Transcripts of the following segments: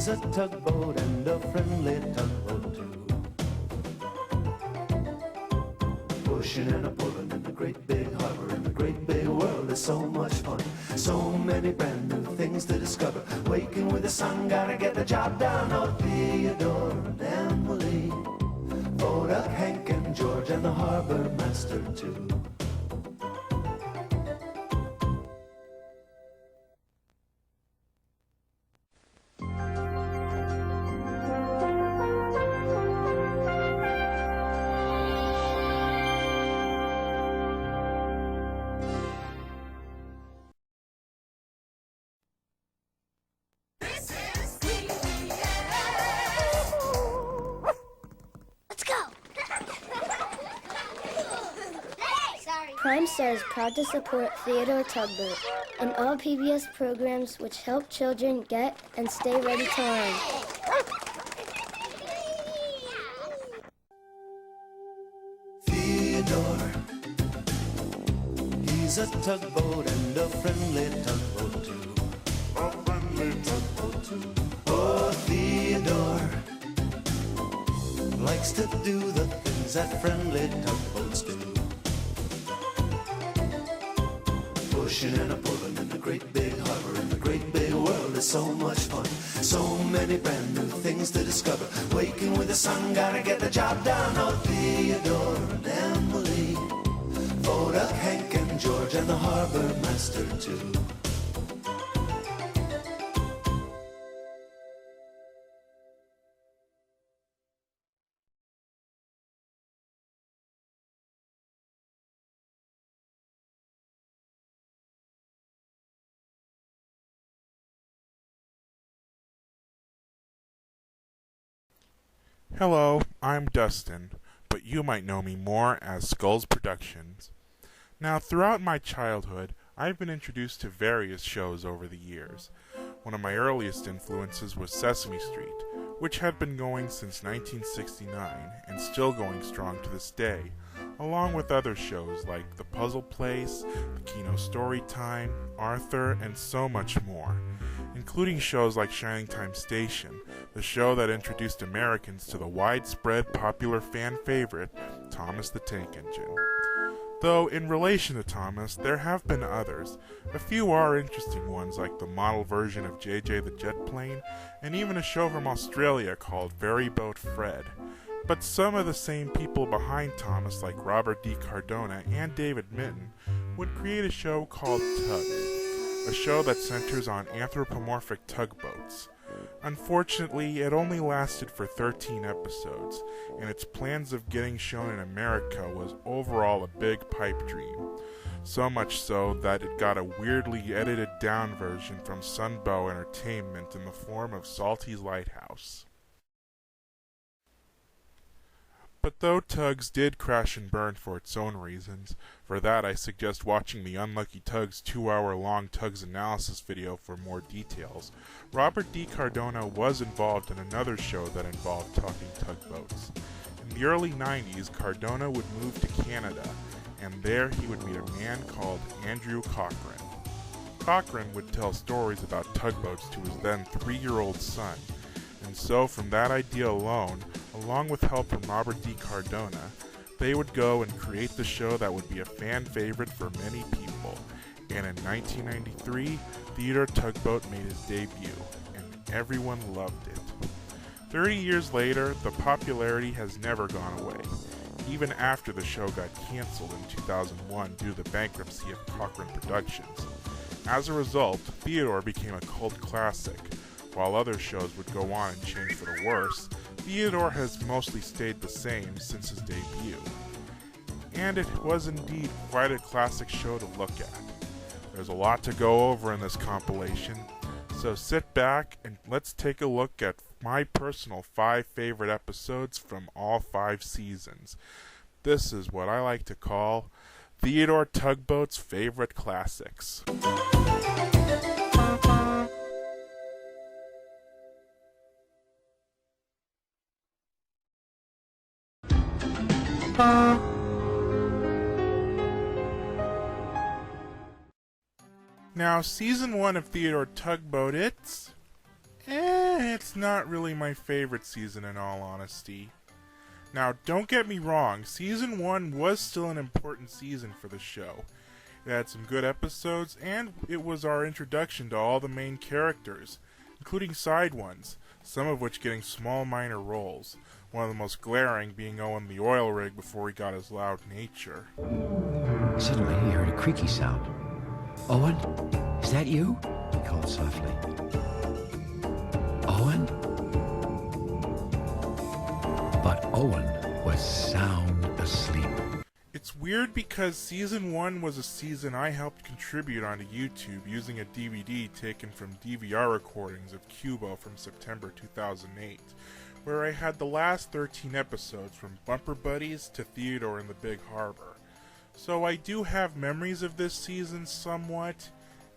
He's a tugboat and a friendly tugboat too. Pushing and a pulling in the great big harbor, in the great big world is so much fun. So many brand new things to discover. Waking with the sun, gotta get the job done. Oh, Theodore and Emily, Boda, Hank and George, and the harbor master too. Prime Star is proud to support Theodore Tugboat and all PBS programs which help children get and stay ready to learn. Theodore, he's a tugboat and a friendly tugboat too. A friendly tugboat too. Oh, Theodore likes to do the things that friendly tugboats do. Pushing and a pulling in the great big harbor, in the great big world is so much fun. So many brand new things to discover. Waking with the sun, gotta get the job done. Oh, Theodore and Emily, Boda, Hank and George, and the harbor master too. Hello, I'm Dustin, but you might know me more as Skulls Productions. Now, throughout my childhood, I've been introduced to various shows over the years. One of my earliest influences was Sesame Street, which had been going since 1969 and still going strong to this day, along with other shows like The Puzzle Place, The Kino Storytime, Arthur, and so much more, including shows like Shining Time Station, the show that introduced Americans to the widespread popular fan favorite, Thomas the Tank Engine. Though, in relation to Thomas, there have been others. A few are interesting ones, like the model version of JJ the Jet Plane, and even a show from Australia called Ferryboat Fred. But some of the same people behind Thomas, like Robert D. Cardona and David Mitton, would create a show called Tugs, a show that centers on anthropomorphic tugboats. Unfortunately, it only lasted for 13 episodes, and its plans of getting shown in America was overall a big pipe dream. So much so that it got a weirdly edited down version from Sunbow Entertainment in the form of Salty's Lighthouse. But though Tugs did crash and burn for its own reasons, for that I suggest watching the Unlucky Tugs 2-hour-long Tugs analysis video for more details, Robert D. Cardona was involved in another show that involved talking tugboats. In the early 90s, Cardona would move to Canada, and there he would meet a man called Andrew Cochran. Cochran would tell stories about tugboats to his then 3-year-old son, and so from that idea alone, along with help from Robert D. Cardona, they would go and create the show that would be a fan favorite for many people. And in 1993, Theodore Tugboat made his debut, and everyone loved it. 30 years later, the popularity has never gone away, even after the show got canceled in 2001 due to the bankruptcy of Cochran Productions. As a result, Theodore became a cult classic. While other shows would go on and change for the worse, Theodore has mostly stayed the same since his debut. And it was indeed quite a classic show to look at. There's a lot to go over in this compilation, so sit back and let's take a look at my personal 5 favorite episodes from all 5 seasons. This is what I like to call Theodore Tugboat's favorite classics. Now, Season 1 of Theodore Tugboat, it's It's not really my favorite season in all honesty. Now, don't get me wrong, Season 1 was still an important season for the show. It had some good episodes, and it was our introduction to all the main characters, including side ones, some of which getting small minor roles, one of the most glaring being Owen the oil rig before he got his loud nature. Suddenly he heard a creaky sound. "Owen, is that you?" he called softly. "Owen?" But Owen was sound asleep. It's weird because Season 1 was a season I helped contribute onto YouTube using a DVD taken from DVR recordings of Cubo from September 2008, where I had the last 13 episodes from Bumper Buddies to Theodore in the Big Harbor. So I do have memories of this season somewhat,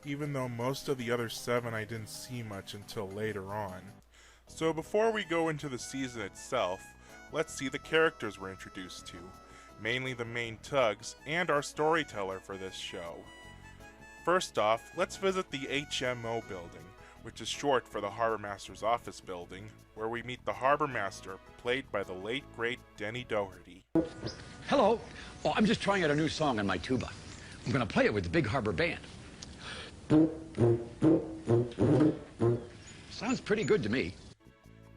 even though most of the other 7 I didn't see much until later on. So before we go into the season itself, let's see the characters we're introduced to, mainly the main tugs and our storyteller for this show. First off, let's visit the HMO building, which is short for the Harbor Master's office building, where we meet the Harbor Master, played by the late great Denny Doherty. "Hello. Oh, I'm just trying out a new song on my tuba. I'm going to play it with the Big Harbor Band. Sounds pretty good to me."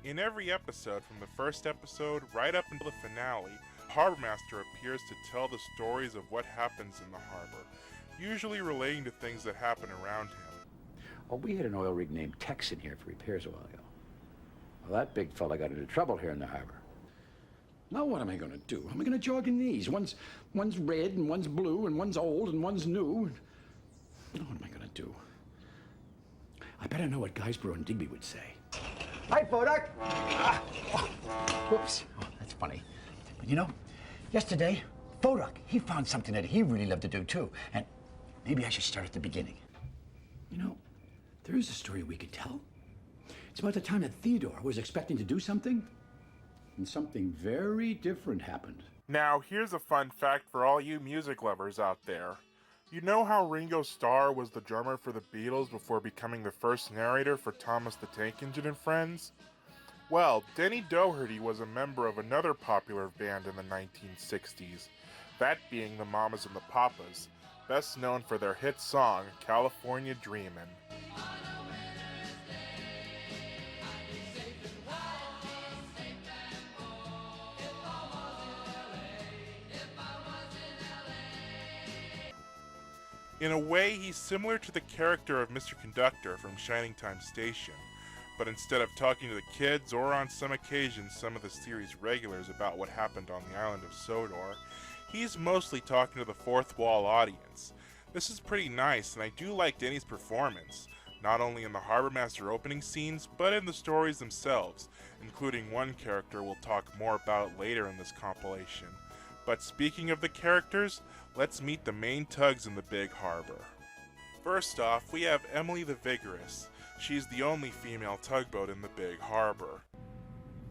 In every episode, from the first episode right up until the finale, the Harbor Master appears to tell the stories of what happens in the harbor, usually relating to things that happen around him. Oh, we had an oil rig named Tex in here for repairs a while ago. Well, that big fella got into trouble here in the harbor. Now what am I going to do? How am I going to jog in these? One's red and one's blue and one's old and one's new. What am I going to do? I bet I know what Guysborough and Digby would say. Hi, Fodak. Whoops. Oh, that's funny. But you know, yesterday, Fodak, he found something that he really loved to do too. And maybe I should start at the beginning. You know, there is a story we could tell. It's about the time that Theodore was expecting to do something, and something very different happened. Now, here's a fun fact for all you music lovers out there. You know how Ringo Starr was the drummer for the Beatles before becoming the first narrator for Thomas the Tank Engine and Friends? Well, Denny Doherty was a member of another popular band in the 1960s, that being the Mamas and the Papas, best known for their hit song, California Dreamin'. In a way, he's similar to the character of Mr. Conductor from Shining Time Station, but instead of talking to the kids, or on some occasions some of the series regulars about what happened on the island of Sodor, he's mostly talking to the fourth wall audience. This is pretty nice, and I do like Denny's performance, not only in the Harbor Master opening scenes, but in the stories themselves, including one character we'll talk more about later in this compilation. But speaking of the characters, let's meet the main tugs in the Big Harbor. First off, we have Emily the Vigorous. She's the only female tugboat in the Big Harbor.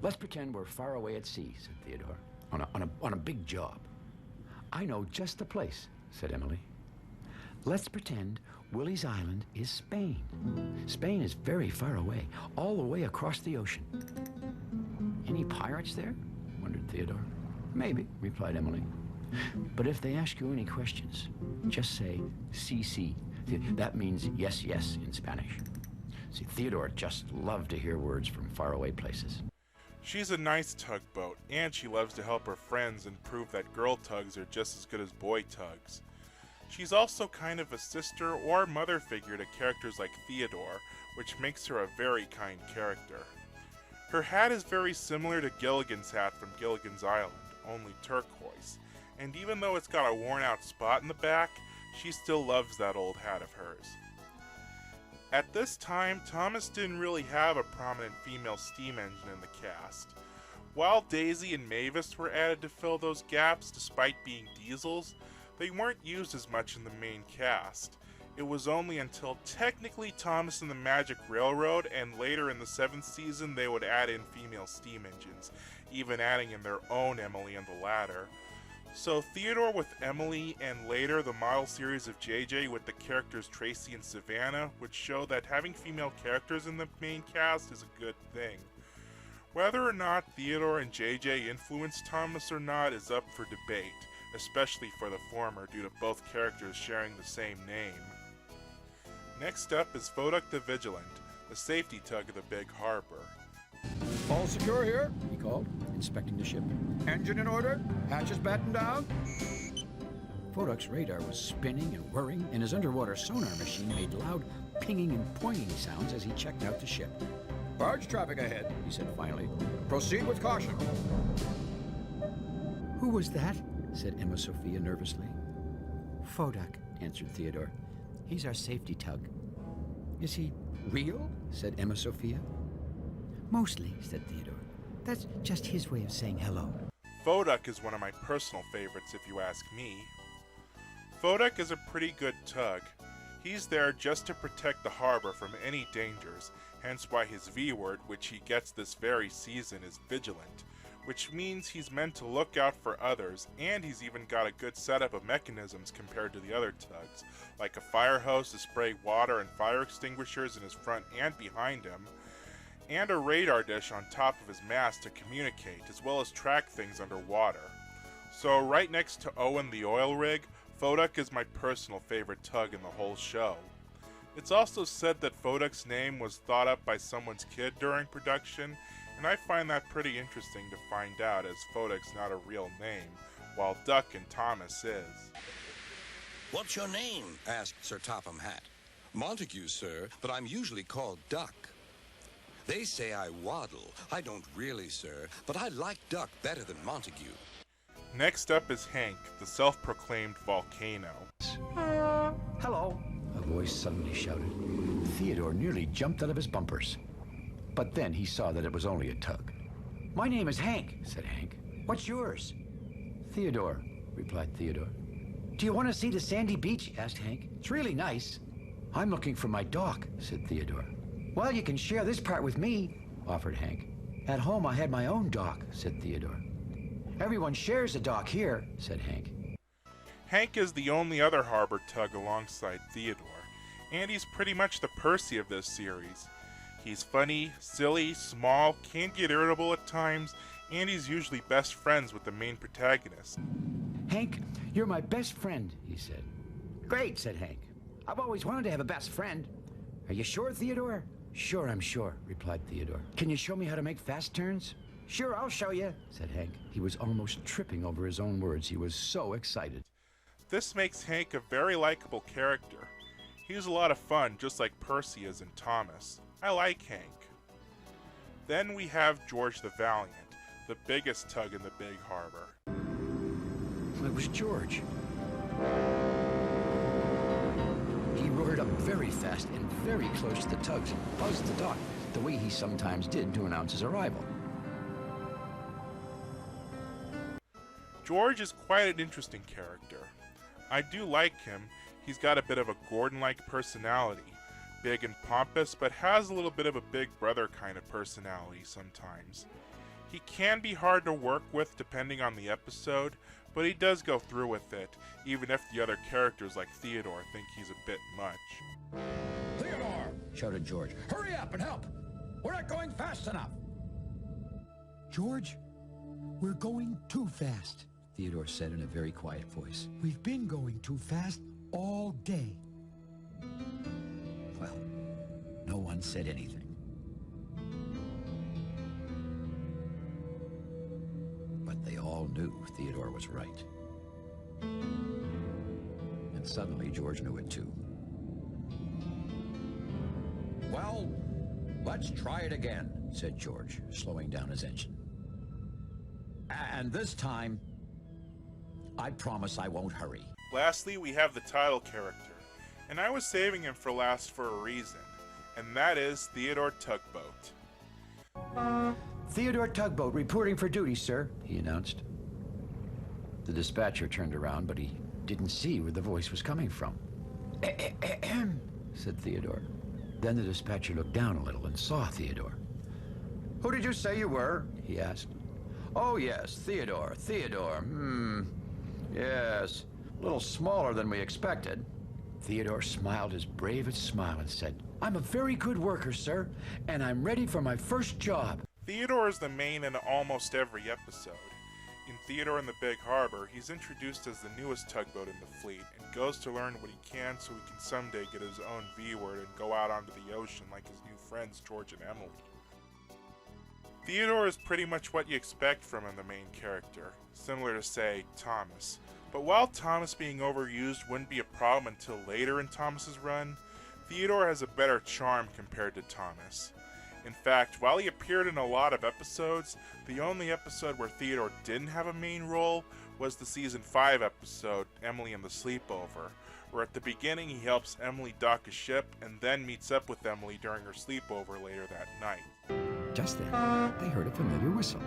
"Let's pretend we're far away at sea," said Theodore, on a big job. "I know just the place," said Emily. "Let's pretend Willie's Island is Spain. Spain is very far away, all the way across the ocean." "Any pirates there?" wondered Theodore. "Maybe," replied Emily. "But if they ask you any questions, just say CC. That means yes, yes in Spanish." See, Theodore just loved to hear words from faraway places. She's a nice tugboat, and she loves to help her friends and prove that girl tugs are just as good as boy tugs. She's also kind of a sister or mother figure to characters like Theodore, which makes her a very kind character. Her hat is very similar to Gilligan's hat from Gilligan's Island, only turquoise, and even though it's got a worn out spot in the back, she still loves that old hat of hers. At this time, Thomas didn't really have a prominent female steam engine in the cast. While Daisy and Mavis were added to fill those gaps despite being diesels, they weren't used as much in the main cast. It was only until technically Thomas and the Magic Railroad and later in the 7th season they would add in female steam engines, even adding in their own Emily and the Ladder. So Theodore with Emily, and later the model series of JJ with the characters Tracy and Savannah, would show that having female characters in the main cast is a good thing. Whether or not Theodore and JJ influenced Thomas or not is up for debate, especially for the former due to both characters sharing the same name. Next up is Voduk the Vigilant, the safety tug of the Big Harbor. All secure here, he called, inspecting the ship. Engine in order, hatches battened down. Voduk's radar was spinning and whirring, and his underwater sonar machine made loud pinging and pointing sounds as he checked out the ship. Barge traffic ahead, he said finally. Proceed with caution. Who was that? Said Emma Sophia nervously. Voduk, answered Theodore. He's our safety tug. Is he real? Said Emma Sophia. Mostly, said Theodore. That's just his way of saying hello. Voduk is one of my personal favorites if you ask me. Voduk is a pretty good tug. He's there just to protect the harbor from any dangers, hence why his V-word, which he gets this very season, is vigilant, which means he's meant to look out for others, and he's even got a good setup of mechanisms compared to the other tugs, like a fire hose to spray water and fire extinguishers in his front and behind him, and a radar dish on top of his mast to communicate, as well as track things underwater. So right next to Owen the oil rig, Voduk is my personal favorite tug in the whole show. It's also said that Voduk's name was thought up by someone's kid during production, and I find that pretty interesting to find out, as Voduk's not a real name, while Duck and Thomas is. What's your name? Asked Sir Topham Hatt. Montague, sir, but I'm usually called Duck. They say I waddle. I don't really, sir, but I like Duck better than Montague. Next up is Hank, the self-proclaimed volcano. Hello, a voice suddenly shouted. Theodore nearly jumped out of his bumpers. But then he saw that it was only a tug. My name is Hank, said Hank. What's yours? Theodore, replied Theodore. Do you want to see the sandy beach? Asked Hank. It's really nice. I'm looking for my dock, said Theodore. Well, you can share this part with me, offered Hank. At home I had my own dock, said Theodore. Everyone shares a dock here, said Hank. Hank is the only other harbor tug alongside Theodore, and he's pretty much the Percy of this series. He's funny, silly, small, can get irritable at times, and he's usually best friends with the main protagonist. Hank, you're my best friend, he said. Great, said Hank. I've always wanted to have a best friend. Are you sure, Theodore? Sure, I'm sure, replied Theodore. Can you show me how to make fast turns? Sure, I'll show you, said Hank. He was almost tripping over his own words. He was so excited. This makes Hank a very likable character. He's a lot of fun, just like Percy is in Thomas. I like Hank. Then we have George the Valiant, the biggest tug in the Big Harbor. It was George. He roared up very fast and very close to the tugs and buzzed the dock, the way he sometimes did to announce his arrival. George is quite an interesting character. I do like him. He's got a bit of a Gordon-like personality. Big and pompous, but has a little bit of a big brother kind of personality sometimes. He can be hard to work with depending on the episode, but he does go through with it, even if the other characters like Theodore think he's a bit much. Theodore, shouted George. Hurry up and help. We're not going fast enough. George, we're going too fast. Theodore said in a very quiet voice. We've been going too fast all day. Well, no one said anything. But they all knew Theodore was right. And suddenly George knew it too. Well, let's try it again, said George, slowing down his engine. And this time, I promise I won't hurry. Lastly, we have the title character, and I was saving him for last for a reason, and that is Theodore Tugboat. Theodore Tugboat reporting for duty, sir, he announced. The dispatcher turned around, but he didn't see where the voice was coming from. Ahem, said Theodore. Then the dispatcher looked down a little and saw Theodore. Who did you say you were? He asked. Oh, yes, Theodore. Yes, a little smaller than we expected. Theodore smiled his bravest smile and said, "I'm a very good worker, sir, and I'm ready for my first job." Theodore is the main in almost every episode. In Theodore in the Big Harbor, he's introduced as the newest tugboat in the fleet and goes to learn what he can so he can someday get his own V-word and go out onto the ocean like his new friends George and Emily. Theodore is pretty much what you expect from him, the main character, similar to, say, Thomas. But while Thomas being overused wouldn't be a problem until later in Thomas's run, Theodore has a better charm compared to Thomas. In fact, while he appeared in a lot of episodes, the only episode where Theodore didn't have a main role was the Season 5 episode, Emily and the Sleepover, where at the beginning he helps Emily dock a ship and then meets up with Emily during her sleepover later that night. Just then, they heard a familiar whistle.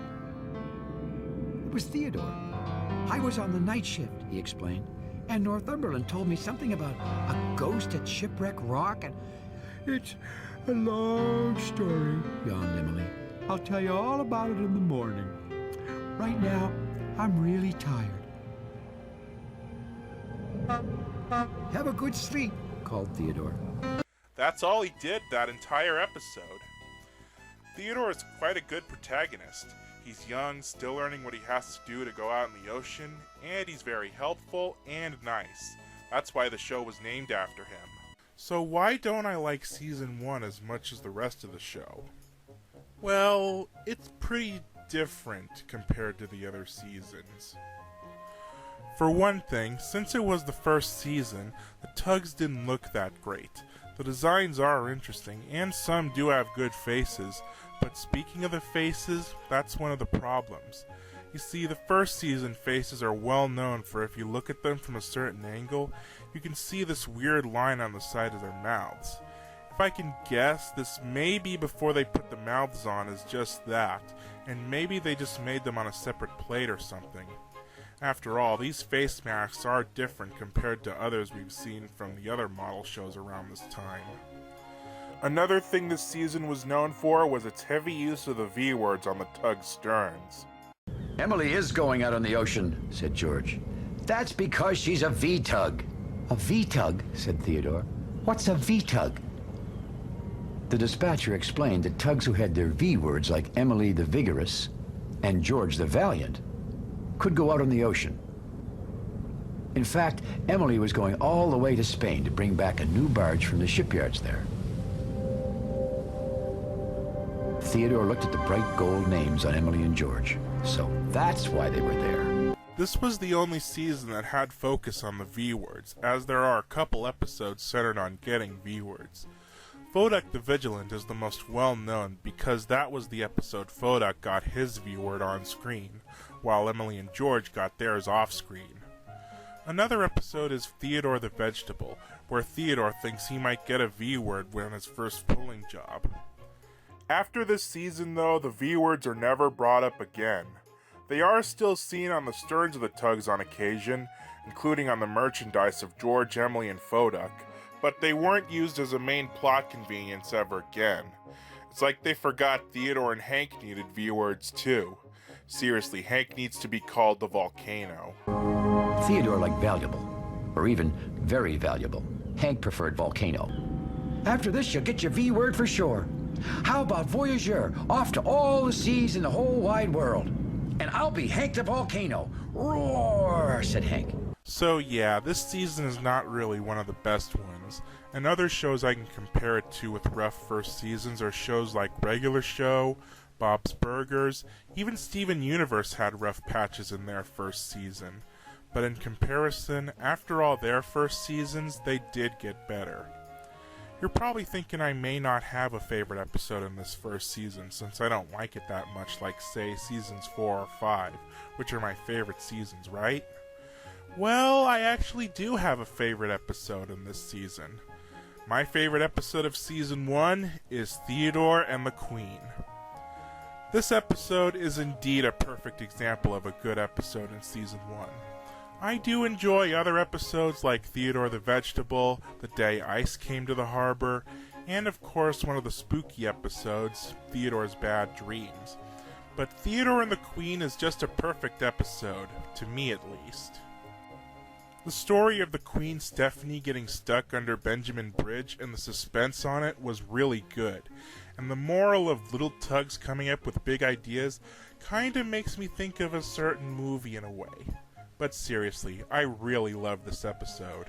It was Theodore. "I was on the night shift," he explained, "and Northumberland told me something about a ghost at Shipwreck Rock, and it's a long story," yawned Emily. "I'll tell you all about it in the morning. Right now, I'm really tired." "Have a good sleep," called Theodore. That's all he did that entire episode. Theodore is quite a good protagonist. He's young, still learning what he has to do to go out in the ocean, and he's very helpful and nice. That's why the show was named after him. So why don't I like Season 1 as much as the rest of the show? Well, it's pretty different compared to the other seasons. For one thing, since it was the first season, the tugs didn't look that great. The designs are interesting, and some do have good faces, but speaking of the faces, that's one of the problems. You see, the first season faces are well known for if you look at them from a certain angle, you can see this weird line on the side of their mouths. If I can guess, this may be before they put the mouths on as just that, and maybe they just made them on a separate plate or something. After all, these face masks are different compared to others we've seen from the other model shows around this time. Another thing this season was known for was its heavy use of the V-words on the tug's sterns. "Emily is going out on the ocean," said George. "That's because she's a V-tug." "A V-tug?" said Theodore. "What's a V-tug?" The dispatcher explained that tugs who had their V-words, like Emily the Vigorous and George the Valiant, could go out on the ocean. In fact, Emily was going all the way to Spain to bring back a new barge from the shipyards there. Theodore looked at the bright gold names on Emily and George, so that's why they were there. This was the only season that had focus on the V-words, as there are a couple episodes centered on getting V-words. Fodak the Vigilant is the most well-known because that was the episode Fodak got his V-word on screen, while Emily and George got theirs off-screen. Another episode is Theodore the Vegetable, where Theodore thinks he might get a V-word on his first pulling job. After this season, though, the V-words are never brought up again. They are still seen on the sterns of the tugs on occasion, including on the merchandise of George, Emily, and Fodak, but they weren't used as a main plot convenience ever again. It's like they forgot Theodore and Hank needed V-words too. Seriously, Hank needs to be called the Volcano. Theodore liked valuable, or even very valuable. Hank preferred volcano. "After this, you'll get your V-word for sure. How about voyageur, off to all the seas in the whole wide world? And I'll be Hank the Volcano. Roar," said Hank. So yeah, this season is not really one of the best ones, and other shows I can compare it to with rough first seasons are shows like Regular Show, Bob's Burgers, even Steven Universe had rough patches in their first season. But in comparison, after all their first seasons, they did get better. You're probably thinking I may not have a favorite episode in this first season, since I don't like it that much like, say, seasons 4 or 5, which are my favorite seasons, right? Well, I actually do have a favorite episode in this season. My favorite episode of Season 1 is Theodore and the Queen. This episode is indeed a perfect example of a good episode in Season 1. I do enjoy other episodes like Theodore the Vegetable, The Day Ice Came to the Harbor, and of course one of the spooky episodes, Theodore's Bad Dreams. But Theodore and the Queen is just a perfect episode, to me at least. The story of the Queen Stephanie getting stuck under Benjamin Bridge and the suspense on it was really good, and the moral of little tugs coming up with big ideas kinda makes me think of a certain movie in a way. But seriously, I really love this episode.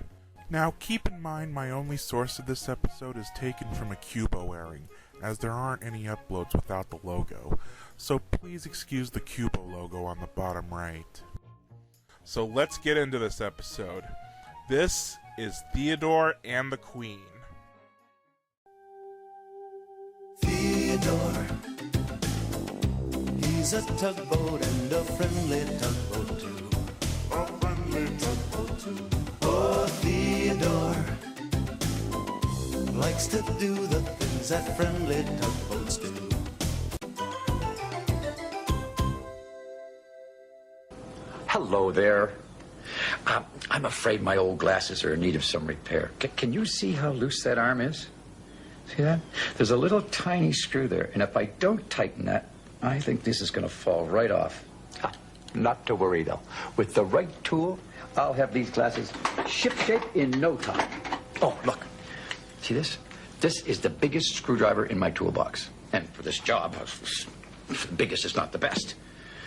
Now keep in mind my only source of this episode is taken from a Cubo airing, as there aren't any uploads without the logo, so please excuse the Cubo logo on the bottom right. So let's get into this episode. This is Theodore and the Queen. Theodore, he's a tugboat and a friendly tugboat too. A friendly tugboat too. Oh, Theodore likes to do the things that friendly tugboats do. Hello there. I'm afraid my old glasses are in need of some repair. Can you see how loose that arm is? See that? There's a little tiny screw there, and if I don't tighten that, I think this is going to fall right off. Not to worry, though. With the right tool, I'll have these glasses ship-shape in no time. Oh, look. See this? This is the biggest screwdriver in my toolbox. And for this job, the biggest is not the best.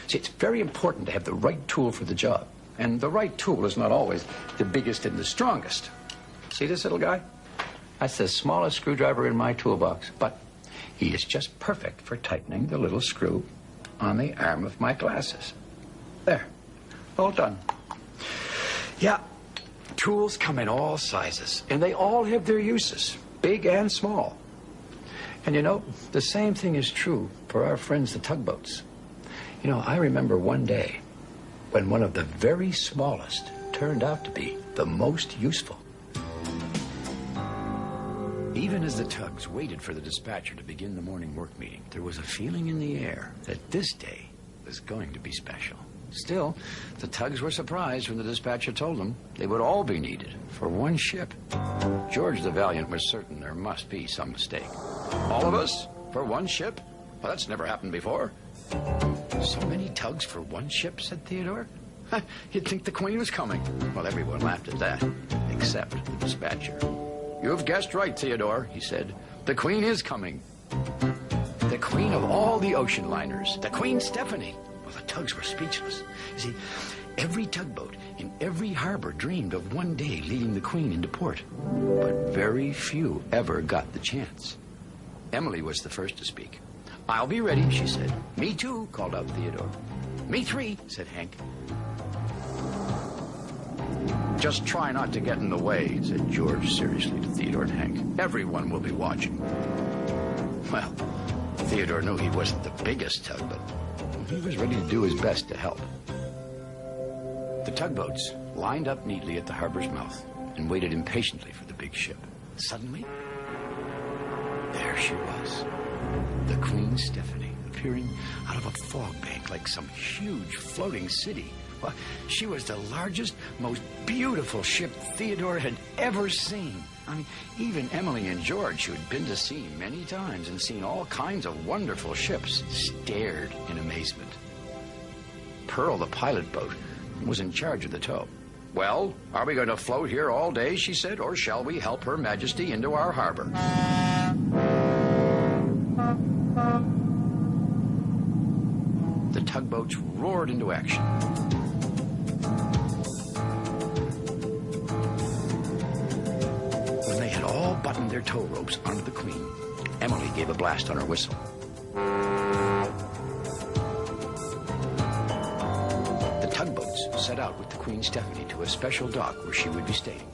See, it's very important to have the right tool for the job. And the right tool is not always the biggest and the strongest. See this little guy? That's the smallest screwdriver in my toolbox. But he is just perfect for tightening the little screw on the arm of my glasses. There. All done. Yeah, tools come in all sizes, and they all have their uses, big and small. And you know, the same thing is true for our friends the tugboats. You know, I remember one day when one of the very smallest turned out to be the most useful. Even as the tugs waited for the dispatcher to begin the morning work meeting, there was a feeling in the air that this day was going to be special. Still, the tugs were surprised when the dispatcher told them they would all be needed for one ship. George the Valiant was certain there must be some mistake. All of us for one ship? Well, that's never happened before. So many tugs for one ship, said Theodore. You'd think the Queen was coming. Well, everyone laughed at that, except the dispatcher. You've guessed right, Theodore, he said. The Queen is coming. The Queen of all the ocean liners, the Queen Stephanie. Well, the tugs were speechless. You see, every tugboat in every harbor dreamed of one day leading the Queen into port. But very few ever got the chance. Emily was the first to speak. I'll be ready, she said. Me too, called out Theodore. Me three, said Hank. Just try not to get in the way, said George seriously to Theodore and Hank. Everyone will be watching. Well, Theodore knew he wasn't the biggest tug, but he was ready to do his best to help. The tugboats lined up neatly at the harbor's mouth and waited impatiently for the big ship. Suddenly, there she was, the Queen Stephanie, appearing out of a fog bank like some huge floating city. Well, she was the largest, most beautiful ship Theodore had ever seen. I mean, even Emily and George, who had been to sea many times and seen all kinds of wonderful ships, stared in amazement. Pearl, the pilot boat, was in charge of the tow. Well, are we going to float here all day, she said, or shall we help Her Majesty into our harbor? The tugboats roared into action. When they had all buttoned their tow ropes onto the Queen, Emily gave a blast on her whistle. The tugboats set out with the Queen Stephanie to a special dock where she would be staying.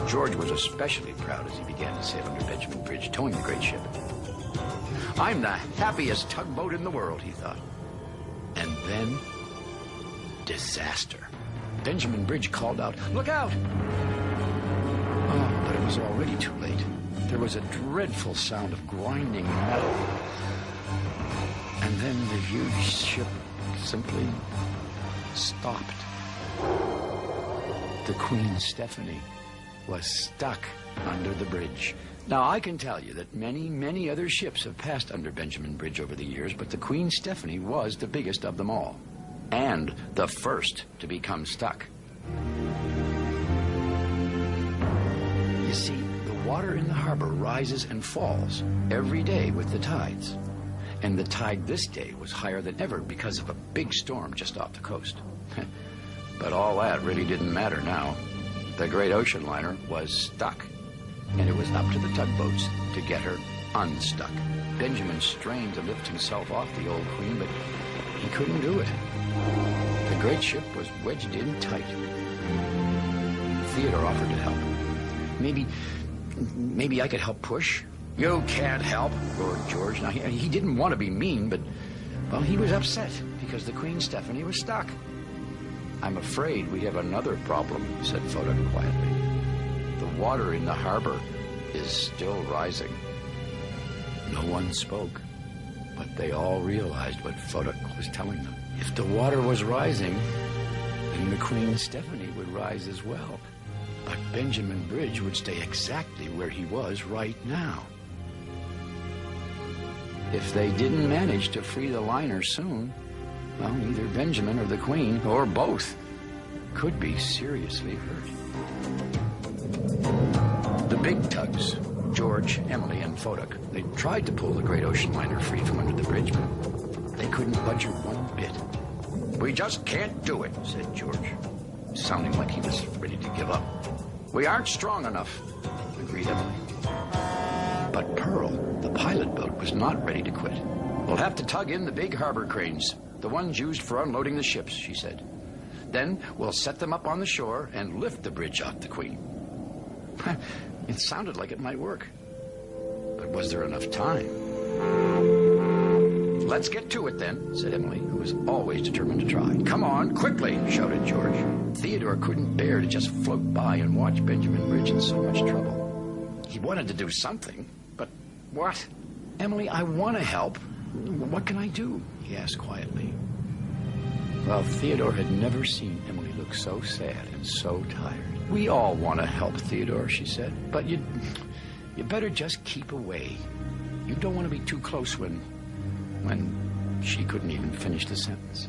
George was especially proud as he began to sail under Benjamin Bridge, towing the great ship. I'm the happiest tugboat in the world, he thought. And then, disaster. Benjamin Bridge called out, "Look out!" Oh, but it was already too late. There was a dreadful sound of grinding metal. And then the huge ship simply stopped. The Queen Stephanie was stuck under the bridge, Now, I can tell you that many, many other ships have passed under Benjamin Bridge over the years, but the Queen Stephanie was the biggest of them all, and the first to become stuck. You see, the water in the harbor rises and falls every day with the tides, and the tide this day was higher than ever because of a big storm just off the coast. But all that really didn't matter now. The great ocean liner was stuck, and it was up to the tugboats to get her unstuck. Benjamin strained to lift himself off the old Queen, but he couldn't do it. The great ship was wedged in tight. Theodore offered to help. Maybe I could help push. You can't help, roared George. Now, he didn't want to be mean, but, well, he was upset because the Queen Stephanie was stuck. I'm afraid we have another problem, said Photok quietly. The water in the harbor is still rising. No one spoke, but they all realized what Photok was telling them. If the water was rising, then the Queen Stephanie would rise as well. But Benjamin Bridge would stay exactly where he was right now. If they didn't manage to free the liner soon, well, either Benjamin or the Queen, or both, could be seriously hurt. The big tugs, George, Emily, and Photok, they tried to pull the great ocean liner free from under the bridge, but they couldn't budge her one bit. We just can't do it, said George, sounding like he was ready to give up. We aren't strong enough, agreed Emily. But Pearl, the pilot boat, was not ready to quit. We'll have to tug in the big harbor cranes, the ones used for unloading the ships, she said. Then we'll set them up on the shore and lift the bridge off the Queen. It sounded like it might work. But was there enough time? Let's get to it then, said Emily, who was always determined to try. Come on, quickly, shouted George. Theodore couldn't bear to just float by and watch Benjamin Bridge in so much trouble. He wanted to do something, but what? Emily, I want to help. What can I do? He asked quietly. Well, Theodore had never seen Emily look so sad and so tired. We all want to help, Theodore, she said, but you better just keep away. You don't want to be too close when she couldn't even finish the sentence.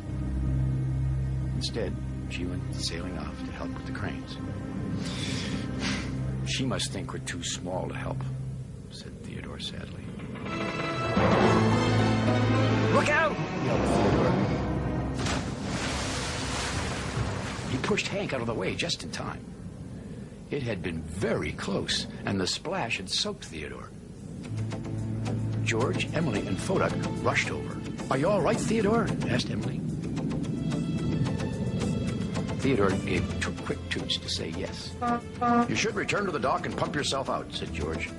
Instead, she went sailing off to help with the cranes. She must think we're too small to help, said Theodore sadly. Look out! Yelled Theodore. He pushed Hank out of the way just in time. It had been very close, and the splash had soaked Theodore. George, Emily, and Photok rushed over. Are you all right, Theodore? Asked Emily. Theodore gave 2 quick toots to say yes. You should return to the dock and pump yourself out, said George.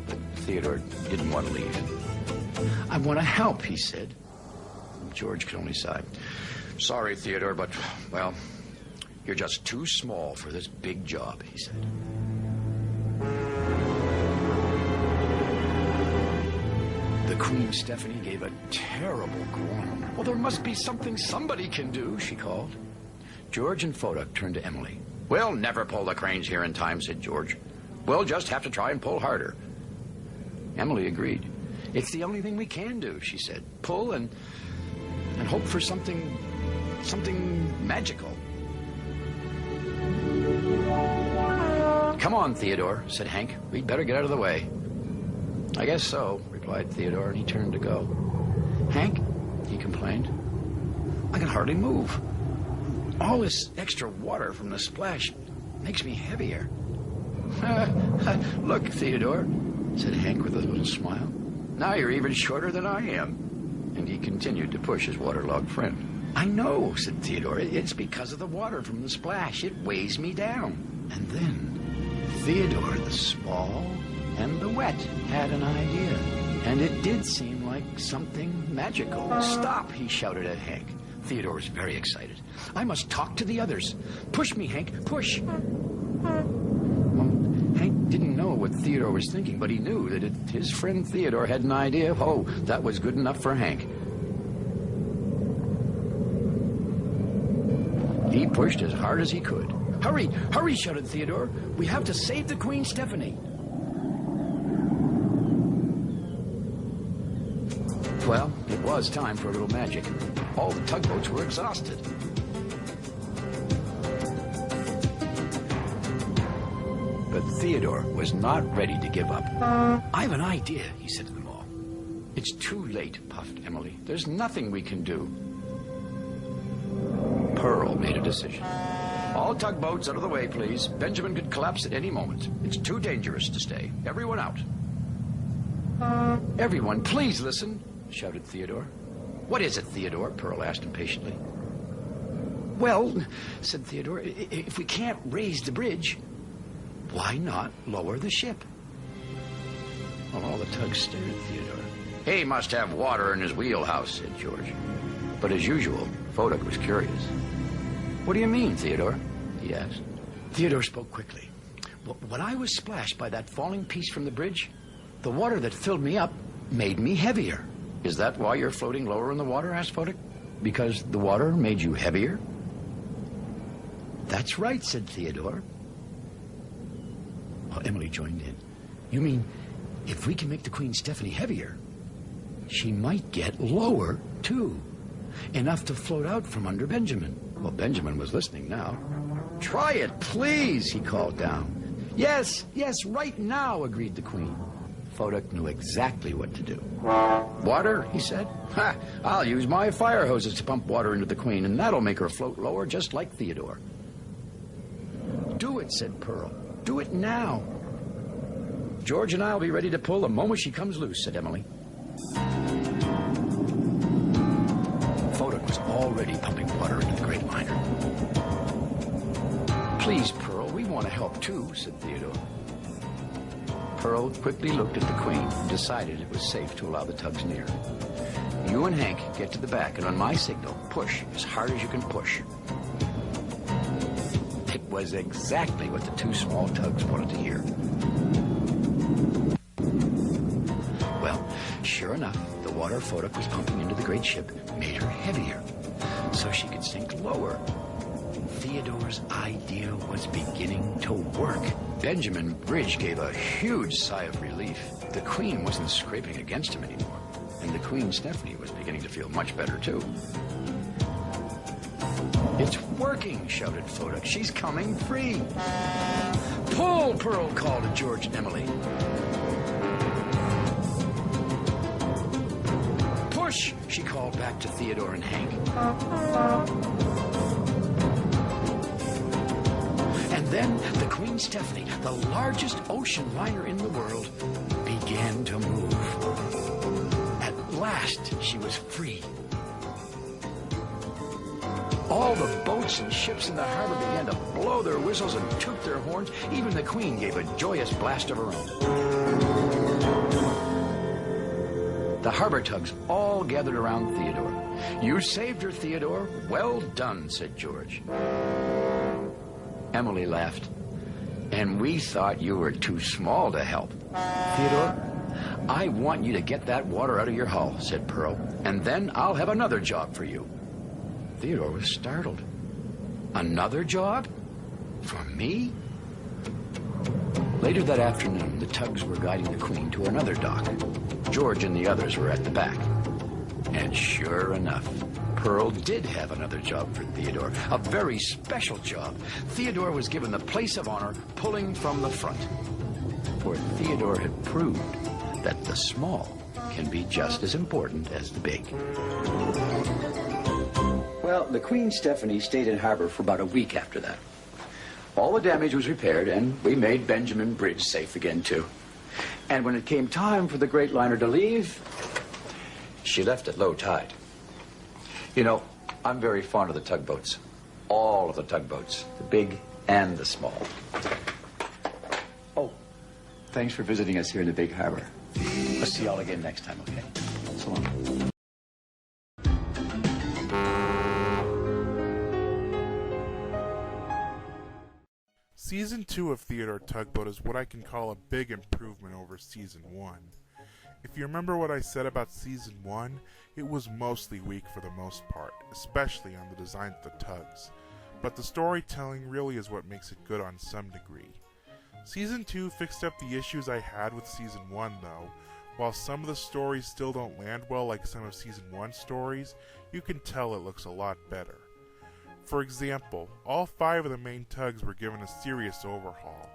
But Theodore didn't want to leave. I want to help, he said. George could only sigh. Sorry, Theodore, but, well, you're just too small for this big job, he said. The Queen Stephanie gave a terrible groan. Well, there must be something somebody can do, she called. George and Photok turned to Emily. We'll never pull the cranes here in time, said George. We'll just have to try and pull harder. Emily agreed. It's the only thing we can do, she said. Pull and hope for something magical. Come on, Theodore, said Hank. We'd better get out of the way. I guess so, replied Theodore, and he turned to go. Hank, he complained, I can hardly move. All this extra water from the splash makes me heavier. Look, Theodore, said Hank with a little smile. Now you're even shorter than I am. And he continued to push his waterlogged friend. I know, said Theodore. It's because of the water from the splash. It weighs me down. And then Theodore the small and the wet had an idea. And it did seem like something magical. Stop, he shouted at Hank. Theodore was very excited. I must talk to the others. Push me, Hank, push. Well, Hank didn't know what Theodore was thinking, but he knew that if his friend Theodore had an idea, oh, that was good enough for Hank. He pushed as hard as he could. Hurry, hurry, shouted Theodore. We have to save the Queen Stephanie. Well, it was time for a little magic. All the tugboats were exhausted. But Theodore was not ready to give up. I have an idea, he said to them all. It's too late, puffed Emily. There's nothing we can do. Pearl made a decision. All tugboats out of the way, please. Benjamin could collapse at any moment. It's too dangerous to stay. Everyone out. Everyone, please listen, shouted Theodore. What is it, Theodore? Pearl asked impatiently. Well, said Theodore, if we can't raise the bridge, why not lower the ship? Well, all the tugs stared at Theodore. He must have water in his wheelhouse, said George. But as usual, Fodak was curious. What do you mean, Theodore? He asked. Theodore spoke quickly. When I was splashed by that falling piece from the bridge, the water that filled me up made me heavier. Is that why you're floating lower in the water? Asked Fodak. Because the water made you heavier? That's right, said Theodore. Well, Emily joined in. You mean, if we can make the Queen Stephanie heavier, she might get lower, too. Enough to float out from under Benjamin. Well, Benjamin was listening now. Try it, please, he called down. Yes, right now, agreed the Queen. Fodak knew exactly what to do. Water, he said. Ha! I'll use my fire hoses to pump water into the Queen, and that'll make her float lower, just like Theodore. Do it, said Pearl. Do it now. George and I'll be ready to pull the moment she comes loose, said Emily. Fodak was already pumping water into the great liner. Please, Pearl, we want to help too, said Theodore. Pearl quickly looked at the Queen and decided it was safe to allow the tugs near. You and Hank get to the back, and on my signal, push as hard as you can push. It was exactly what the two small tugs wanted to hear. Well, sure enough, the water Fodak was pumping into the great ship made her heavier, so she could sink lower. Theodore's idea was beginning to work. Benjamin Bridge gave a huge sigh of relief. The Queen wasn't scraping against him anymore, and the Queen Stephanie was beginning to feel much better, too. It's working, shouted Fodak. She's coming free. Pull, Pearl called to George and Emily. Push, she called back to Theodore and Hank. And then the Queen Stephanie, the largest ocean liner in the world, began to move. At last, she was free. All the boats and ships in the harbor began to blow their whistles and toot their horns. Even the Queen gave a joyous blast of her own. The harbor tugs all gathered around Theodore. You saved her, Theodore. Well done, said George. Emily laughed. And we thought you were too small to help. Theodore, I want you to get that water out of your hull, said Pearl. And then I'll have another job for you. Theodore was startled. Another job? For me? Later that afternoon, the tugs were guiding the Queen to another dock. George and the others were at the back. And sure enough, Pearl did have another job for Theodore. A very special job. Theodore was given the place of honor, pulling from the front. For Theodore had proved that the small can be just as important as the big. Well, the Queen Stephanie stayed in harbor for about a week after that. All the damage was repaired, and we made Benjamin Bridge safe again, too. And when it came time for the great liner to leave, she left at low tide. You know, I'm very fond of the tugboats. All of the tugboats, the big and the small. Oh, thanks for visiting us here in the big harbor. Let's see y'all again next time, okay? So long. Season 2 of Theodore Tugboat is what I can call a big improvement over Season 1. If you remember what I said about Season 1, it was mostly weak for the most part, especially on the design of the tugs. But the storytelling really is what makes it good on some degree. Season 2 fixed up the issues I had with Season 1 though, While some of the stories still don't land well like some of Season 1 stories, you can tell it looks a lot better. For example, all 5 of the main tugs were given a serious overhaul.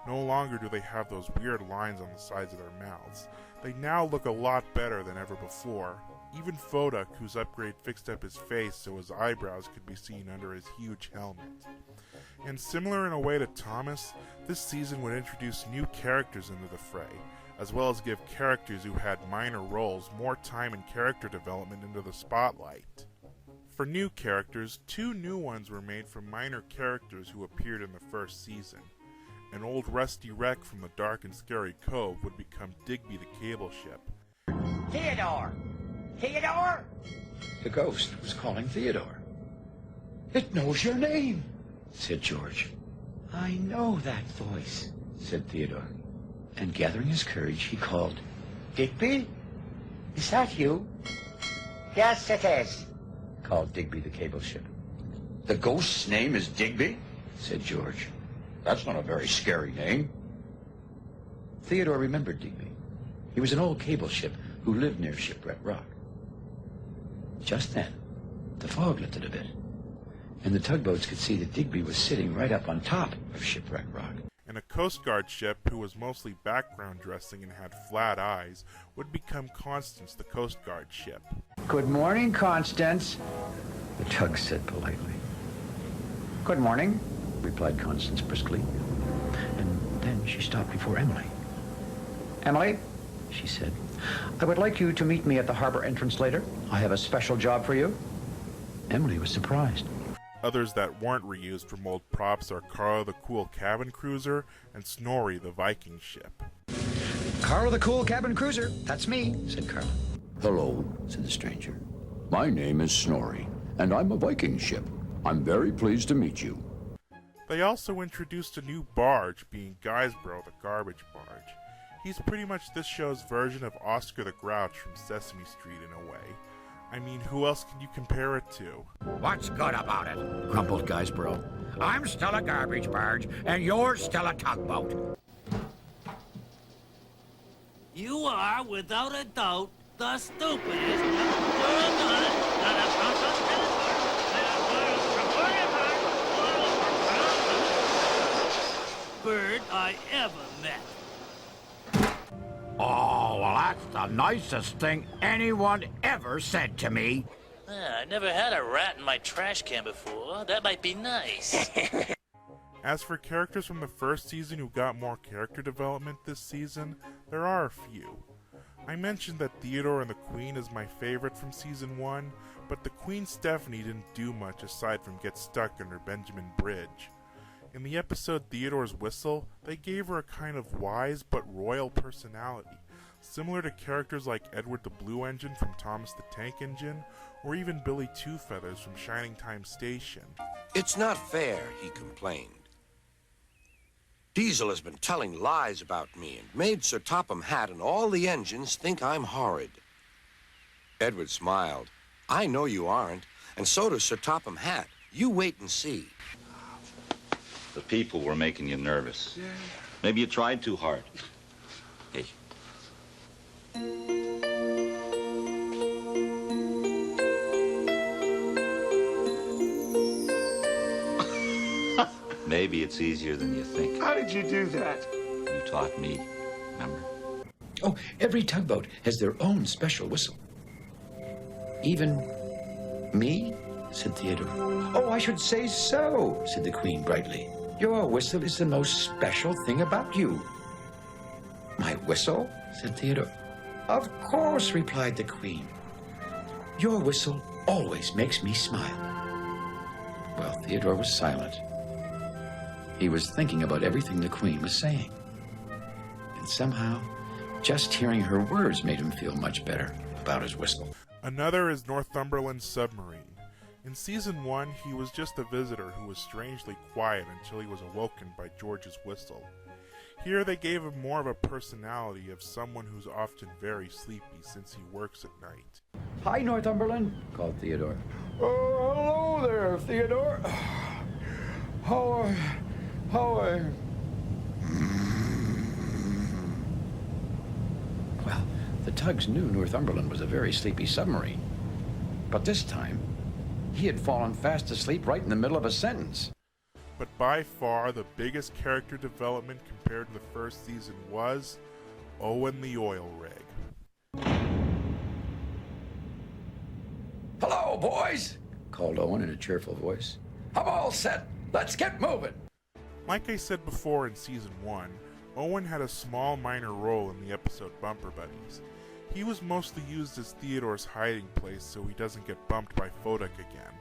No longer do they have those weird lines on the sides of their mouths. They now look a lot better than ever before. Even Phodak, whose upgrade fixed up his face so his eyebrows could be seen under his huge helmet. And similar in a way to Thomas, this season would introduce new characters into the fray, as well as give characters who had minor roles more time and character development into the spotlight. For new characters, 2 new ones were made from minor characters who appeared in the first season. An old rusty wreck from the dark and scary cove would become Digby the cable ship. Theodore! Theodore! The ghost was calling Theodore. It knows your name, Said George. I know that voice, said Theodore. And gathering his courage, he called, Digby? Is that you? Yes, it is. called Digby the cable ship. The ghost's name is Digby? Said George. That's not a very scary name. Theodore remembered Digby. He was an old cable ship who lived near Shipwreck Rock. Just then, the fog lifted a bit, and the tugboats could see that Digby was sitting right up on top of Shipwreck Rock. And a Coast Guard ship who was mostly background dressing and had flat eyes would become Constance the Coast Guard ship. Good morning, Constance, the tug said politely. Good morning, replied Constance briskly. And then she stopped before Emily. Emily, she said, I would like you to meet me at the harbor entrance later. I have a special job for you. Emily was surprised. Others that weren't reused from old props are Carla the Cool Cabin Cruiser and Snorri the Viking ship. Carla the cool cabin cruiser, that's me, said Carla. Hello, Said the stranger. my name is Snorri, and I'm a Viking ship. I'm very pleased to meet you. They also introduced a new barge, being Guysborough the Garbage Barge. He's pretty much this show's version of Oscar the Grouch from Sesame Street in a way. I mean, who else can you compare it to? What's good about it? Grumbled Guysborough. I'm still a garbage barge, and you're still a tugboat. You are, without a doubt, the stupidest bird I ever met. Oh, well, that's the nicest thing anyone ever said to me. I never had a rat in my trash can before. That might be nice. As for characters from the first season who got more character development this season, there are a few. I mentioned that Theodore and the Queen is my favorite from Season 1, but the Queen Stephanie didn't do much aside from get stuck under Benjamin Bridge. In the episode Theodore's Whistle, they gave her a kind of wise but royal personality, similar to characters like Edward the Blue Engine from Thomas the Tank Engine, or even Billy Two Feathers from Shining Time Station. It's not fair, he complained. Diesel has been telling lies about me and made Sir Topham Hatt and all the engines think I'm horrid. Edward smiled. I know you aren't, and so does Sir Topham Hatt. You wait and see. The people were making you nervous. Yeah. Maybe you tried too hard. Hey. Maybe it's easier than you think. How did you do that? You taught me, remember? Oh, every tugboat has their own special whistle. Even me? Said Theodore. Oh, I should say so, said the Queen brightly. Your whistle is the most special thing about you. My whistle? Said Theodore. Of course, replied the Queen. Your whistle always makes me smile. Well, Theodore was silent. He was thinking about everything the Queen was saying. And somehow, just hearing her words made him feel much better about his whistle. Another is Northumberland's submarine. In Season 1, he was just a visitor who was strangely quiet until he was awoken by George's whistle. Here they gave him more of a personality of someone who's often very sleepy since he works at night. Hi, Northumberland, called Theodore. Oh, hello there, Theodore. How Well, The tugs knew Northumberland was a very sleepy submarine. But this time, he had fallen fast asleep right in the middle of a sentence. But by far the biggest character development compared to the first season was Owen the Oil Rig. "Hello, boys," called Owen in a cheerful voice. "I'm all set. Let's get moving." Like I said before in Season 1, Owen had a small minor role in the episode Bumper Buddies. He was mostly used as Theodore's hiding place so he doesn't get bumped by Phodak again.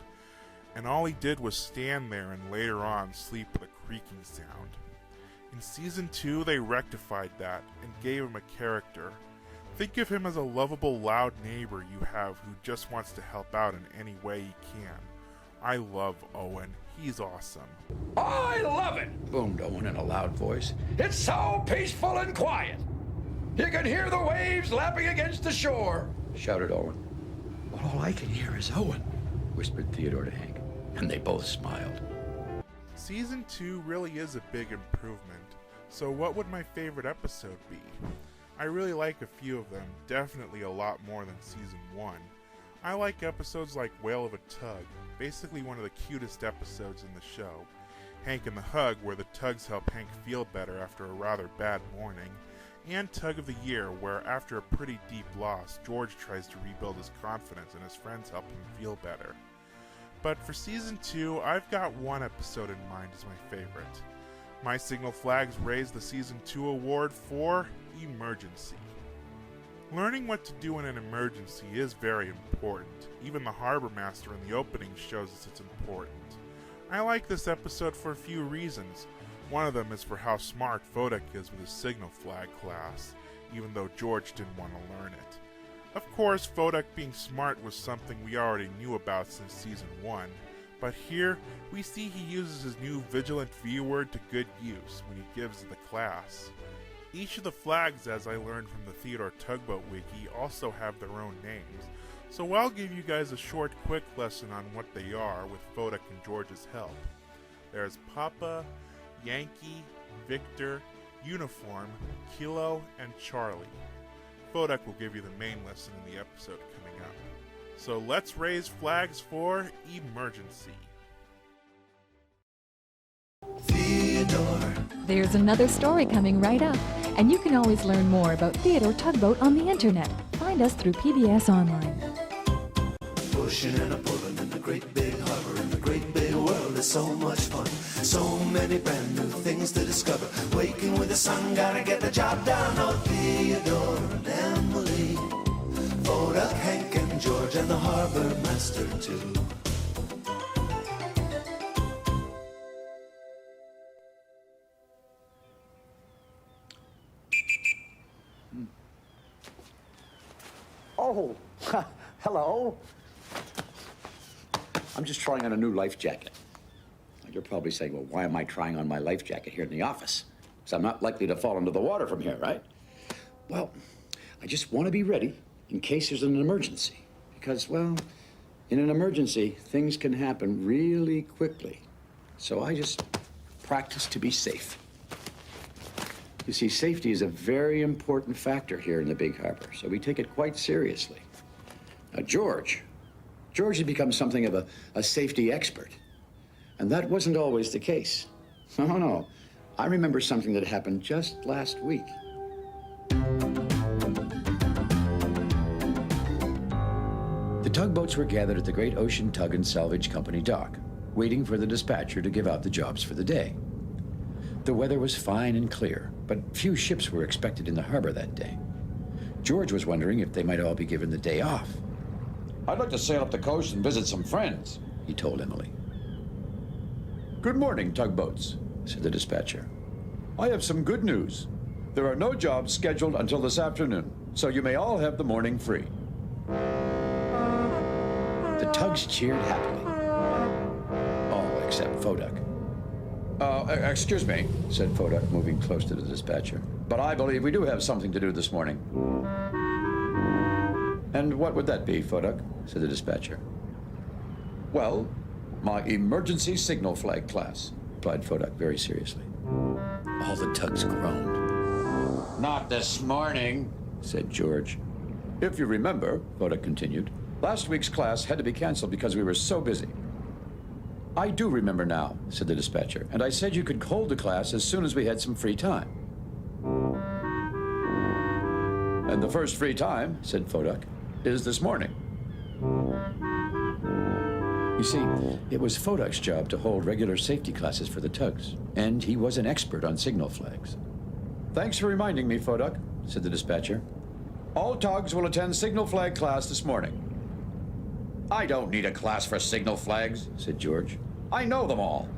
And all he did was stand there and later on sleep with a creaking sound. In Season 2 they rectified that and gave him a character. Think of him as a lovable, loud neighbor you have who just wants to help out in any way he can. I love Owen. He's awesome. "I love it," boomed Owen in a loud voice. "It's so peaceful and quiet. You can hear the waves lapping against the shore," shouted Owen. "Well, all I can hear is Owen," whispered Theodore to Hank, and they both smiled. Season 2 really is a big improvement, so what would my favorite episode be? I really like a few of them, definitely a lot more than Season 1. I like episodes like Whale of a Tug, basically one of the cutest episodes in the show, Hank and the Hug, where the tugs help Hank feel better after a rather bad morning, and Tug of the Year, where after a pretty deep loss, George tries to rebuild his confidence and his friends help him feel better. But for Season 2, I've got one episode in mind as my favorite. My signal flags raised the Season 2 award for Emergency. Learning what to do in an emergency is very important. Even the Harbor Master in the opening shows us it's important. I like this episode for a few reasons. One of them is for how smart Phodak is with his signal flag class, even though George didn't want to learn it. Of course, Phodak being smart was something we already knew about since Season 1, but here we see he uses his new Vigilant V word to good use when he gives the class. Each of the flags, as I learned from the Theodore Tugboat wiki, also have their own names, so I'll give you guys a short quick lesson on what they are with Phodak and George's help. There's Papa, Yankee, Victor, Uniform, Kilo, and Charlie. Phodak will give you the main lesson in the episode coming up. So let's raise flags for Emergency. Theodore. There's another story coming right up, and you can always learn more about Theodore Tugboat on the internet. Find us through PBS Online. Pushing and a pulling in the great big harbor, in the great big world is so much fun. So many brand new things to discover. Waking with the sun, gotta get the job done. Oh, Theodore and Emily, Phodak, Hank and George, and the harbor master too. Oh, hello. I'm just trying on a new life jacket. You're probably saying, well, why am I trying on my life jacket here in the office? Because I'm not likely to fall into the water from here, right? Well, I just want to be ready in case there's an emergency. Because, well, in an emergency, things can happen really quickly. So I just practice to be safe. You see, safety is a very important factor here in the Big Harbor, so we take it quite seriously. Now, George had become something of a safety expert. And that wasn't always the case. No. I remember something that happened just last week. The tugboats were gathered at the Great Ocean Tug and Salvage Company dock, waiting for the dispatcher to give out the jobs for the day. The weather was fine and clear, but few ships were expected in the harbor that day. George was wondering if they might all be given the day off. I'd like to sail up the coast and visit some friends, he told Emily. "Good morning, tugboats," said the dispatcher. "I have some good news. There are no jobs scheduled until this afternoon, so you may all have the morning free." The tugs cheered happily. All except Phodak. Excuse me, said Phodak, moving close to the dispatcher, but I believe we do have something to do this morning. "And what would that be, Phodak?" said the dispatcher. "Well, my emergency signal flag class," replied Phodak very seriously. All the tugs groaned. "Not this morning," said George. If you remember, Fodak continued, last week's class had to be canceled because we were so busy. I do remember now, said the dispatcher, and I said you could hold the class as soon as we had some free time. And the first free time, said Fodak, is this morning. You see, it was Fodak's job to hold regular safety classes for the tugs, and he was an expert on signal flags. Thanks for reminding me, Fodak, said the dispatcher. All tugs will attend signal flag class this morning. I don't need a class for signal flags, said George. I know them all.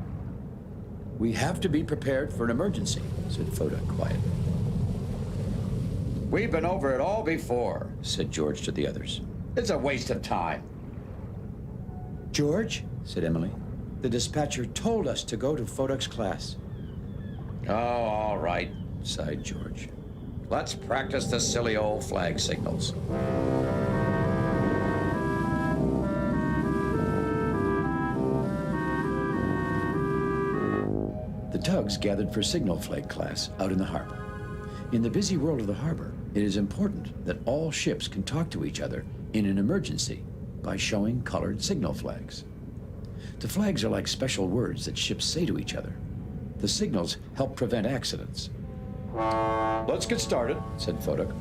We have to be prepared for an emergency, said Fodak quietly. We've been over it all before, said George to the others. It's a waste of time. George, said Emily, the dispatcher told us to go to Fodak's class. Oh, all right, sighed George. Let's practice the silly old flag signals. The tugs gathered for signal flag class out in the harbor. In the busy world of the harbor, it is important that all ships can talk to each other in an emergency by showing colored signal flags. The flags are like special words that ships say to each other. The signals help prevent accidents. Let's get started, said Fodak.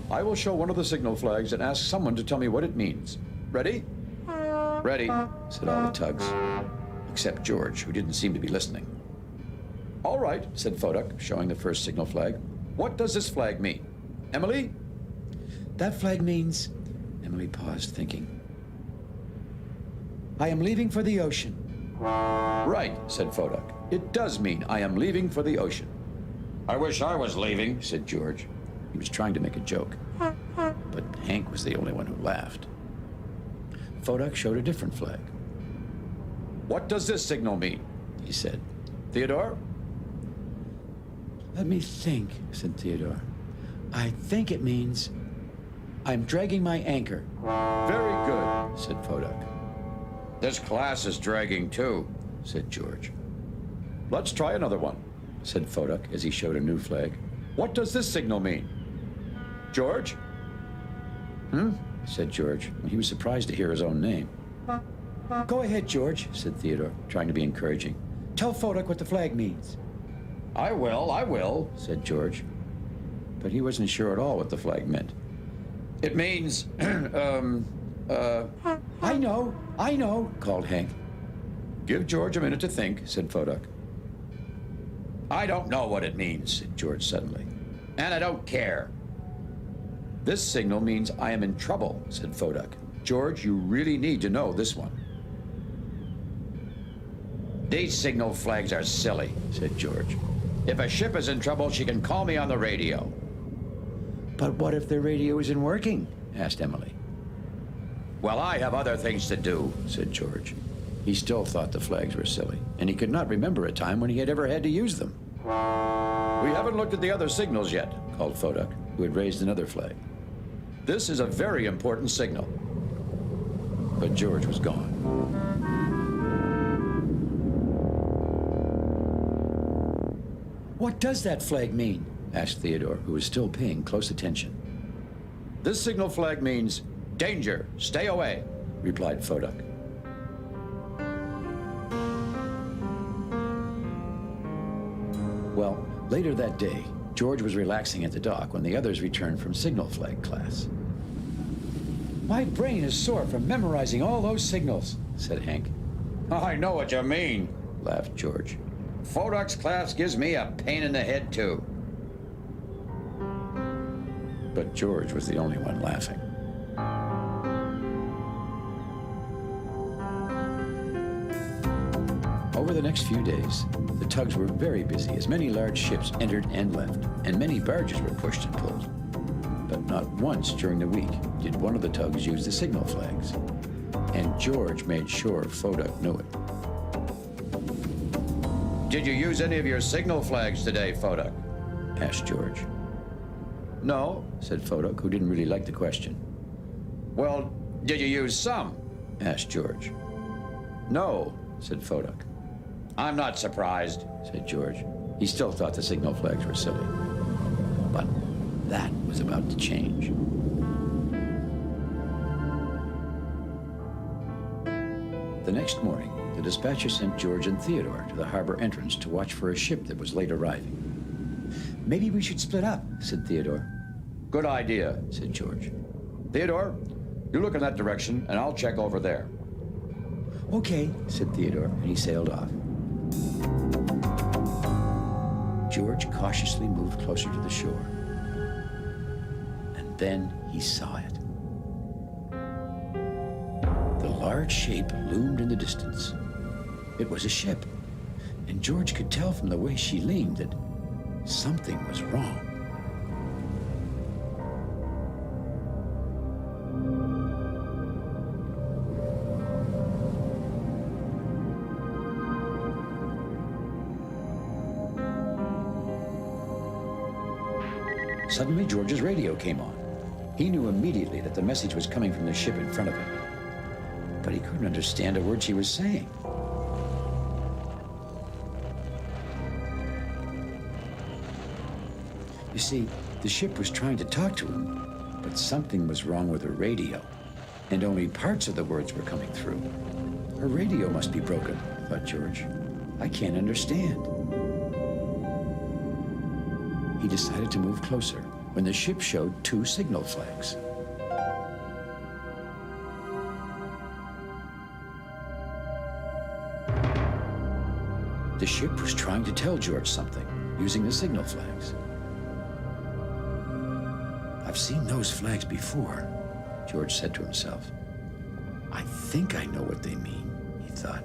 I will show one of the signal flags and ask someone to tell me what it means. Ready? Ready, said all the tugs, except George, who didn't seem to be listening. All right, said Fodak, showing the first signal flag. What does this flag mean? Emily? That flag means... Emily paused, thinking. I am leaving for the ocean. Right, said Fodak. It does mean I am leaving for the ocean. I wish I was leaving, said George. He was trying to make a joke. But Hank was the only one who laughed. Fodak showed a different flag. What does this signal mean? He said. Theodore? Let me think, said Theodore. I think it means I'm dragging my anchor. Very good, said Fodak. This class is dragging too, said George. Let's try another one, said Fodak as he showed a new flag. What does this signal mean? George? Said George, and he was surprised to hear his own name. Go ahead, George, said Theodore, trying to be encouraging. Tell Fodak what the flag means. I will, said George. But he wasn't sure at all what the flag meant. It means, I know, called Hank. Give George a minute to think, said Fodak. I don't know what it means, said George suddenly. And I don't care. This signal means I am in trouble, said Fodak. George, you really need to know this one. These signal flags are silly, said George. If a ship is in trouble, she can call me on the radio. But what if the radio isn't working? Asked Emily. Well, I have other things to do, said George. He still thought the flags were silly, and he could not remember a time when he had ever had to use them. We haven't looked at the other signals yet, called Fodak, who had raised another flag. This is a very important signal. But George was gone. What does that flag mean? Asked Theodore, who was still paying close attention. This signal flag means, danger, stay away, replied Fodak. Well, later that day, George was relaxing at the dock when the others returned from signal flag class. My brain is sore from memorizing all those signals, said Hank. I know what you mean, laughed George. Fodak's class gives me a pain in the head, too. But George was the only one laughing. Over the next few days, the tugs were very busy as many large ships entered and left, and many barges were pushed and pulled. But not once during the week did one of the tugs use the signal flags, and George made sure Fodak knew it. Did you use any of your signal flags today, Fodak? Asked George. No, said Fodak, who didn't really like the question. Well, did you use some? Asked George. No, said Fodak. I'm not surprised, said George. He still thought the signal flags were silly. But that was about to change. The next morning, the dispatcher sent George and Theodore to the harbor entrance to watch for a ship that was late arriving. "Maybe we should split up," said Theodore. Good idea, said George. Theodore, you look in that direction, and I'll check over there. "Okay," said Theodore, and he sailed off. George cautiously moved closer to the shore. And then he saw it. The large shape loomed in the distance. It was a ship, and George could tell from the way she leaned that something was wrong. Suddenly, George's radio came on. He knew immediately that the message was coming from the ship in front of him, but he couldn't understand a word she was saying. You see, the ship was trying to talk to him, but something was wrong with her radio, and only parts of the words were coming through. Her radio must be broken, thought George. I can't understand. He decided to move closer when the ship showed 2 signal flags. The ship was trying to tell George something using the signal flags. "I've seen those flags before," George said to himself. "I think I know what they mean," he thought,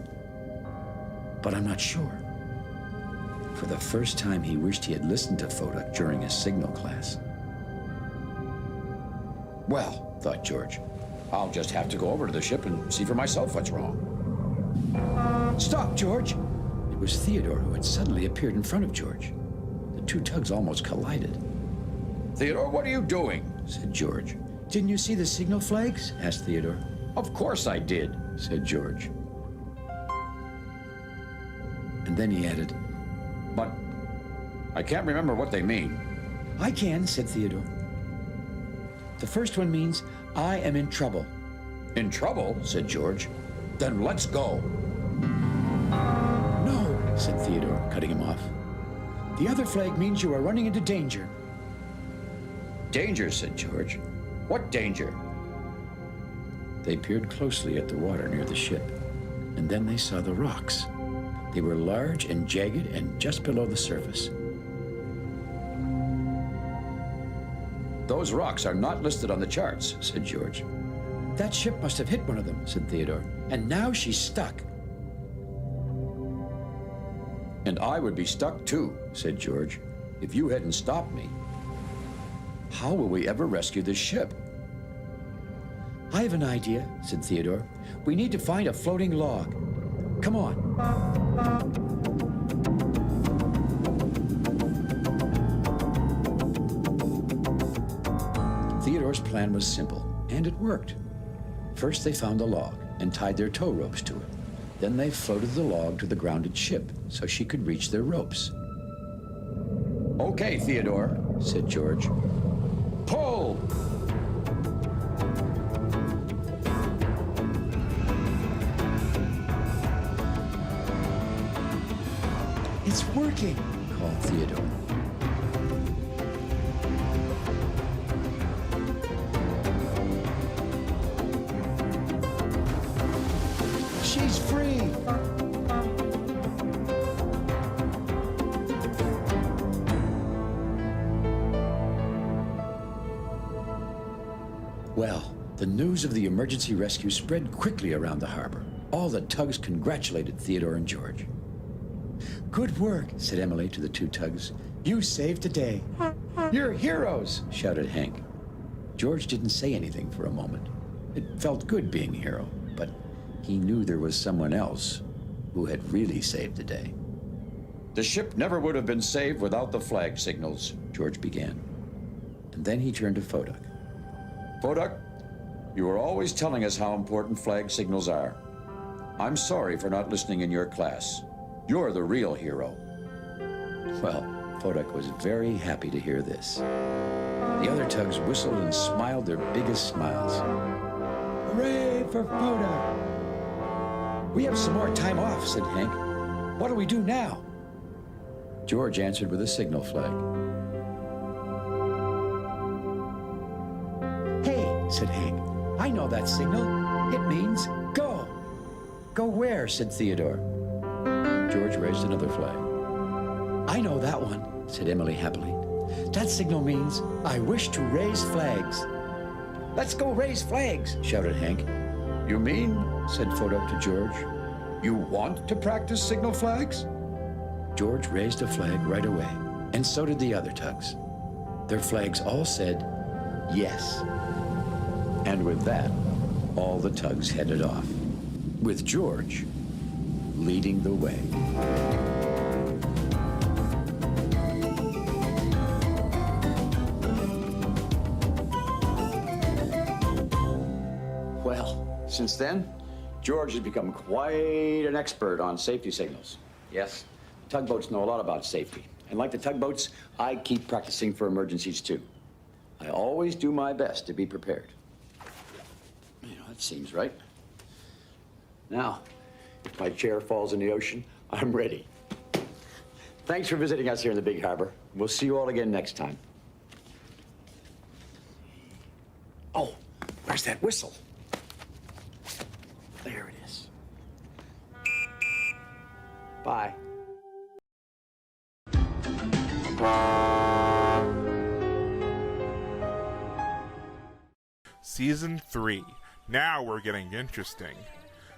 "but I'm not sure." For the first time, he wished he had listened to Foda during his signal class. "Well," thought George, "I'll just have to go over to the ship and see for myself what's wrong." "Stop, George!" It was Theodore who had suddenly appeared in front of George. The 2 tugs almost collided. Theodore, what are you doing? Said George. "Didn't you see the signal flags?" asked Theodore. Of course I did, said George. And then he added, "But I can't remember what they mean." "I can," said Theodore. "The first one means, I am in trouble." "In trouble?" said George. "Then let's go." "No," said Theodore, cutting him off. "The other flag means you are running into danger." "Danger," said George. "What danger?" They peered closely at the water near the ship, and then they saw the rocks. They were large and jagged and just below the surface. "Those rocks are not listed on the charts," said George. "That ship must have hit one of them," said Theodore, "and now she's stuck." "And I would be stuck too," said George, "if you hadn't stopped me. How will we ever rescue this ship?" "I have an idea," said Theodore. "We need to find a floating log. Come on." Theodore's plan was simple, and it worked. First, they found the log and tied their tow ropes to it. Then they floated the log to the grounded ship so she could reach their ropes. "Okay, Theodore," said George. "Pull!" "It's working," called Theodore. "She's free!" Well, the news of the emergency rescue spread quickly around the harbor. All the tugs congratulated Theodore and George. "Good work," said Emily to the 2 tugs. "You saved the day." "You're heroes," shouted Hank. George didn't say anything for a moment. It felt good being a hero, but he knew there was someone else who had really saved the day. "The ship never would have been saved without the flag signals," George began. And then he turned to Foda. "Foda, you were always telling us how important flag signals are. I'm sorry for not listening in your class. You're the real hero." Well, Fodak was very happy to hear this. The other tugs whistled and smiled their biggest smiles. "Hooray for Fodak!" We have some more time off, said Hank. What do we do now? George answered with a signal flag. Hey, said Hank, I know that signal. It means go. Go where? Said Theodore. George raised another flag. I know that one, said Emily happily. That signal means I wish to raise flags. Let's go raise flags, shouted Hank. You mean, said Photo to George, you want to practice signal flags? George raised a flag right away, and so did the other tugs. Their flags all said, yes. And with that, all the tugs headed off, with George leading the way. Well, since then, George has become quite an expert on safety signals. Yes, tugboats know a lot about safety. And like the tugboats, I keep practicing for emergencies too. I always do my best to be prepared. You know, that seems right. Now, if my chair falls in the ocean, I'm ready. Thanks for visiting us here in the Big Harbor. We'll see you all again next time. Oh, where's that whistle? There it is. Bye. Season 3. Now we're getting interesting.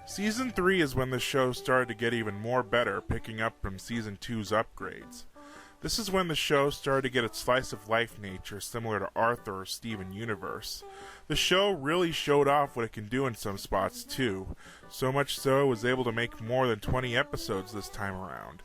Season 3 is when the show started to get even more better, picking up from Season 2's upgrades. This is when the show started to get its slice of life nature similar to Arthur or Steven Universe. The show really showed off what it can do in some spots too, so much so it was able to make more than 20 episodes this time around.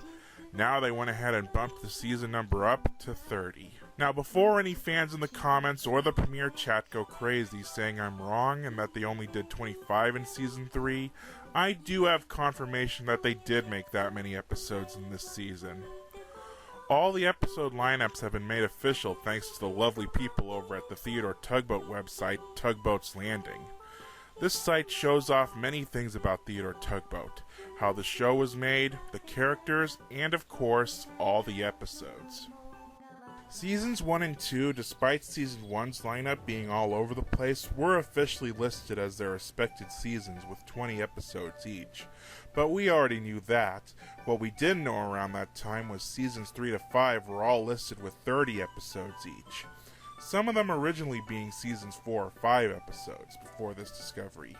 Now they went ahead and bumped the season number up to 30. Now before any fans in the comments or the premiere chat go crazy saying I'm wrong and that they only did 25 in Season 3, I do have confirmation that they did make that many episodes in this season. All the episode lineups have been made official thanks to the lovely people over at the Theodore Tugboat website, Tugboat's Landing. This site shows off many things about Theodore Tugboat, how the show was made, the characters, and of course, all the episodes. Seasons 1 and 2, despite Season 1's lineup being all over the place, were officially listed as their respected seasons with 20 episodes each. But we already knew that. What we didn't know around that time was Seasons 3 to 5 were all listed with 30 episodes each. Some of them originally being Seasons 4 or 5 episodes before this discovery.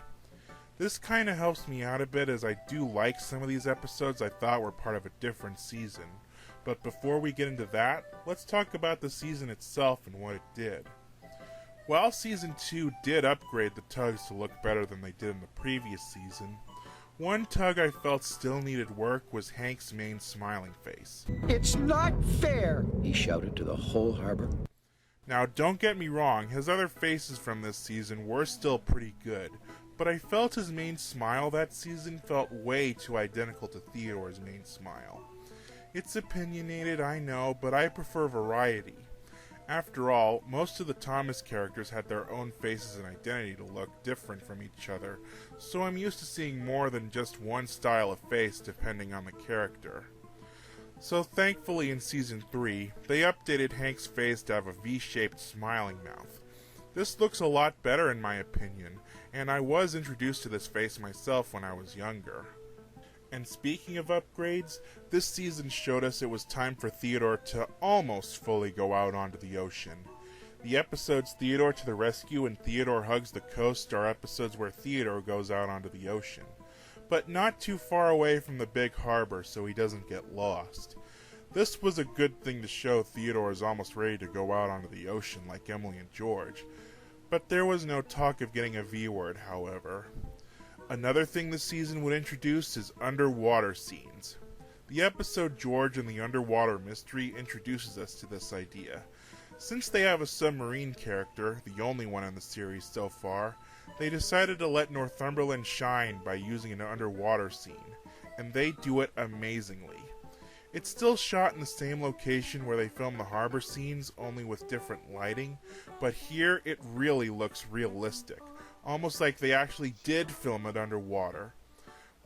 This kinda helps me out a bit as I do like some of these episodes I thought were part of a different season. But before we get into that, let's talk about the season itself and what it did. While Season 2 did upgrade the tugs to look better than they did in the previous season, one tug I felt still needed work was Hank's main smiling face. It's not fair, he shouted to the whole harbor. Now don't get me wrong, his other faces from this season were still pretty good, but I felt his main smile that season felt way too identical to Theodore's main smile. It's opinionated, I know, but I prefer variety. After all, most of the Thomas characters had their own faces and identity to look different from each other, so I'm used to seeing more than just one style of face depending on the character. So thankfully in Season 3, they updated Hank's face to have a V-shaped smiling mouth. This looks a lot better in my opinion, and I was introduced to this face myself when I was younger. And speaking of upgrades, this season showed us it was time for Theodore to almost fully go out onto the ocean. The episodes Theodore to the Rescue and Theodore Hugs the Coast are episodes where Theodore goes out onto the ocean, but not too far away from the big harbor so he doesn't get lost. This was a good thing to show Theodore is almost ready to go out onto the ocean like Emily and George, but there was no talk of getting a V-word, however. Another thing this season would introduce is underwater scenes. The episode George and the Underwater Mystery introduces us to this idea. Since they have a submarine character, the only one in the series so far, they decided to let Northumberland shine by using an underwater scene, and they do it amazingly. It's still shot in the same location where they filmed the harbor scenes, only with different lighting, but here it really looks realistic. Almost like they actually did film it underwater.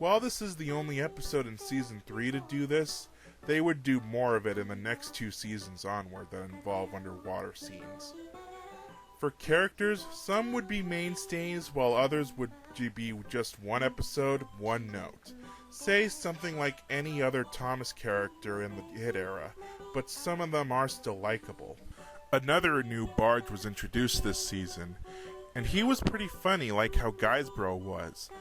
While this is the only episode in Season 3 to do this, they would do more of it in the next 2 seasons onward that involve underwater scenes. For characters, some would be mainstays while others would be just one episode, one note. Say something like any other Thomas character in the hit era, but some of them are still likable. Another new barge was introduced this season, and he was pretty funny like how Guysborough was.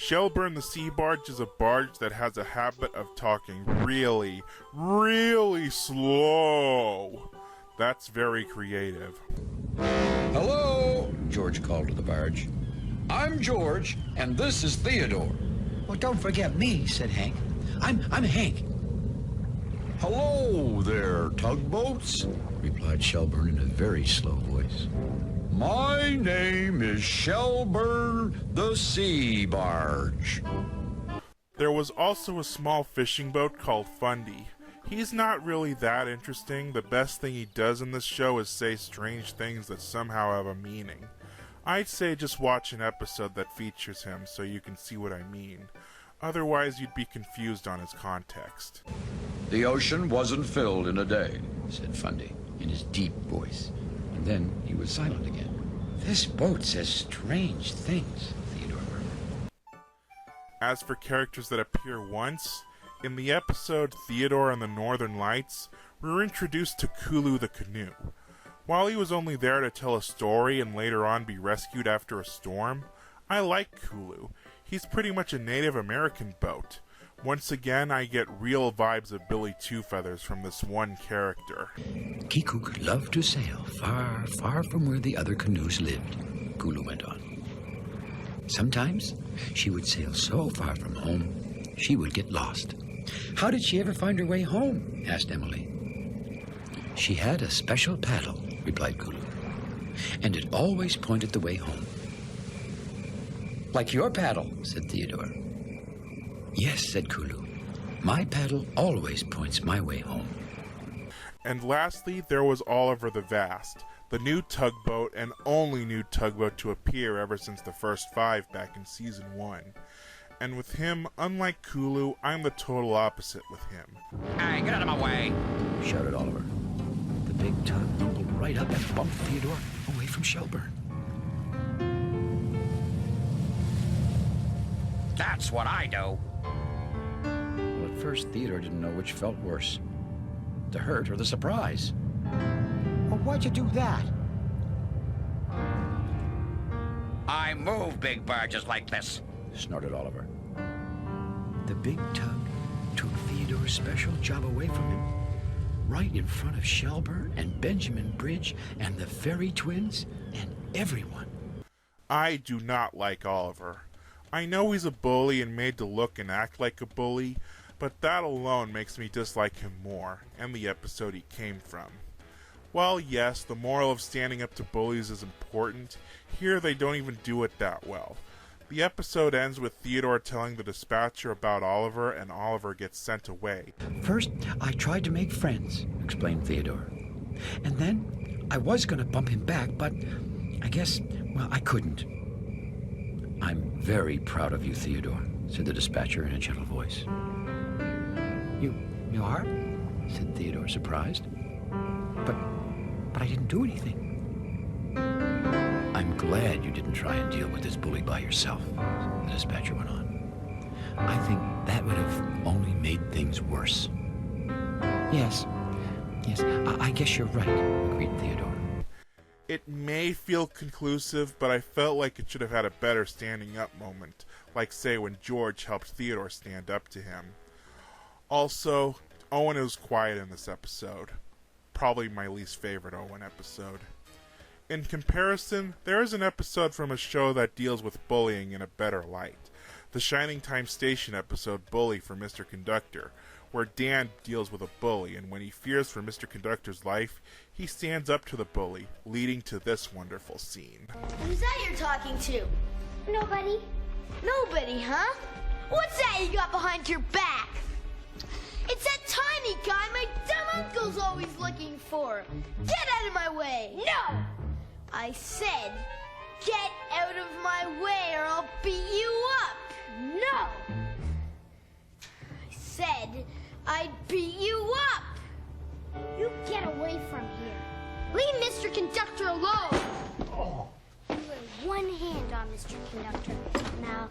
Shelburne the Sea Barge is a barge that has a habit of talking really, really slow. That's very creative. Hello, George called to the barge. I'm George, and this is Theodore. Well, don't forget me, said Hank. I'm Hank. Hello there, tugboats, replied Shelburne in a very slow voice. My name is Shelburne the Sea Barge. There was also a small fishing boat called Fundy. He's not really that interesting. The best thing he does in this show is say strange things that somehow have a meaning. I'd say just watch an episode that features him so you can see what I mean. Otherwise, you'd be confused on his context. The ocean wasn't filled in a day, said Fundy in his deep voice. And then he was silent again. This boat says strange things, Theodore murmured. As for characters that appear once, in the episode Theodore and the Northern Lights, we were introduced to Kulu the Canoe. While he was only there to tell a story and later on be rescued after a storm, I like Kulu. He's pretty much a Native American boat. Once again, I get real vibes of Billy Two Feathers from this one character. Kikuk loved to sail far, far from where the other canoes lived, Kulu went on. Sometimes she would sail so far from home, she would get lost. How did she ever find her way home? Asked Emily. She had a special paddle, replied Kulu, and it always pointed the way home. Like your paddle, said Theodore. Yes, said Kulu. My paddle always points my way home. And lastly, there was Oliver the Vast, the new tugboat and only new tugboat to appear ever since the first 5 back in Season 1. And with him, unlike Kulu, I'm the total opposite with him. Hey, get out of my way, shouted Oliver. The big tug rumbled right up and bumped Theodore away from Shelburne. That's what I do. Well, at first, Theodore didn't know which felt worse, the hurt or the surprise. Well, why'd you do that? I move big barges like this, snorted Oliver. The big tug took Theodore's special job away from him, right in front of Shelburne and Benjamin Bridge and the Ferry twins and everyone. I do not like Oliver. I know he's a bully and made to look and act like a bully, but that alone makes me dislike him more, and the episode he came from. While yes, the moral of standing up to bullies is important, here they don't even do it that well. The episode ends with Theodore telling the dispatcher about Oliver, and Oliver gets sent away. First, I tried to make friends, explained Theodore. And then I was going to bump him back, but I guess, well, I couldn't. I'm very proud of you, Theodore, said the dispatcher in a gentle voice. You are? Said Theodore, surprised. But I didn't do anything. I'm glad you didn't try and deal with this bully by yourself, the dispatcher went on. I think that would have only made things worse. Yes, I guess you're right, agreed Theodore. It may feel conclusive, but I felt like it should have had a better standing up moment, like say when George helped Theodore stand up to him. Also, Owen was quiet in this episode. Probably my least favorite Owen episode. In comparison, there is an episode from a show that deals with bullying in a better light. The Shining Time Station episode Bully for Mr. Conductor, where Dan deals with a bully, and when he fears for Mr. Conductor's life, he stands up to the bully, leading to this wonderful scene. Who's that you're talking to? Nobody. Nobody, huh? What's that you got behind your back? It's that tiny guy my dumb uncle's always looking for. Get out of my way. No! I said, get out of my way or I'll beat you up. No! I'd beat you up. You get away from here. Leave Mr. Conductor alone. Oh. You have one hand on Mr. Conductor. Now,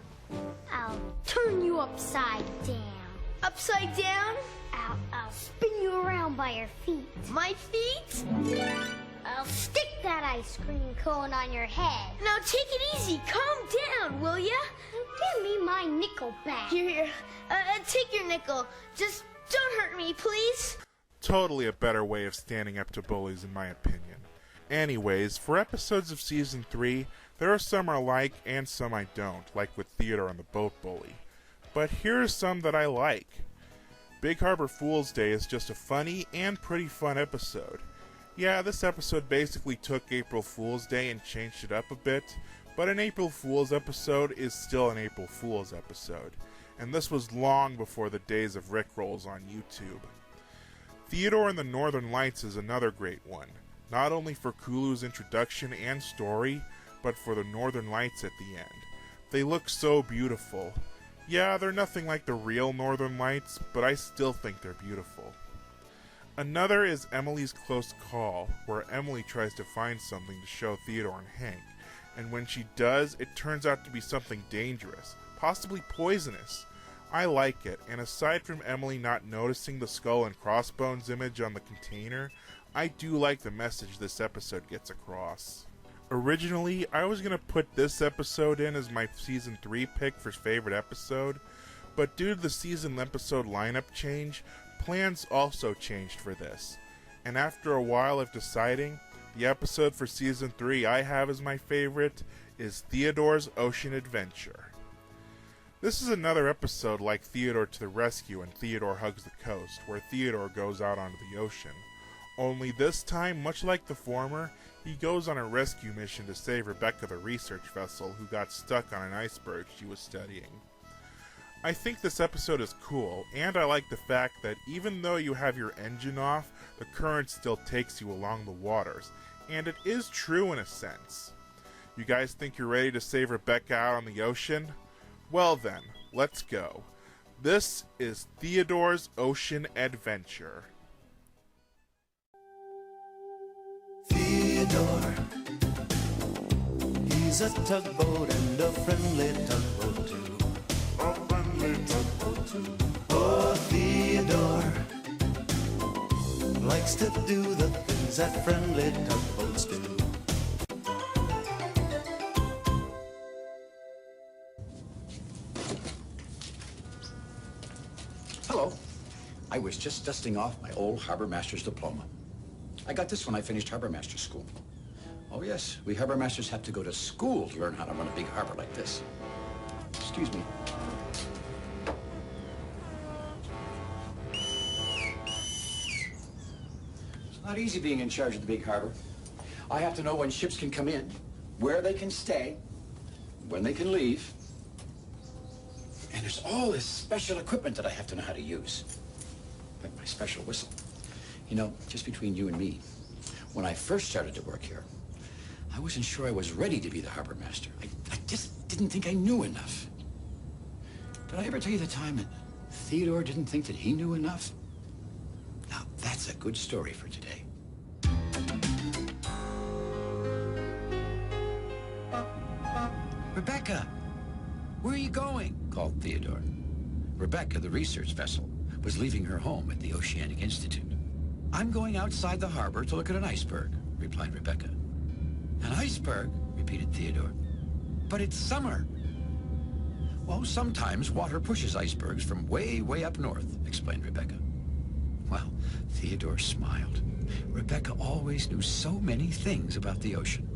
I'll Turn you upside down. Upside down? I'll spin you around by your feet. My feet? I'll stick that ice cream cone on your head. Now take it easy. Calm down, will ya? Give me my nickel back. Here. Take your nickel. Just don't hurt me, please. Totally a better way of standing up to bullies, in my opinion. Anyways, for episodes of Season 3, there are some I like and some I don't, like with Theodore and the Boat Bully. But here are some that I like. Big Harbor Fool's Day is just a funny and pretty fun episode. Yeah, this episode basically took April Fool's Day and changed it up a bit, but an April Fool's episode is still an April Fool's episode, and this was long before the days of Rickrolls on YouTube. Theodore and the Northern Lights is another great one, not only for Kulu's introduction and story, but for the Northern Lights at the end. They look so beautiful. Yeah, they're nothing like the real Northern Lights, but I still think they're beautiful. Another is Emily's Close Call, where Emily tries to find something to show Theodore and Hank, and when she does, it turns out to be something dangerous, possibly poisonous. I like it, and aside from Emily not noticing the skull and crossbones image on the container, I do like the message this episode gets across. Originally, I was going to put this episode in as my Season 3 pick for favorite episode, but due to the season episode lineup change, plans also changed for this. And after a while of deciding, the episode for Season 3 I have as my favorite is Theodore's Ocean Adventure. This is another episode like Theodore to the Rescue and Theodore Hugs the Coast, where Theodore goes out onto the ocean. Only this time, much like the former, he goes on a rescue mission to save Rebecca, the research vessel, who got stuck on an iceberg she was studying. I think this episode is cool, and I like the fact that even though you have your engine off, the current still takes you along the waters, and it is true in a sense. You guys think you're ready to save Rebecca out on the ocean? Well then, let's go. This is Theodore's Ocean Adventure. Theodore, he's a tugboat and a friendly tugboat too. A friendly tugboat too. Oh, Theodore likes to do the things that friendly tugboats do. Hello. I was just dusting off my old harbor master's diploma. I got this when I finished harbor master school. Oh yes, we harbor masters have to go to school to learn how to run a big harbor like this. Excuse me. It's not easy being in charge of the big harbor. I have to know when ships can come in, where they can stay, when they can leave. And there's all this special equipment that I have to know how to use. Like my special whistle. You know, just between you and me, when I first started to work here, I wasn't sure I was ready to be the harbor master. I just didn't think I knew enough. Did I ever tell you the time that Theodore didn't think that he knew enough? Now, that's a good story for today. Rebecca, where are you going? Called Theodore. Rebecca, the research vessel, was leaving her home at the Oceanic Institute. I'm going outside the harbor to look at an iceberg, replied Rebecca. An iceberg, repeated Theodore. But it's summer. Well, sometimes water pushes icebergs from way, way up north, explained Rebecca. Well, Theodore smiled. Rebecca always knew so many things about the ocean.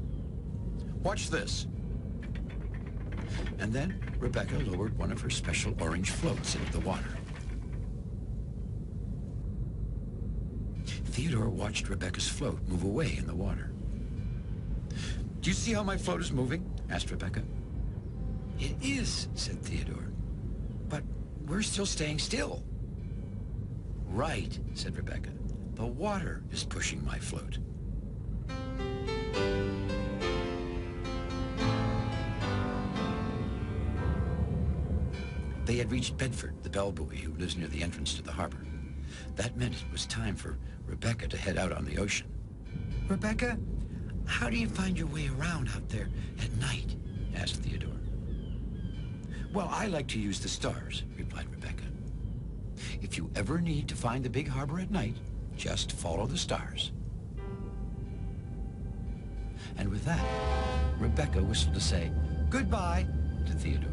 Watch this. And then Rebecca lowered one of her special orange floats into the water. Theodore watched Rebecca's float move away in the water. Do you see how my float is moving? Asked Rebecca. It is, said Theodore. But we're still staying still. Right, said Rebecca. The water is pushing my float. They had reached Bedford, the bellboy who lives near the entrance to the harbor. That meant it was time for Rebecca to head out on the ocean. Rebecca, how do you find your way around out there at night? Asked Theodore. Well, I like to use the stars, replied Rebecca. If you ever need to find the big harbor at night, just follow the stars. And with that, Rebecca whistled to say goodbye to Theodore.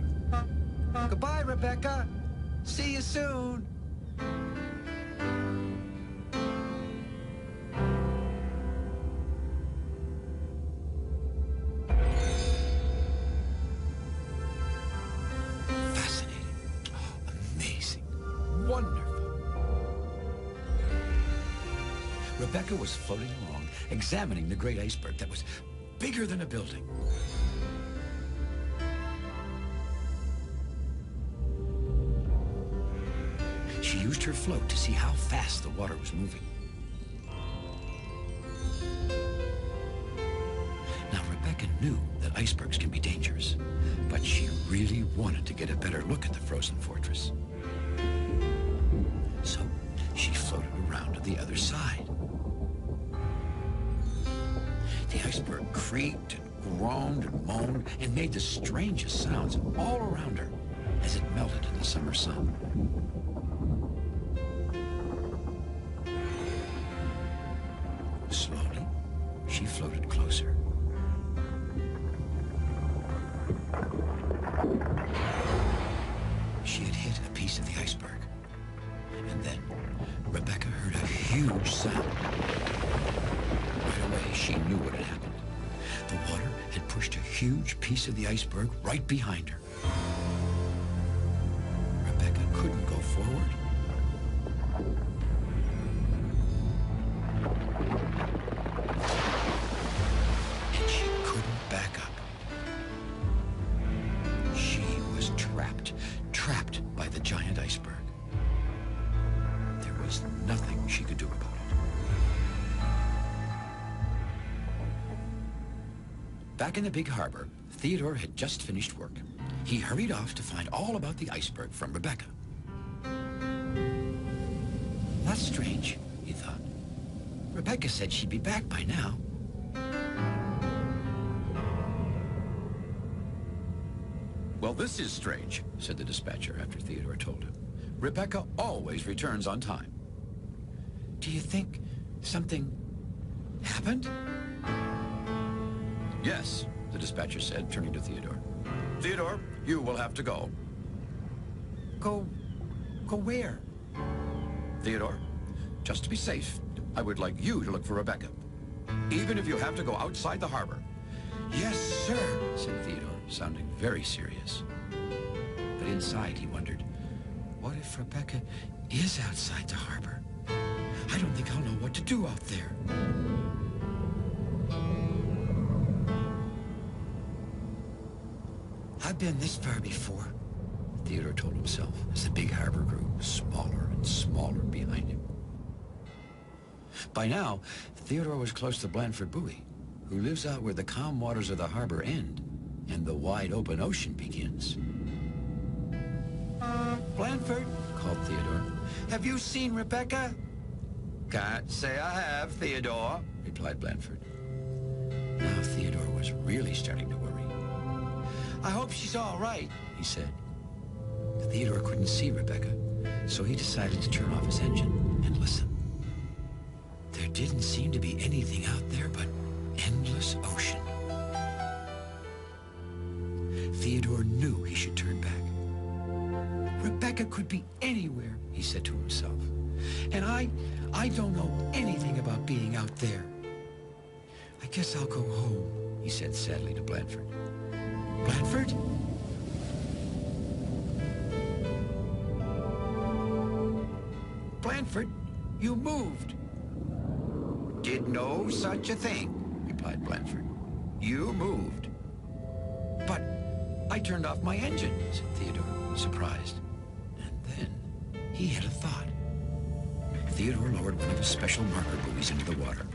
Goodbye, Rebecca. See you soon. Fascinating. Amazing. Wonderful. Rebecca was floating along, examining the great iceberg that was bigger than a building. She used her float to see how fast the water was moving. Now, Rebecca knew that icebergs can be dangerous, but she really wanted to get a better look at the frozen fortress. So she floated around to the other side. The iceberg creaked and groaned and moaned and made the strangest sounds all around her as it melted in the summer sun. Slowly, she floated closer. She had hit a piece of the iceberg. And then Rebecca heard a huge sound. Right away, she knew what had happened. The water had pushed a huge piece of the iceberg right behind her. Rebecca couldn't go forward. And she couldn't back up. She was trapped by the giant iceberg. There was nothing she could do about it. Back in the big harbor, Theodore had just finished work. He hurried off to find all about the iceberg from Rebecca. That's strange, he thought. Rebecca said she'd be back by now. Well, this is strange, said the dispatcher after Theodore told him. Rebecca always returns on time. Do you think something happened? Yes, the dispatcher said, turning to Theodore. Theodore, you will have to go. Go where? Theodore, just to be safe, I would like you to look for Rebecca. Even if you have to go outside the harbor. Yes, sir, said Theodore, sounding very serious. But inside he wondered, what if Rebecca is outside the harbor? I don't think I'll know what to do out there. I've been this far before, Theodore told himself as the big harbor grew smaller and smaller behind him. By now, Theodore was close to Blandford Buoy, who lives out where the calm waters of the harbor end and the wide open ocean begins. Blandford, called Theodore, have you seen Rebecca? Can't say I have, Theodore, replied Blandford. Now Theodore was really starting to worry. I hope she's all right, he said. Theodore couldn't see Rebecca, so he decided to turn off his engine and listen. There didn't seem to be anything out there but endless ocean. Theodore knew he should turn back. Rebecca could be anywhere, he said to himself. And I don't know anything about being out there. I guess I'll go home, he said sadly to Blandford. Blandford? Blandford, you moved. Did no such a thing, replied Blandford. You moved. But I turned off my engine, said Theodore, surprised. And then he had a thought. Theodore lowered one of his special marker buoys into the water.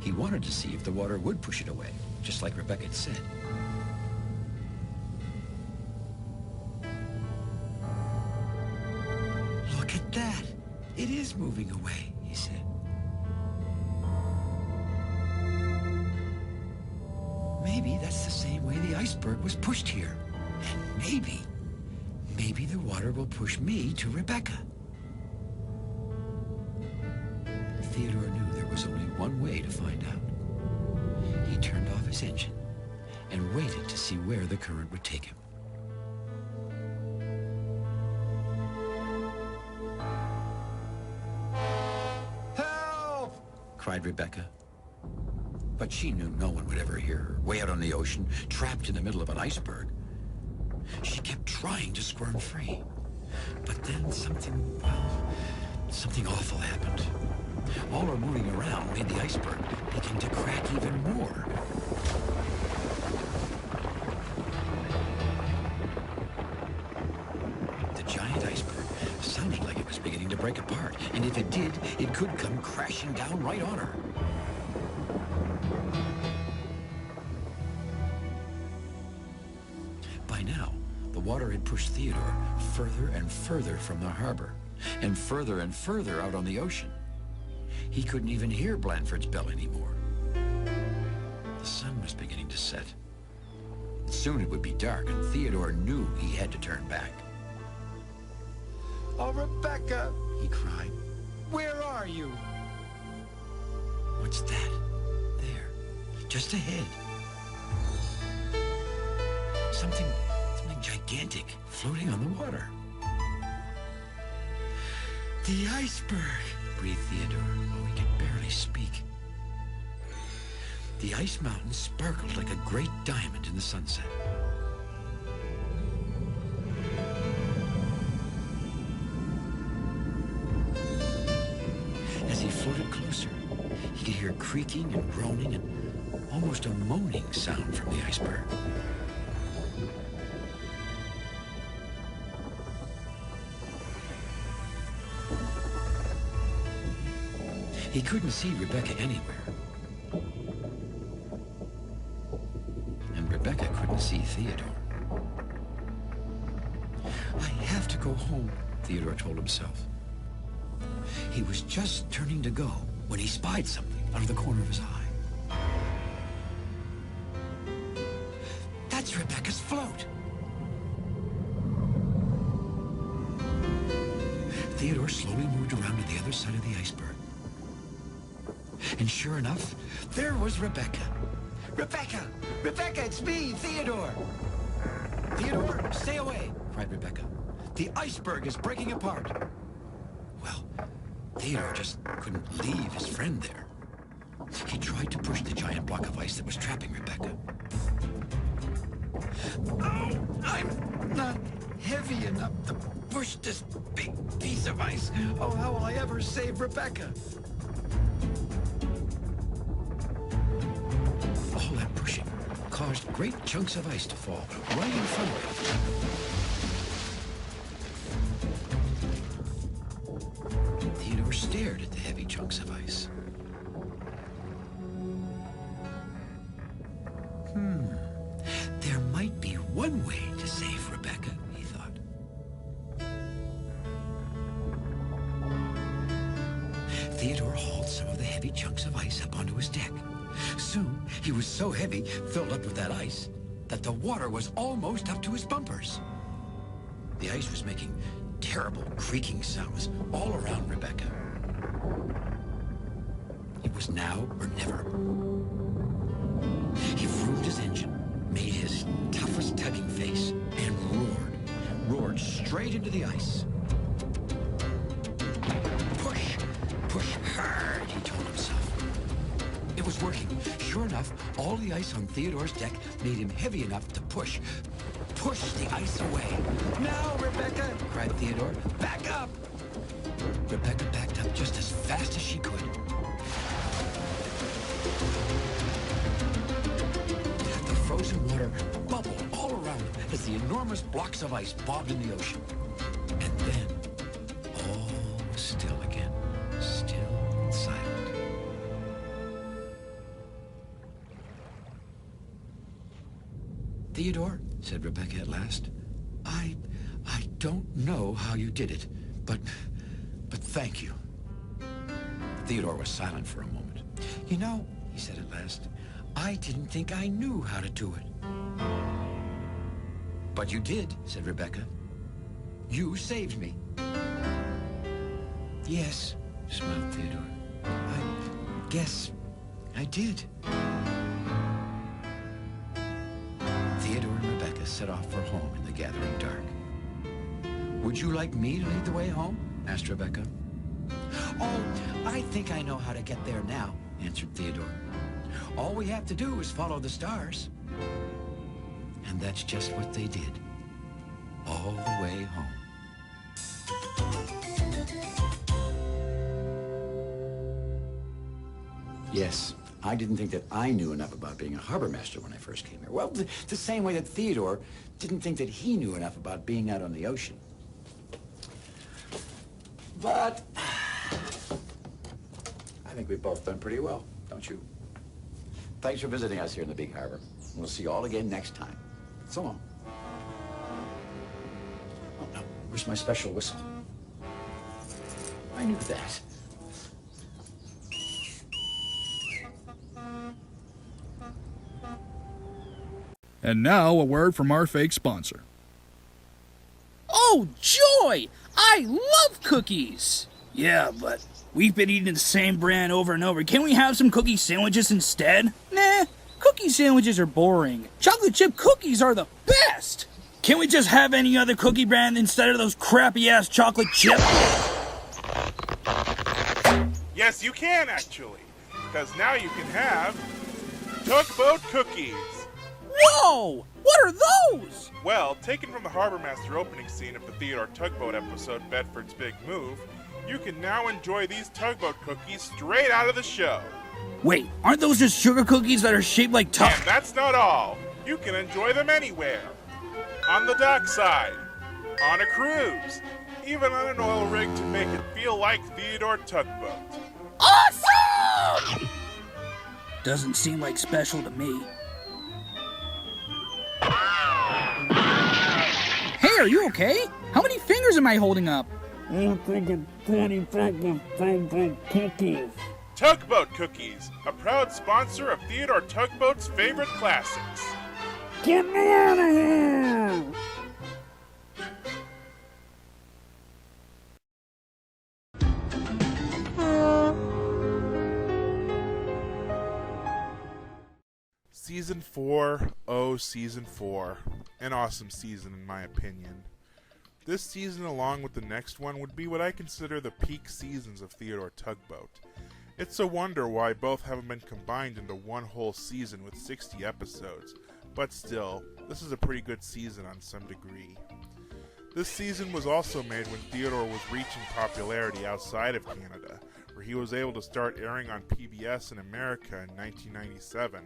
He wanted to see if the water would push it away, just like Rebecca had said. Look at that, It is moving away, he said. Maybe that's the same way the iceberg was pushed here. And maybe the water will push me to Rebecca. Theodore knew there was only one way to find out. He turned off his engine and waited to see where the current would take him. Help! Cried Rebecca. But she knew no one would ever hear her, way out on the ocean, trapped in the middle of an iceberg. She kept trying to squirm free. But then something awful happened. All her moving around made the iceberg begin to crack even more. The giant iceberg sounded like it was beginning to break apart, and if it did, it could come crashing down right on her. By now, the water had pushed Theodore further and further from the harbor, and further out on the ocean. He couldn't even hear Blandford's bell anymore. The sun was beginning to set. Soon it would be dark, and Theodore knew he had to turn back. Oh, Rebecca! He cried. Where are you? What's that? There, just ahead. Something gigantic floating on the water. The iceberg, breathed Theodore. Oh, he could barely speak. The ice mountain sparkled like a great diamond in the sunset. As he floated closer, he could hear creaking and groaning and almost a moaning sound from the iceberg. He couldn't see Rebecca anywhere. And Rebecca couldn't see Theodore. I have to go home, Theodore told himself. He was just turning to go when he spied something out of the corner of his eye. That's Rebecca's float. Theodore slowly moved around to the other side of the iceberg. And sure enough, there was Rebecca. Rebecca! Rebecca, it's me, Theodore! Theodore, stay away, cried Rebecca. The iceberg is breaking apart. Well, Theodore just couldn't leave his friend there. He tried to push the giant block of ice that was trapping Rebecca. Oh, I'm not heavy enough to push this big piece of ice. Oh, how will I ever save Rebecca? All that pushing caused great chunks of ice to fall right in front of him. Theodore stared at the heavy chunks of ice. There might be one way to save Rebecca, he thought. Theodore hauled some of the heavy chunks of ice up onto his deck. Soon, he was so heavy, filled up with that ice, that the water was almost up to his bumpers. The ice was making terrible creaking sounds all around Rebecca. It was now or never. He revved his engine, made his toughest tugging face, and roared straight into the ice. Push hard, he told himself. It was working. Sure enough, all the ice on Theodore's deck made him heavy enough to push the ice away. Now, Rebecca, cried Theodore, back up! Rebecca backed up just as fast as she could. The frozen water bubbled all around him as the enormous blocks of ice bobbed in the ocean. And then, all was still again, still and silent. Theodore, said Rebecca at last, I don't know how you did it, but thank you. Theodore was silent for a moment. You know, he said at last, I didn't think I knew how to do it. But you did, said Rebecca. You saved me. Yes, smiled Theodore. I guess I did. Theodore and Rebecca set off for home in the gathering dark. Would you like me to lead the way home? Asked Rebecca. Oh, I think I know how to get there now, answered Theodore. All we have to do is follow the stars. And that's just what they did, all the way home. Yes, I didn't think that I knew enough about being a harbor master when I first came here. Well, the same way that Theodore didn't think that he knew enough about being out on the ocean. But I think we've both done pretty well, don't you? Thanks for visiting us here in the big harbor. We'll see you all again next time. So long. Oh, no. Where's my special whistle? I knew that. And now, a word from our fake sponsor. Oh, joy! I love cookies! Yeah, but we've been eating the same brand over and over. Can we have some cookie sandwiches instead? Nah, cookie sandwiches are boring. Chocolate chip cookies are the best! Can we just have any other cookie brand instead of those crappy-ass chocolate chips? Yes, you can, actually. Because now you can have Tugboat cookies. Whoa! What are those? Well, taken from the Harbor Master opening scene of the Theodore Tugboat episode, Bedford's Big Move, you can now enjoy these Tugboat cookies straight out of the show. Wait, aren't those just sugar cookies that are shaped like And that's not all. You can enjoy them anywhere. On the dockside, on a cruise, even on an oil rig to make it feel like Theodore Tugboat. Awesome! Doesn't seem like special to me. Hey, are you okay? How many fingers am I holding up? I'm thinking 20 fucking cookies. Tugboat Cookies, a proud sponsor of Theodore Tugboat's favorite classics. Get me out of here! Season 4, oh Season 4. An awesome season in my opinion. This season along with the next one would be what I consider the peak seasons of Theodore Tugboat. It's a wonder why both haven't been combined into one whole season with 60 episodes, but still, this is a pretty good season on some degree. This season was also made when Theodore was reaching popularity outside of Canada, where he was able to start airing on PBS in America in 1997,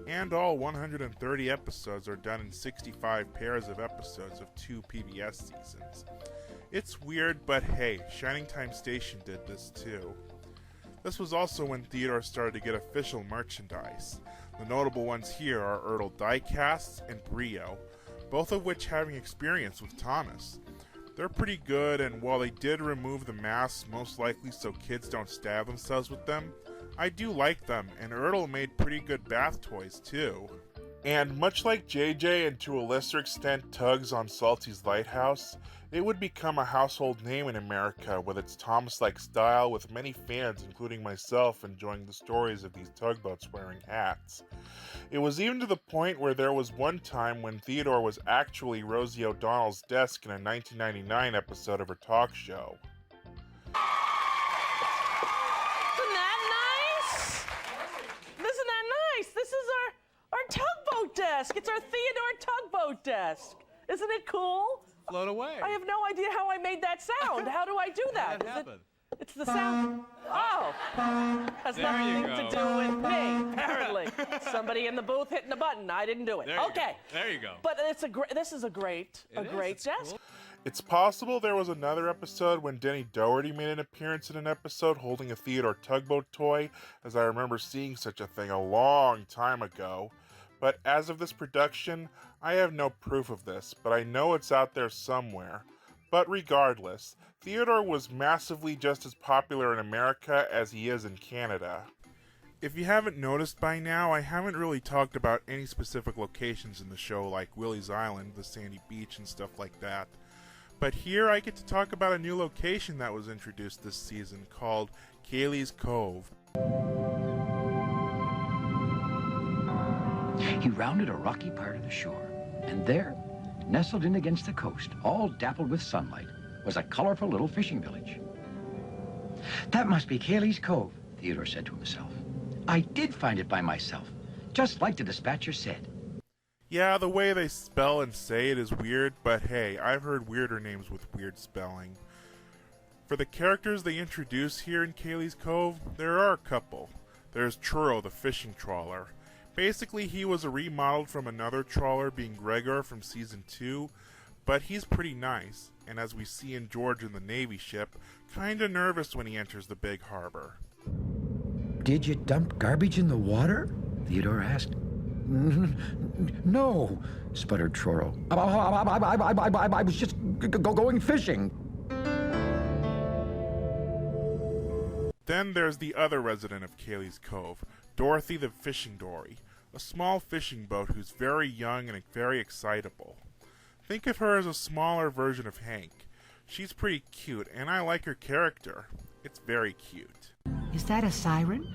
and all 130 episodes are done in 65 pairs of episodes of 2 PBS seasons. It's weird, but hey, Shining Time Station did this too. This was also when Theodore started to get official merchandise. The notable ones here are Ertl Diecasts and Brio, both of which having experience with Thomas. They're pretty good, and while they did remove the masks most likely so kids don't stab themselves with them, I do like them, and Ertl made pretty good bath toys too. And much like JJ and to a lesser extent Tugs on Salty's Lighthouse, it would become a household name in America with its Thomas-like style, with many fans, including myself, enjoying the stories of these tugboats wearing hats. It was even to the point where there was one time when Theodore was actually Rosie O'Donnell's desk in a 1999 episode of her talk show. This is our tugboat desk. It's our Theodore Tugboat desk. Isn't it cool? Float away. I have no idea how I made that sound. How do I do that? It's the sound. Oh, has There nothing you to go. do with me. Apparently, somebody in the booth hitting a button. I didn't do it. There you Okay. go. There you go. But this is a great desk. It's possible there was another episode when Denny Doherty made an appearance in an episode holding a Theodore Tugboat toy, as I remember seeing such a thing a long time ago. But as of this production, I have no proof of this, but I know it's out there somewhere. But regardless, Theodore was massively just as popular in America as he is in Canada. If you haven't noticed by now, I haven't really talked about any specific locations in the show like Willie's Island, the sandy beach, and stuff like that. But here I get to talk about a new location that was introduced this season called Kaylee's Cove. He rounded a rocky part of the shore, and there, nestled in against the coast, all dappled with sunlight, was a colorful little fishing village. That must be Kaylee's Cove, Theodore said to himself. I did find it by myself, just like the dispatcher said. Yeah, the way they spell and say it is weird, but hey, I've heard weirder names with weird spelling. For the characters they introduce here in Kaylee's Cove, there are a couple. There's Churro, the fishing trawler. Basically, he was a remodeled from another trawler, being Gregor from Season 2, but he's pretty nice, and as we see in George in the Navy ship, kinda nervous when he enters the big harbor. Did you dump garbage in the water? Theodore asked. No, sputtered Churro. I was just going fishing. Then there's the other resident of Kaylee's Cove, Dorothy the Fishing Dory, a small fishing boat who's very young and very excitable. Think of her as a smaller version of Hank. She's pretty cute, and I like her character. It's very cute. Is that a siren?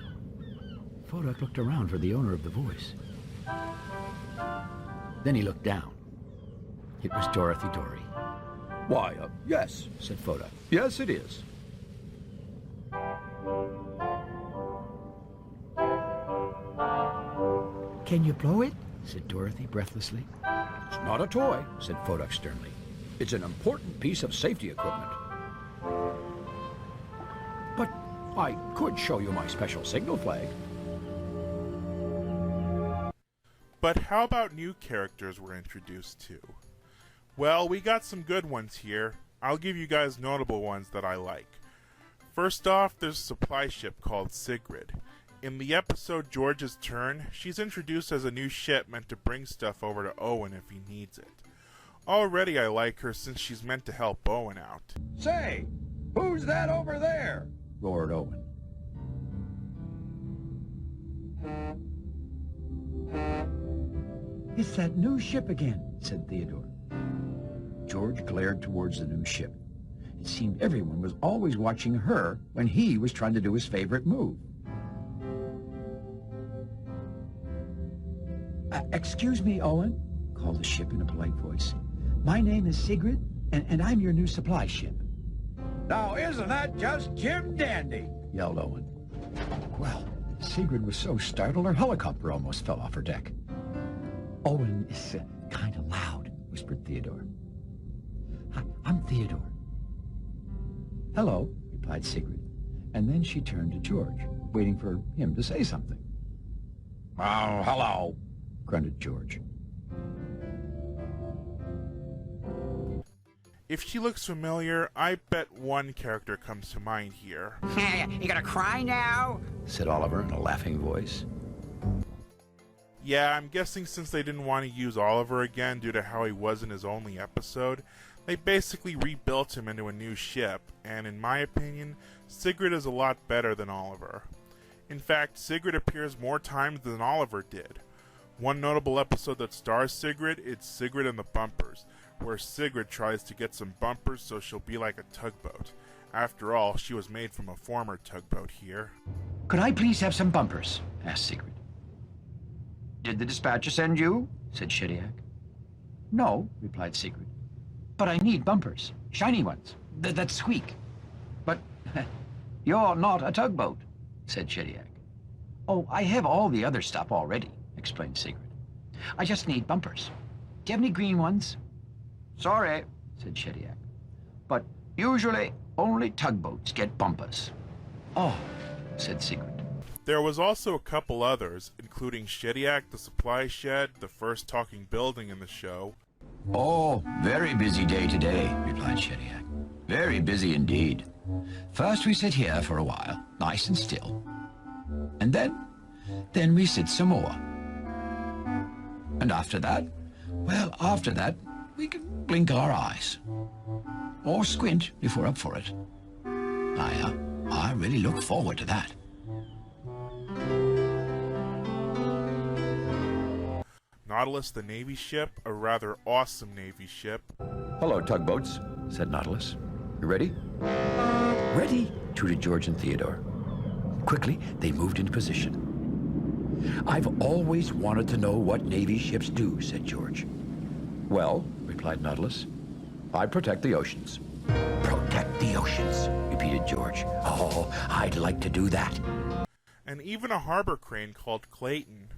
Fodak looked around for the owner of the voice. Then he looked down. It was Dorothy Dory. Why, yes, said Fodak. yes it is. Can you blow it? Said Dorothy breathlessly. It's not a toy, said Fodak sternly. It's an important piece of safety equipment. But I could show you my special signal flag. But how about new characters we're introduced to? Well, we got some good ones here. I'll give you guys notable ones that I like. First off, there's a supply ship called Sigrid. In the episode George's Turn, she's introduced as a new ship meant to bring stuff over to Owen if he needs it. Already I like her since she's meant to help Owen out. Say, who's that over there? Roared Owen. It's that new ship again, said Theodore. George glared towards the new ship. It seemed everyone was always watching her when he was trying to do his favorite move. Excuse me, Owen, called the ship in a polite voice. My name is Sigrid, and I'm your new supply ship. Now, isn't that just Jim Dandy? Yelled Owen. Well, Sigrid was so startled her helicopter almost fell off her deck. Owen is kind of loud, whispered Theodore. Hi, I'm Theodore. Hello, replied Sigrid, and then she turned to George, waiting for him to say something. Oh, hello, grunted George. If she looks familiar, I bet one character comes to mind here. You gonna cry now? Said Oliver in a laughing voice. Yeah, I'm guessing since they didn't want to use Oliver again due to how he was in his only episode, they basically rebuilt him into a new ship, and in my opinion, Sigrid is a lot better than Oliver. In fact, Sigrid appears more times than Oliver did. One notable episode that stars Sigrid is Sigrid and the Bumpers, where Sigrid tries to get some bumpers so she'll be like a tugboat. After all, she was made from a former tugboat here. Could I please have some bumpers? Asked Sigrid. Did the dispatcher send you? Said Shediac. No, replied Sigrid. But I need bumpers. Shiny ones. That squeak. But you're not a tugboat, said Shediac. Oh, I have all the other stuff already, explained Sigrid. I just need bumpers. Do you have any green ones? Sorry, said Shediac. But usually only tugboats get bumpers. Oh, said Sigrid. There was also a couple others, including Shediac the Supply Shed, the first talking building in the show. Oh, very busy day today, replied Shediac. Very busy indeed. First we sit here for a while, nice and still. And then we sit some more. And after that, we can blink our eyes. Or squint if we're up for it. I really look forward to that. Nautilus, the Navy ship, a rather awesome Navy ship. Hello, tugboats, said Nautilus. You ready? Ready, tooted George and Theodore. Quickly, they moved into position. I've always wanted to know what Navy ships do, said George. Well, replied Nautilus, I protect the oceans. Protect the oceans, repeated George. Oh, I'd like to do that. And even a harbor crane called Clayton.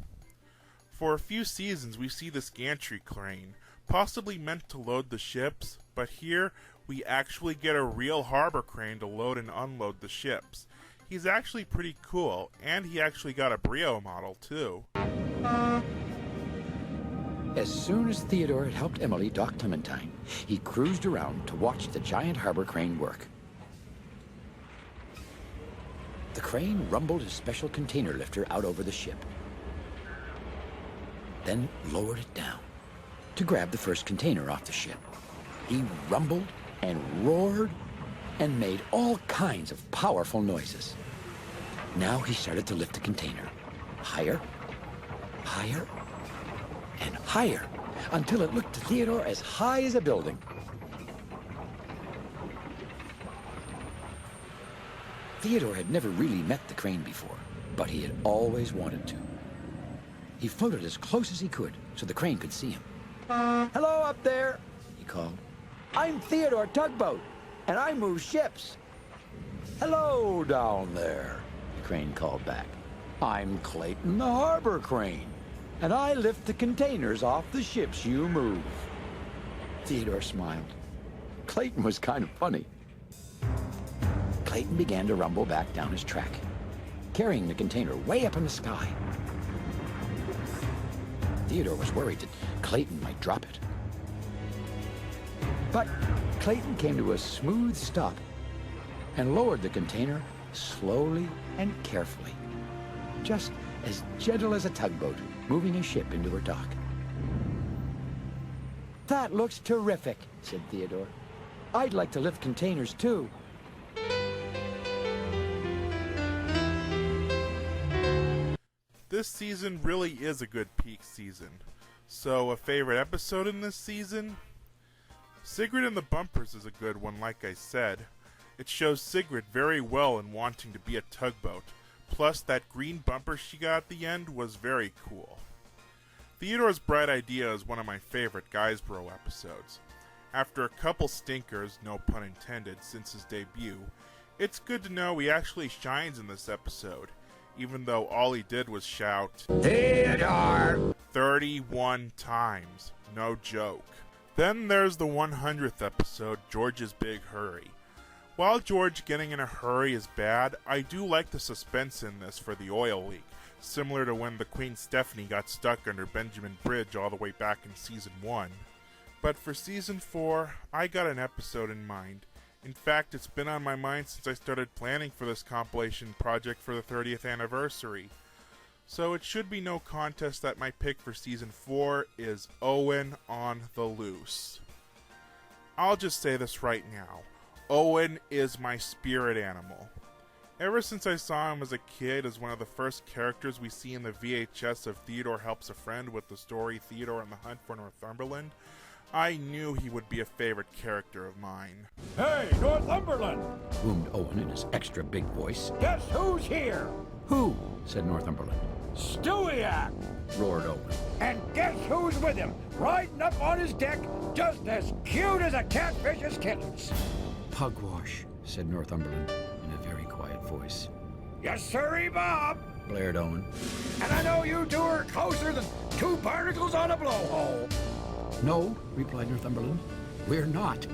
For a few seasons we see this gantry crane, possibly meant to load the ships, but here we actually get a real harbor crane to load and unload the ships. He's actually pretty cool, and he actually got a Brio model too. As soon as Theodore had helped Emily dock Clementine, he cruised around to watch the giant harbor crane work. The crane rumbled his special container lifter out over the ship, then lowered it down to grab the first container off the ship. He rumbled and roared and made all kinds of powerful noises. Now he started to lift the container higher, higher, and higher, until it looked to Theodore as high as a building. Theodore had never really met the crane before, but he had always wanted to. He floated as close as he could so the crane could see him. Hello up there, he called. I'm Theodore Tugboat, and I move ships. Hello down there, the crane called back. I'm Clayton the harbor crane, and I lift the containers off the ships you move. Theodore smiled. Clayton was kind of funny. Clayton began to rumble back down his track, carrying the container way up in the sky. Theodore was worried that Clayton might drop it. But Clayton came to a smooth stop and lowered the container slowly and carefully, just as gentle as a tugboat moving a ship into her dock. That looks terrific, said Theodore. I'd like to lift containers too. This season really is a good peak season. So, a favorite episode in this season? Sigrid and the Bumpers is a good one, like I said. It shows Sigrid very well in wanting to be a tugboat. Plus, that green bumper she got at the end was very cool. Theodore's Bright Idea is one of my favorite Guysborough episodes. After a couple stinkers, no pun intended, since his debut, it's good to know he actually shines in this episode, even though all he did was shout, "Theodore!" 31 times. No joke. Then there's the 100th episode, George's Big Hurry. While George getting in a hurry is bad, I do like the suspense in this for the oil leak, similar to when the Queen Stephanie got stuck under Benjamin Bridge all the way back in Season 1. But for Season 4, I got an episode in mind. In fact, it's been on my mind since I started planning for this compilation project for the 30th anniversary. So it should be no contest that my pick for Season 4 is Owen on the Loose. I'll just say this right now. Owen is my spirit animal. Ever since I saw him as a kid as one of the first characters we see in the VHS of Theodore Helps a Friend with the story Theodore and the Hunt for Northumberland, I knew he would be a favorite character of mine. Hey, Northumberland! Boomed Owen in his extra big voice. Guess who's here? Who? Said Northumberland. Stewiak! Roared Owen. And guess who's with him? Riding up on his deck, just as cute as a catfish's kittens. Pugwash, said Northumberland in a very quiet voice. Yes, sirree, Bob! Blared Owen. And I know you two are closer than two barnacles on a blowhole. No, replied Northumberland. We're not.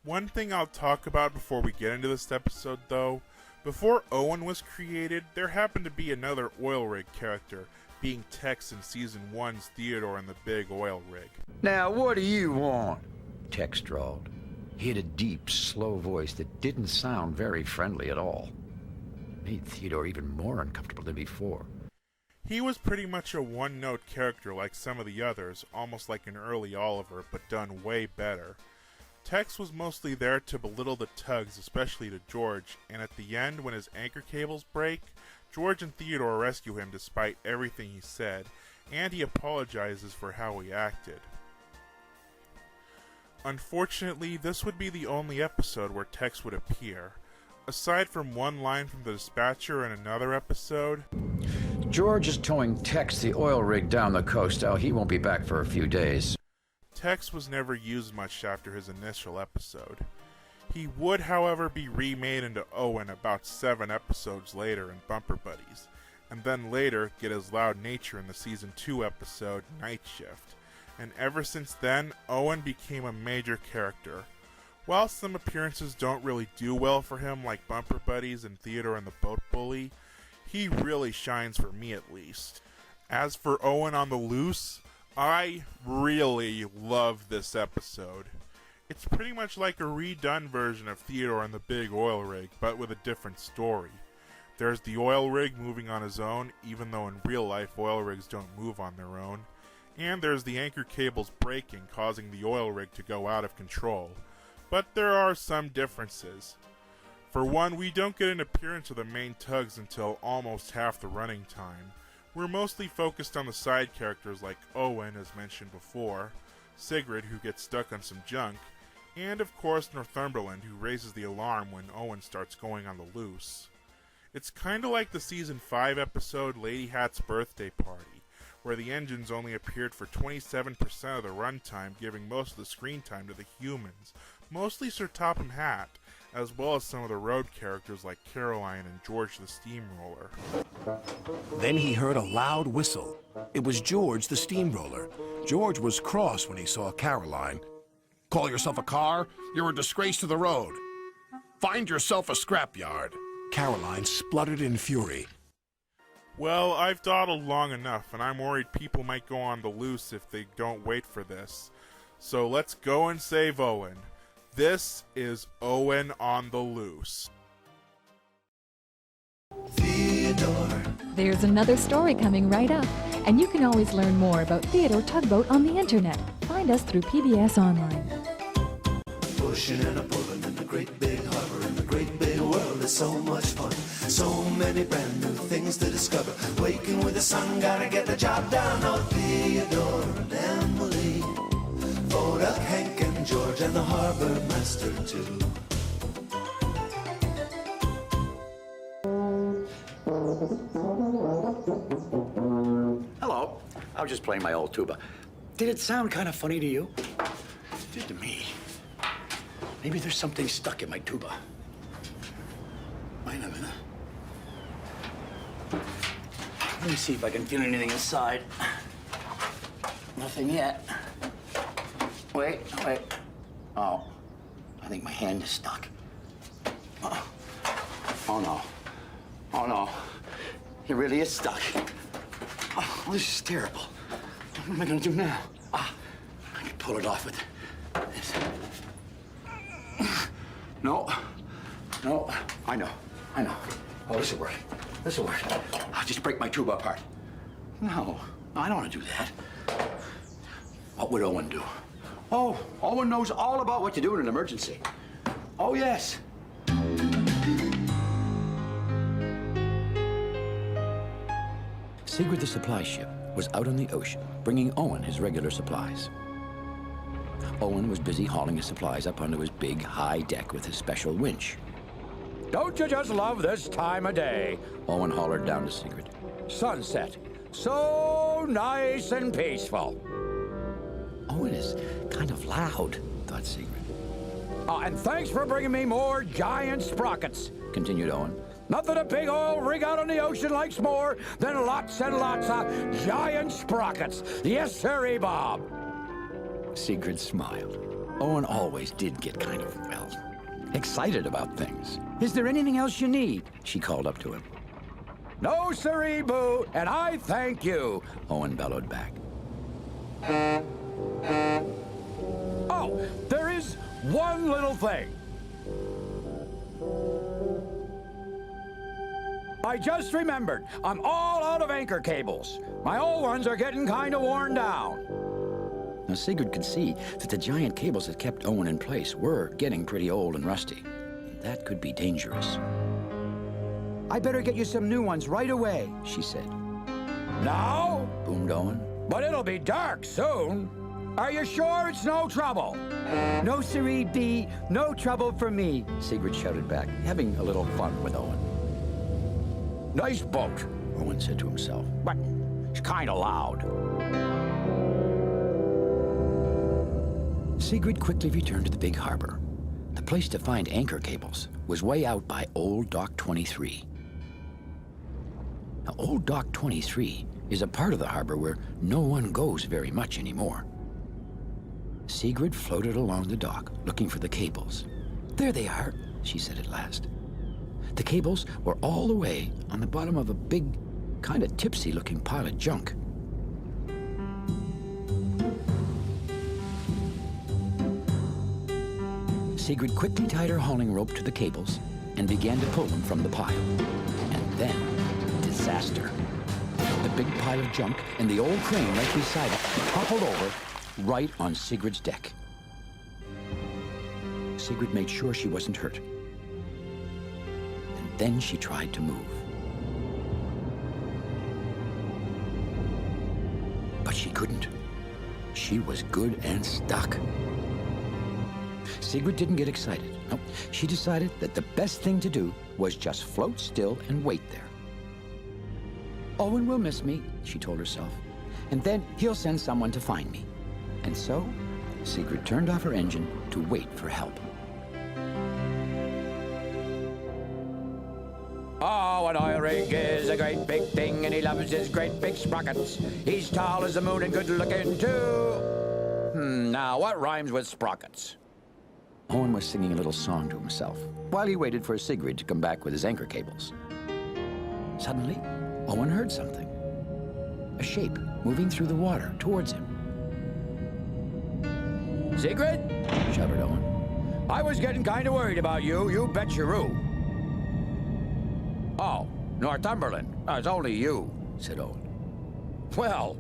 One thing I'll talk about before we get into this episode, though, before Owen was created, there happened to be another oil rig character, being Tex in Season 1's Theodore and the Big Oil Rig. Now, what do you want? Tex drawled. He had a deep, slow voice that didn't sound very friendly at all. Made Theodore even more uncomfortable than before. He was pretty much a one-note character like some of the others, almost like an early Oliver, but done way better. Tex was mostly there to belittle the Tugs, especially to George, and at the end, when his anchor cables break, George and Theodore rescue him despite everything he said, and he apologizes for how he acted. Unfortunately, this would be the only episode where Tex would appear. Aside from one line from the dispatcher in another episode, George is towing Tex the oil rig down the coast. Oh, he won't be back for a few days. Tex was never used much after his initial episode. He would, however, be remade into Owen about 7 episodes later in Bumper Buddies, and then later get his loud nature in the Season 2 episode Night Shift. And ever since then, Owen became a major character. While some appearances don't really do well for him, like Bumper Buddies and Theodore and the Boat Bully, he really shines for me at least. As for Owen on the Loose, I really love this episode. It's pretty much like a redone version of Theodore and the Big Oil Rig, but with a different story. There's the oil rig moving on his own, even though in real life oil rigs don't move on their own. And there's the anchor cables breaking, causing the oil rig to go out of control. But there are some differences. For one, we don't get an appearance of the main Tugs until almost half the running time. We're mostly focused on the side characters like Owen, as mentioned before, Sigrid, who gets stuck on some junk, and of course Northumberland, who raises the alarm when Owen starts going on the loose. It's kinda like the Season 5 episode Lady Hat's Birthday Party, where the engines only appeared for 27% of the runtime, giving most of the screen time to the humans, mostly Sir Topham Hatt, as well as some of the road characters like Caroline and George the Steamroller. Then he heard a loud whistle. It was George the Steamroller. George was cross when he saw Caroline. Call yourself a car? You're a disgrace to the road. Find yourself a scrapyard. Caroline spluttered in fury. Well, I've dawdled long enough, and I'm worried people might go on the loose if they don't wait for this. So let's go and save Owen. This is Owen on the Loose. Theodore. There's another story coming right up, and you can always learn more about Theodore Tugboat on the internet. Find us through PBS Online. Pushing and a pulling in the great big harbor, in the great big world is so much fun. So many brand new things to discover. Waking with the sun, gotta get the job done. Oh, Theodore and Emily, Voda, Hank and George, and the harbor master too. Hello. I was just playing my old tuba. Did it sound kind of funny to you? It did to me. Maybe there's something stuck in my tuba. Wait a minute. Let me see if I can feel anything inside. Nothing yet. Wait. Oh, I think my hand is stuck. Oh no. It really is stuck. Oh, this is terrible. What am I gonna do now? I can pull it off with this. No. I know. Oh, this will work. I'll just break my tuba apart. No, I don't want to do that. What would Owen do? Oh, Owen knows all about what to do in an emergency. Oh, yes. Sigrid the supply ship was out on the ocean, bringing Owen his regular supplies. Owen was busy hauling his supplies up onto his big, high deck with his special winch. Don't you just love this time of day? Owen hollered down to Sigrid. Sunset. So nice and peaceful. Owen is kind of loud, thought Sigrid. And thanks for bringing me more giant sprockets, continued Owen. Nothing a big oil rig out on the ocean likes more than lots and lots of giant sprockets. Yes, sirree, Bob. Sigrid smiled. Owen always did get kind of, well, excited about things. Is there anything else you need? She called up to him. No, sirree, boo, and I thank you, Owen bellowed back. Oh, there is one little thing. I just remembered. I'm all out of anchor cables. My old ones are getting kind of worn down. Now, Sigrid could see that the giant cables that kept Owen in place were getting pretty old and rusty. That could be dangerous. I better get you some new ones right away, she said. Now? Boomed Owen. But it'll be dark soon. Are you sure it's no trouble? No, siree, B. No trouble for me, Sigrid shouted back, having a little fun with Owen. Nice boat, Owen said to himself, but it's kind of loud. Sigrid quickly returned to the big harbor. The place to find anchor cables was way out by Old Dock 23. Now, Old Dock 23 is a part of the harbor where no one goes very much anymore. Sigrid floated along the dock, looking for the cables. There they are, she said at last. The cables were all the way on the bottom of a big, kind of tipsy-looking pile of junk. Sigrid quickly tied her hauling rope to the cables and began to pull them from the pile. And then, disaster. The big pile of junk and the old crane right beside it toppled over right on Sigrid's deck. Sigrid made sure she wasn't hurt. And then she tried to move. But she couldn't. She was good and stuck. Sigrid didn't get excited. No, she decided that the best thing to do was just float still and wait there. Owen will miss me, she told herself, and then he'll send someone to find me. And so, Sigrid turned off her engine to wait for help. Oh, an oil rig is a great big thing, and he loves his great big sprockets. He's tall as the moon and good looking too. Now, what rhymes with sprockets? Owen was singing a little song to himself while he waited for Sigrid to come back with his anchor cables. Suddenly, Owen heard something. A shape moving through the water towards him. Sigrid? Shouted Owen. I was getting kind of worried about you, you betcheroo. Oh, Northumberland. It's only you, said Owen. Well,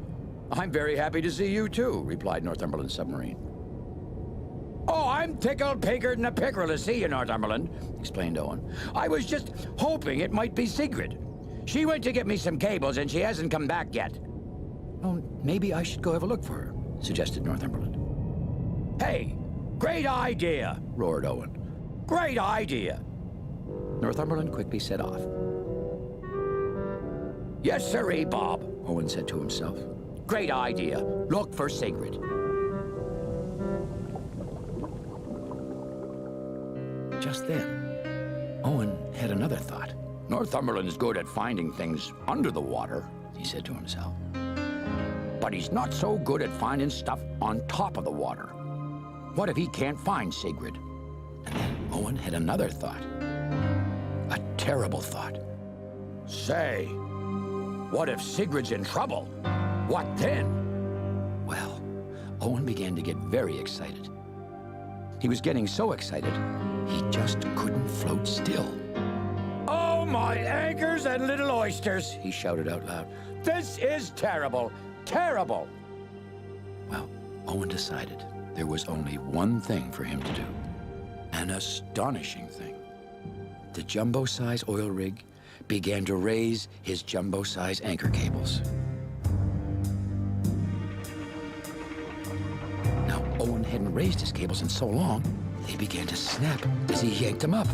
I'm very happy to see you too, replied Northumberland's submarine. Oh, I'm tickled, pinkered, and a pickerel to see you, Northumberland, explained Owen. I was just hoping it might be Sigrid. She went to get me some cables, and she hasn't come back yet. Oh, maybe I should go have a look for her, suggested Northumberland. Hey, great idea, roared Owen. Great idea. Northumberland quickly set off. Yes, sirree, Bob, Owen said to himself. Great idea. Look for Sigrid. Just then, Owen had another thought. Northumberland's good at finding things under the water, he said to himself. But he's not so good at finding stuff on top of the water. What if he can't find Sigrid? And then Owen had another thought. A terrible thought. Say, what if Sigrid's in trouble? What then? Well, Owen began to get very excited. He was getting so excited, he just couldn't float still. Oh, my anchors and little oysters, he shouted out loud. This is terrible, terrible. Well, Owen decided there was only one thing for him to do. An astonishing thing. The jumbo-size oil rig began to raise his jumbo-size anchor cables. Now, Owen hadn't raised his cables in so long, they began to snap as he yanked them up.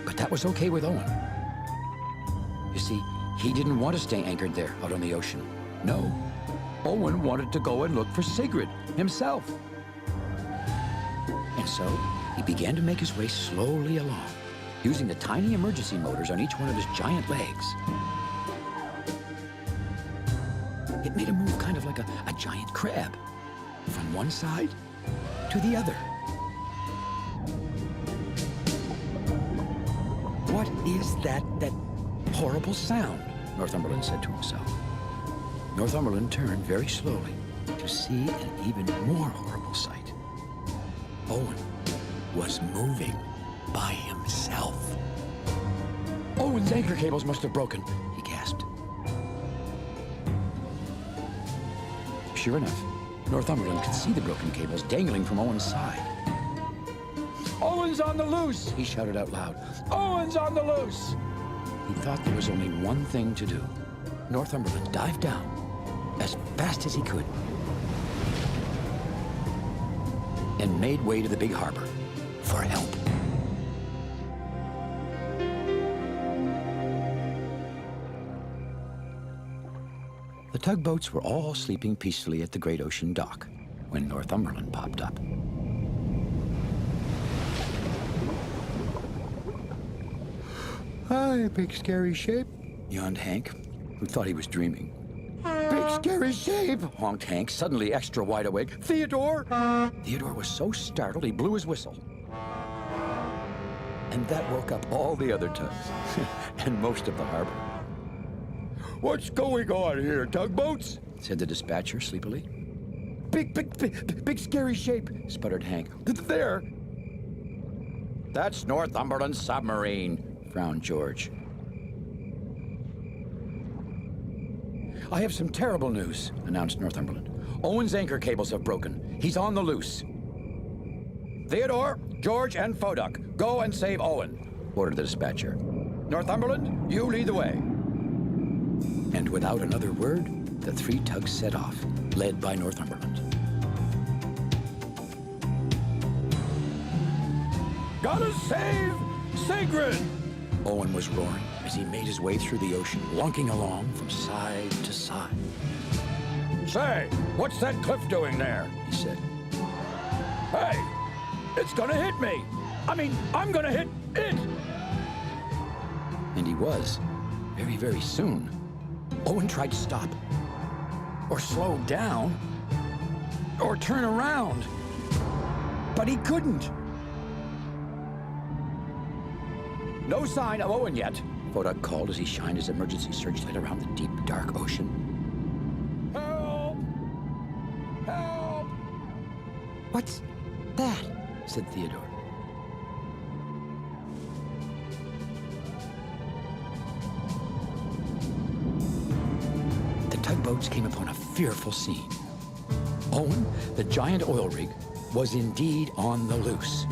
But that was okay with Owen. You see, he didn't want to stay anchored there out on the ocean. No, Owen wanted to go and look for Sigrid himself. And so, he began to make his way slowly along, using the tiny emergency motors on each one of his giant legs. It made him move kind of like a giant crab, from one side to the other. What is that horrible sound? Northumberland said to himself. Northumberland turned very slowly to see an even more horrible sight. Owen was moving. by himself. Owen's anchor cables must have broken, he gasped. Sure enough, Northumberland could see the broken cables dangling from Owen's side. "Owen's on the loose!" he shouted out loud. "Owen's on the loose!" He thought there was only one thing to do. Northumberland dived down as fast as he could and made way to the big harbor for help. The tugboats were all sleeping peacefully at the great ocean dock when Northumberland popped up. "Hi, big scary shape," yawned Hank, who thought he was dreaming. "Big scary shape," honked Hank, suddenly extra wide awake. "Theodore!" Theodore was so startled he blew his whistle. And that woke up all the other tugs and most of the harbor. "What's going on here, tugboats?" said the dispatcher sleepily. Big scary shape," sputtered Hank. "There." "That's Northumberland's submarine," frowned George. "I have some terrible news," announced Northumberland. "Owen's anchor cables have broken. He's on the loose." "Theodore, George, and Foduck, go and save Owen," ordered the dispatcher. "Northumberland, you lead the way." And without another word, the three tugs set off, led by Northumberland. "Gotta save Sigrid!" Owen was roaring as he made his way through the ocean, lunking along from side to side. "Say, what's that cliff doing there?" he said. "Hey, it's gonna hit me! I mean, I'm gonna hit it!" And he was, very, very soon. Owen tried to stop, or slow down, or turn around, but he couldn't. "No sign of Owen yet," Foduck called as he shined his emergency searchlight around the deep, dark ocean. "Help! Help!" "What's that?" said Theodore. The tugboats came upon a fearful scene. Owen, the giant oil rig, was indeed on the loose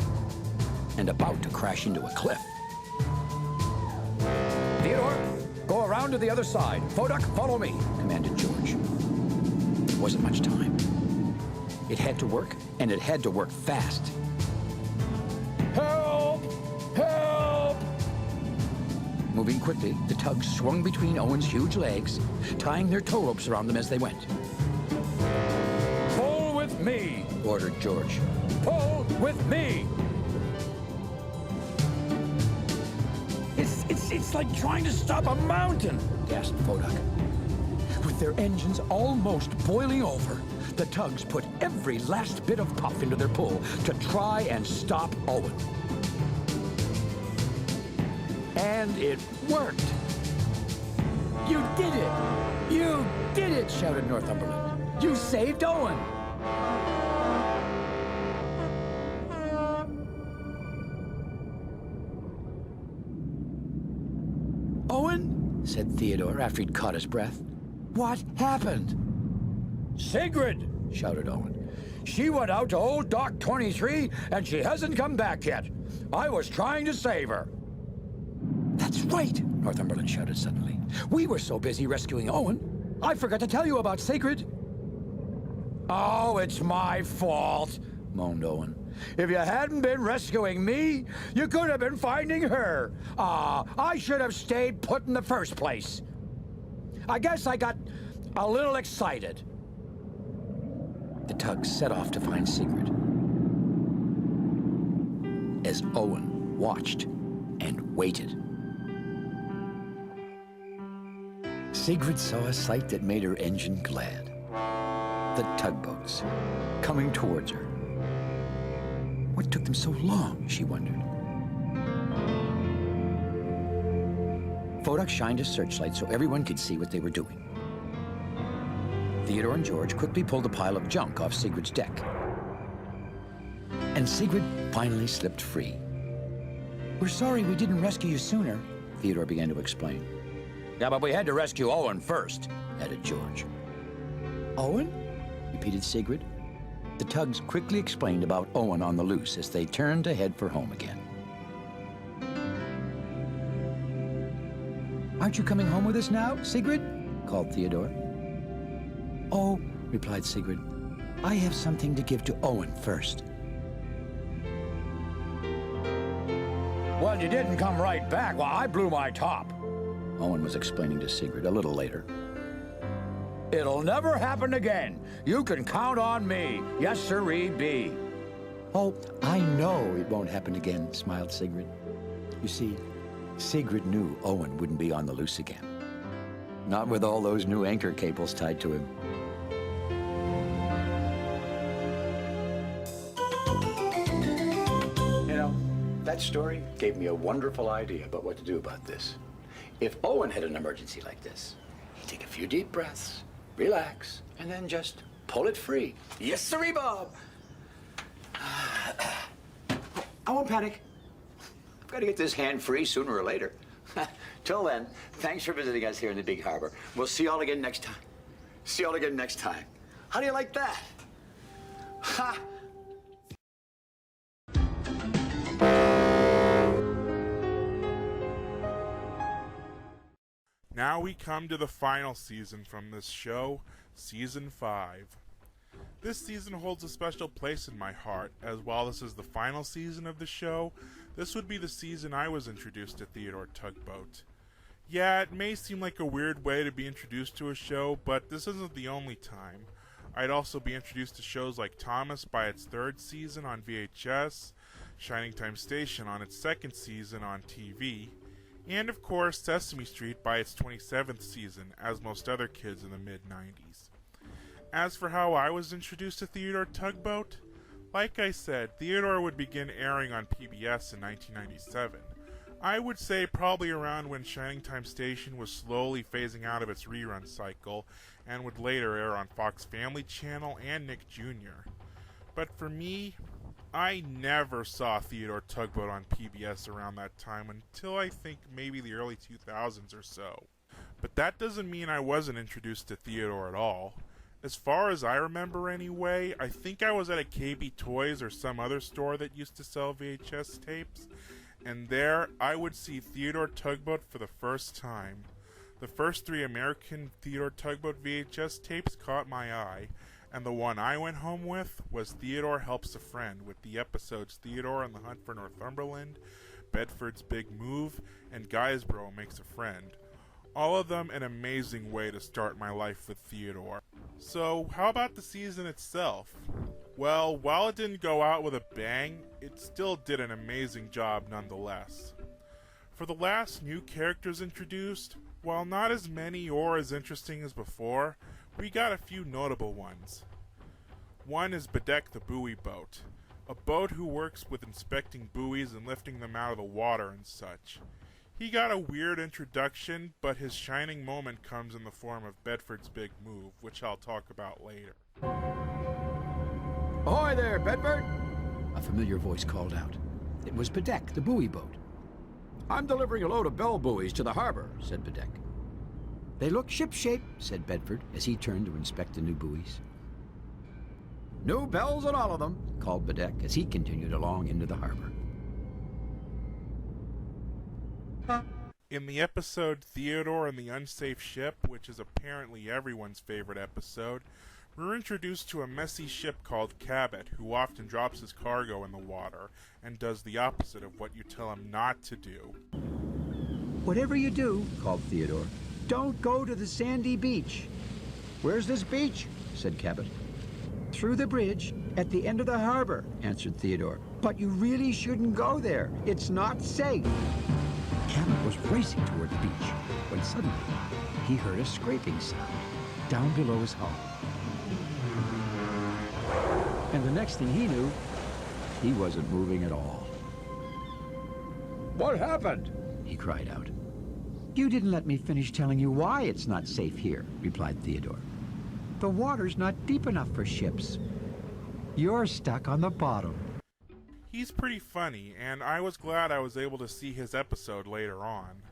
and about to crash into a cliff. "Theodore, go around to the other side. Foduck, follow me," commanded George. There wasn't much time. It had to work, and it had to work fast. "Help! Help!" Moving quickly, the tugs swung between Owen's huge legs, tying their tow ropes around them as they went. "Pull with me!" ordered George. "Pull with me!" It's like trying to stop a mountain, gasped Foduck. With their engines almost boiling over, the tugs put every last bit of puff into their pull to try and stop Owen. And it worked. "You did it! You did it!" shouted Northumberland. "You saved Owen!" "Owen," said Theodore after he'd caught his breath. "What happened?" "Sigrid!" shouted Owen. "She went out to old Dock 23, and she hasn't come back yet. I was trying to save her." "That's right!" Northumberland shouted suddenly. "We were so busy rescuing Owen, I forgot to tell you about Sigrid." "Oh, it's my fault," moaned Owen. "If you hadn't been rescuing me, you could have been finding her. I should have stayed put in the first place. I guess I got a little excited." The tugs set off to find Sigrid, as Owen watched and waited. Sigrid saw a sight that made her engine glad. The tugboats coming towards her. What took them so long, she wondered. Foduck shined his searchlight so everyone could see what they were doing. Theodore and George quickly pulled a pile of junk off Sigrid's deck. And Sigrid finally slipped free. We're sorry we didn't rescue you sooner, Theodore began to explain. Yeah, but we had to rescue Owen first, added George. Owen? Repeated Sigrid. The tugs quickly explained about Owen on the loose as they turned to head for home again. Aren't you coming home with us now, Sigrid? Called Theodore. Oh, replied Sigrid. I have something to give to Owen first. Well, you didn't come right back. Well, I blew my top. Owen was explaining to Sigrid a little later. It'll never happen again. You can count on me. Yes, sirree, be. Oh, I know it won't happen again, smiled Sigrid. You see, Sigrid knew Owen wouldn't be on the loose again. Not with all those new anchor cables tied to him. You know, that story gave me a wonderful idea about what to do about this. If Owen had an emergency like this, he'd take a few deep breaths, relax, and then just pull it free. Yes, sirree, Bob. I won't panic. I've got to get this hand free sooner or later. Till then, thanks for visiting us here in the Big Harbor. We'll see you all again next time. See you all again next time. How do you like that? Ha! Now we come to the final season from this show, Season 5. This season holds a special place in my heart, as while this is the final season of the show, this would be the season I was introduced to Theodore Tugboat. Yeah, it may seem like a weird way to be introduced to a show, but this isn't the only time. I'd also be introduced to shows like Thomas by its 3rd season on VHS, Shining Time Station on its 2nd season on TV, and of course Sesame Street by its 27th season, as most other kids in the mid-90s. As for how I was introduced to Theodore Tugboat, like I said, Theodore would begin airing on PBS in 1997. I would say probably around when Shining Time Station was slowly phasing out of its rerun cycle and would later air on Fox Family Channel and Nick Jr. But for me, I never saw Theodore Tugboat on PBS around that time until I think maybe the early 2000s or so. But that doesn't mean I wasn't introduced to Theodore at all. As far as I remember anyway, I think I was at a KB Toys or some other store that used to sell VHS tapes, and there I would see Theodore Tugboat for the first time. The first 3 American Theodore Tugboat VHS tapes caught my eye, and the one I went home with was Theodore Helps a Friend, with the episodes Theodore on the Hunt for Northumberland, Bedford's Big Move, and Guysborough Makes a Friend. All of them an amazing way to start my life with Theodore. So, how about the season itself? Well, while it didn't go out with a bang, it still did an amazing job nonetheless. For the last new characters introduced, while not as many or as interesting as before, we got a few notable ones. One is Bedeck the Buoy Boat, a boat who works with inspecting buoys and lifting them out of the water and such. He got a weird introduction, but his shining moment comes in the form of Bedford's Big Move, which I'll talk about later. Ahoy there, Bedford! A familiar voice called out. It was Bedeck, the buoy boat. I'm delivering a load of bell buoys to the harbor, said Bedeck. They look ship-shape, said Bedford, as he turned to inspect the new buoys. New bells on all of them, called Bedeck, as he continued along into the harbor. In the episode Theodore and the Unsafe Ship, which is apparently everyone's favorite episode, we're introduced to a messy ship called Cabot, who often drops his cargo in the water, and does the opposite of what you tell him not to do. Whatever you do, called Theodore, don't go to the sandy beach. Where's this beach? Said Cabot. Through the bridge, at the end of the harbor, answered Theodore. But you really shouldn't go there. It's not safe. Cabot was racing toward the beach when suddenly he heard a scraping sound down below his hull. And the next thing he knew, he wasn't moving at all. What happened? He cried out. You didn't let me finish telling you why it's not safe here, replied Theodore. The water's not deep enough for ships. You're stuck on the bottom. He's pretty funny, and I was glad I was able to see his episode later on.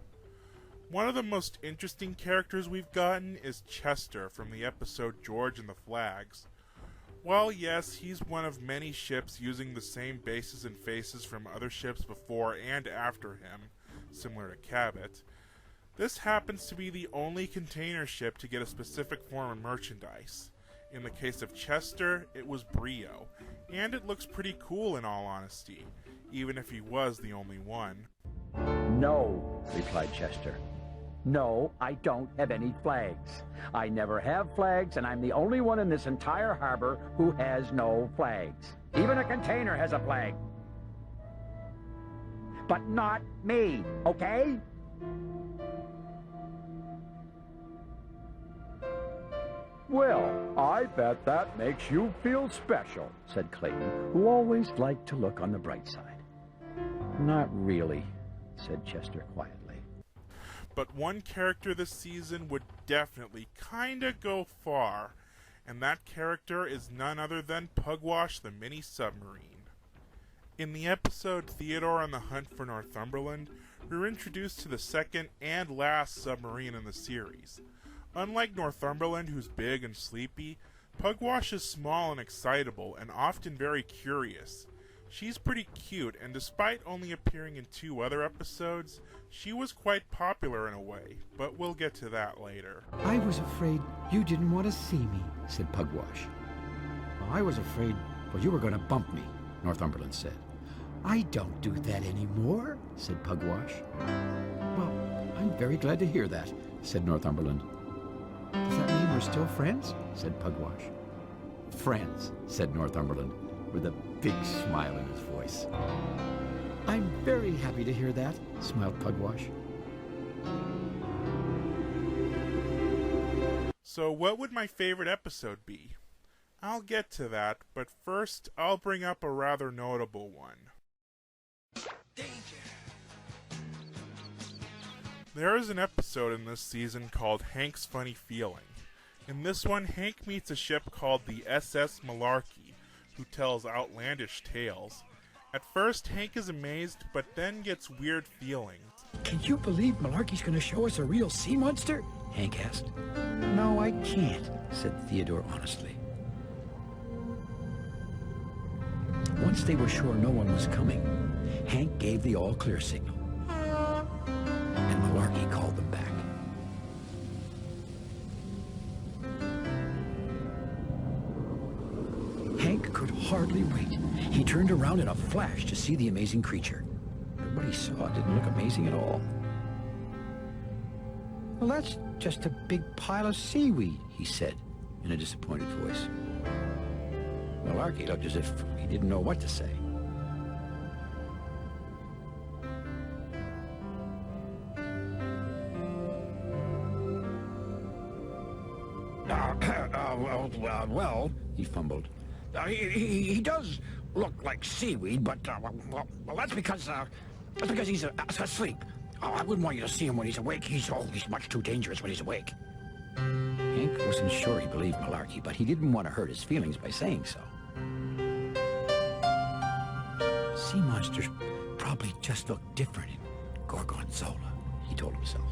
One of the most interesting characters we've gotten is Chester from the episode George and the Flags. While yes, he's one of many ships using the same bases and faces from other ships before and after him, similar to Cabot, this happens to be the only container ship to get a specific form of merchandise. In the case of Chester, it was Brio, and it looks pretty cool in all honesty, even if he was the only one. No, replied Chester. No, I don't have any flags. I never have flags, and I'm the only one in this entire harbor who has no flags. Even a container has a flag. But not me, okay? Well, I bet that makes you feel special, said Clayton, who always liked to look on the bright side. Not really, said Chester quietly. But one character this season would definitely kinda go far, and that character is none other than Pugwash the Mini Submarine. In the episode Theodore on the Hunt for Northumberland, we were introduced to the second and last submarine in the series. Unlike Northumberland, who's big and sleepy, Pugwash is small and excitable, and often very curious. She's pretty cute, and despite only appearing in 2 other episodes, she was quite popular in a way, but we'll get to that later. I was afraid you didn't want to see me, said Pugwash. I was afraid, well, you were going to bump me, Northumberland said. I don't do that anymore, said Pugwash. Well, I'm very glad to hear that, said Northumberland. Does that mean we're still friends? Said Pugwash. Friends, said Northumberland, with a big smile in his voice. I'm very happy to hear that, smiled Pugwash. So what would my favorite episode be? I'll get to that, but first I'll bring up a rather notable one. There is an episode in this season called Hank's Funny Feeling. In this one, Hank meets a ship called the SS Malarkey, who tells outlandish tales. At first, Hank is amazed, but then gets weird feelings. Can you believe Malarkey's going to show us a real sea monster? Hank asked. No, I can't, said Theodore honestly. Once they were sure no one was coming, Hank gave the all-clear signal. And Malarkey called them back. Hank could hardly wait. He turned around in a flash to see the amazing creature. But what he saw didn't look amazing at all. Well, that's just a big pile of seaweed, he said in a disappointed voice. Malarkey looked as if he didn't know what to say. Well, he fumbled. He does look like seaweed, but well, that's because he's asleep. Oh, I wouldn't want you to see him when he's awake. He's much too dangerous when he's awake. Hank wasn't sure he believed Malarkey, but he didn't want to hurt his feelings by saying so. Sea monsters probably just look different in Gorgonzola, he told himself.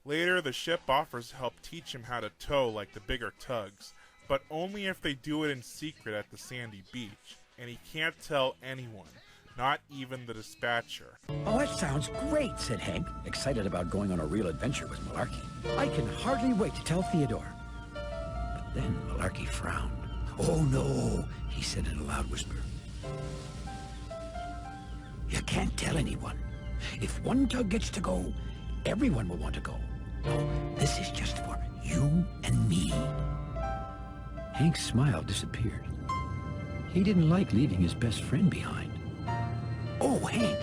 Later, the ship offers to help teach him how to tow like the bigger tugs, but only if they do it in secret at the sandy beach, and he can't tell anyone, not even the dispatcher. Oh, that sounds great, said Hank, excited about going on a real adventure with Malarkey. I can hardly wait to tell Theodore. But then Malarkey frowned. Oh, no, he said in a loud whisper. You can't tell anyone. If one tug gets to go, everyone will want to go. No, this is just for you and me. Hank's smile disappeared. He didn't like leaving his best friend behind. Oh, Hank,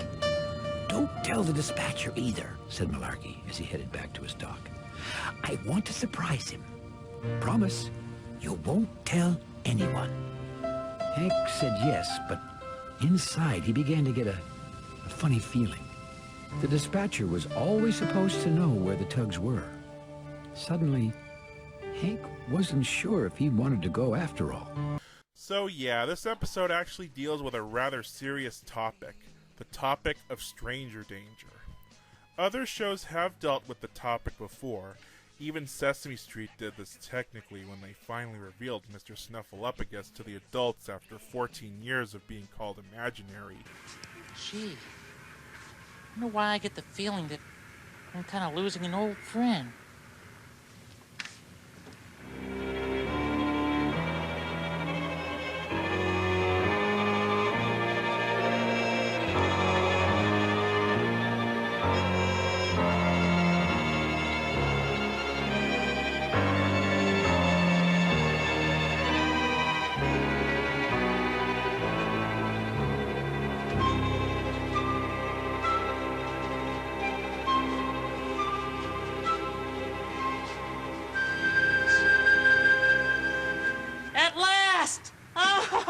don't tell the dispatcher either, said Malarkey as he headed back to his dock. I want to surprise him. Promise, you won't tell anyone. Hank said yes, but inside he began to get a funny feeling. The dispatcher was always supposed to know where the tugs were. Suddenly, Hank wasn't sure if he wanted to go after all. So yeah, this episode actually deals with a rather serious topic, the topic of stranger danger. Other shows have dealt with the topic before. Even Sesame Street did this technically when they finally revealed Mr. Snuffleupagus to the adults after 14 years of being called imaginary. Gee, I wonder why I get the feeling that I'm kind of losing an old friend.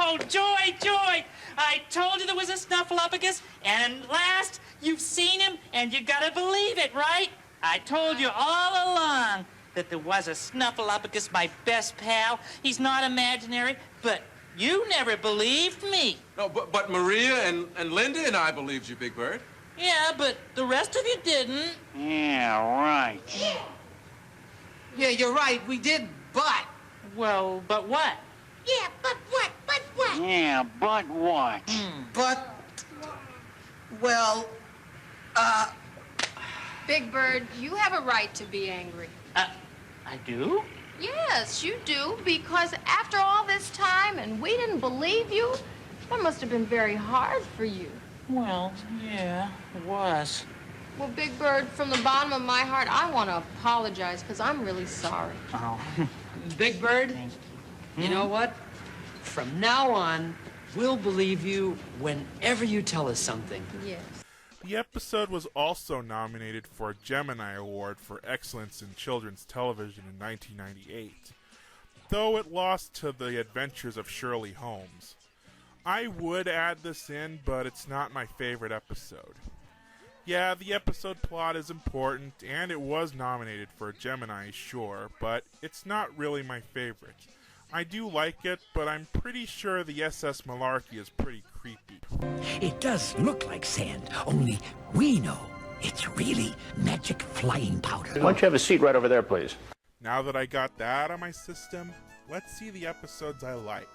Oh, joy, joy! I told you there was a Snuffleupagus, and at last you've seen him, and you gotta believe it, right? I told you all along that there was a Snuffleupagus, my best pal. He's not imaginary, but you never believed me. No, but Maria and Linda and I believed you, Big Bird. Yeah, but the rest of you didn't. Yeah, right. Yeah, you're right, we did, but... Well, but what? Yeah, but what? But what? Yeah, but what? But... Well... Big Bird, you have a right to be angry. I do? Yes, you do, because after all this time and we didn't believe you, that must have been very hard for you. Well, yeah, it was. Well, Big Bird, from the bottom of my heart, I want to apologize, because I'm really sorry. Oh. Big Bird, you know what? From now on, we'll believe you whenever you tell us something. Yes. The episode was also nominated for a Gemini Award for Excellence in Children's Television in 1998, though it lost to The Adventures of Shirley Holmes. I would add this in, but it's not my favorite episode. Yeah, the episode plot is important, and it was nominated for a Gemini, sure, but it's not really my favorite. I do like it, but I'm pretty sure the SS Malarkey is pretty creepy. It does look like sand, only we know it's really magic flying powder. Why don't you have a seat right over there, please? Now that I got that out of my system, let's see the episodes I like.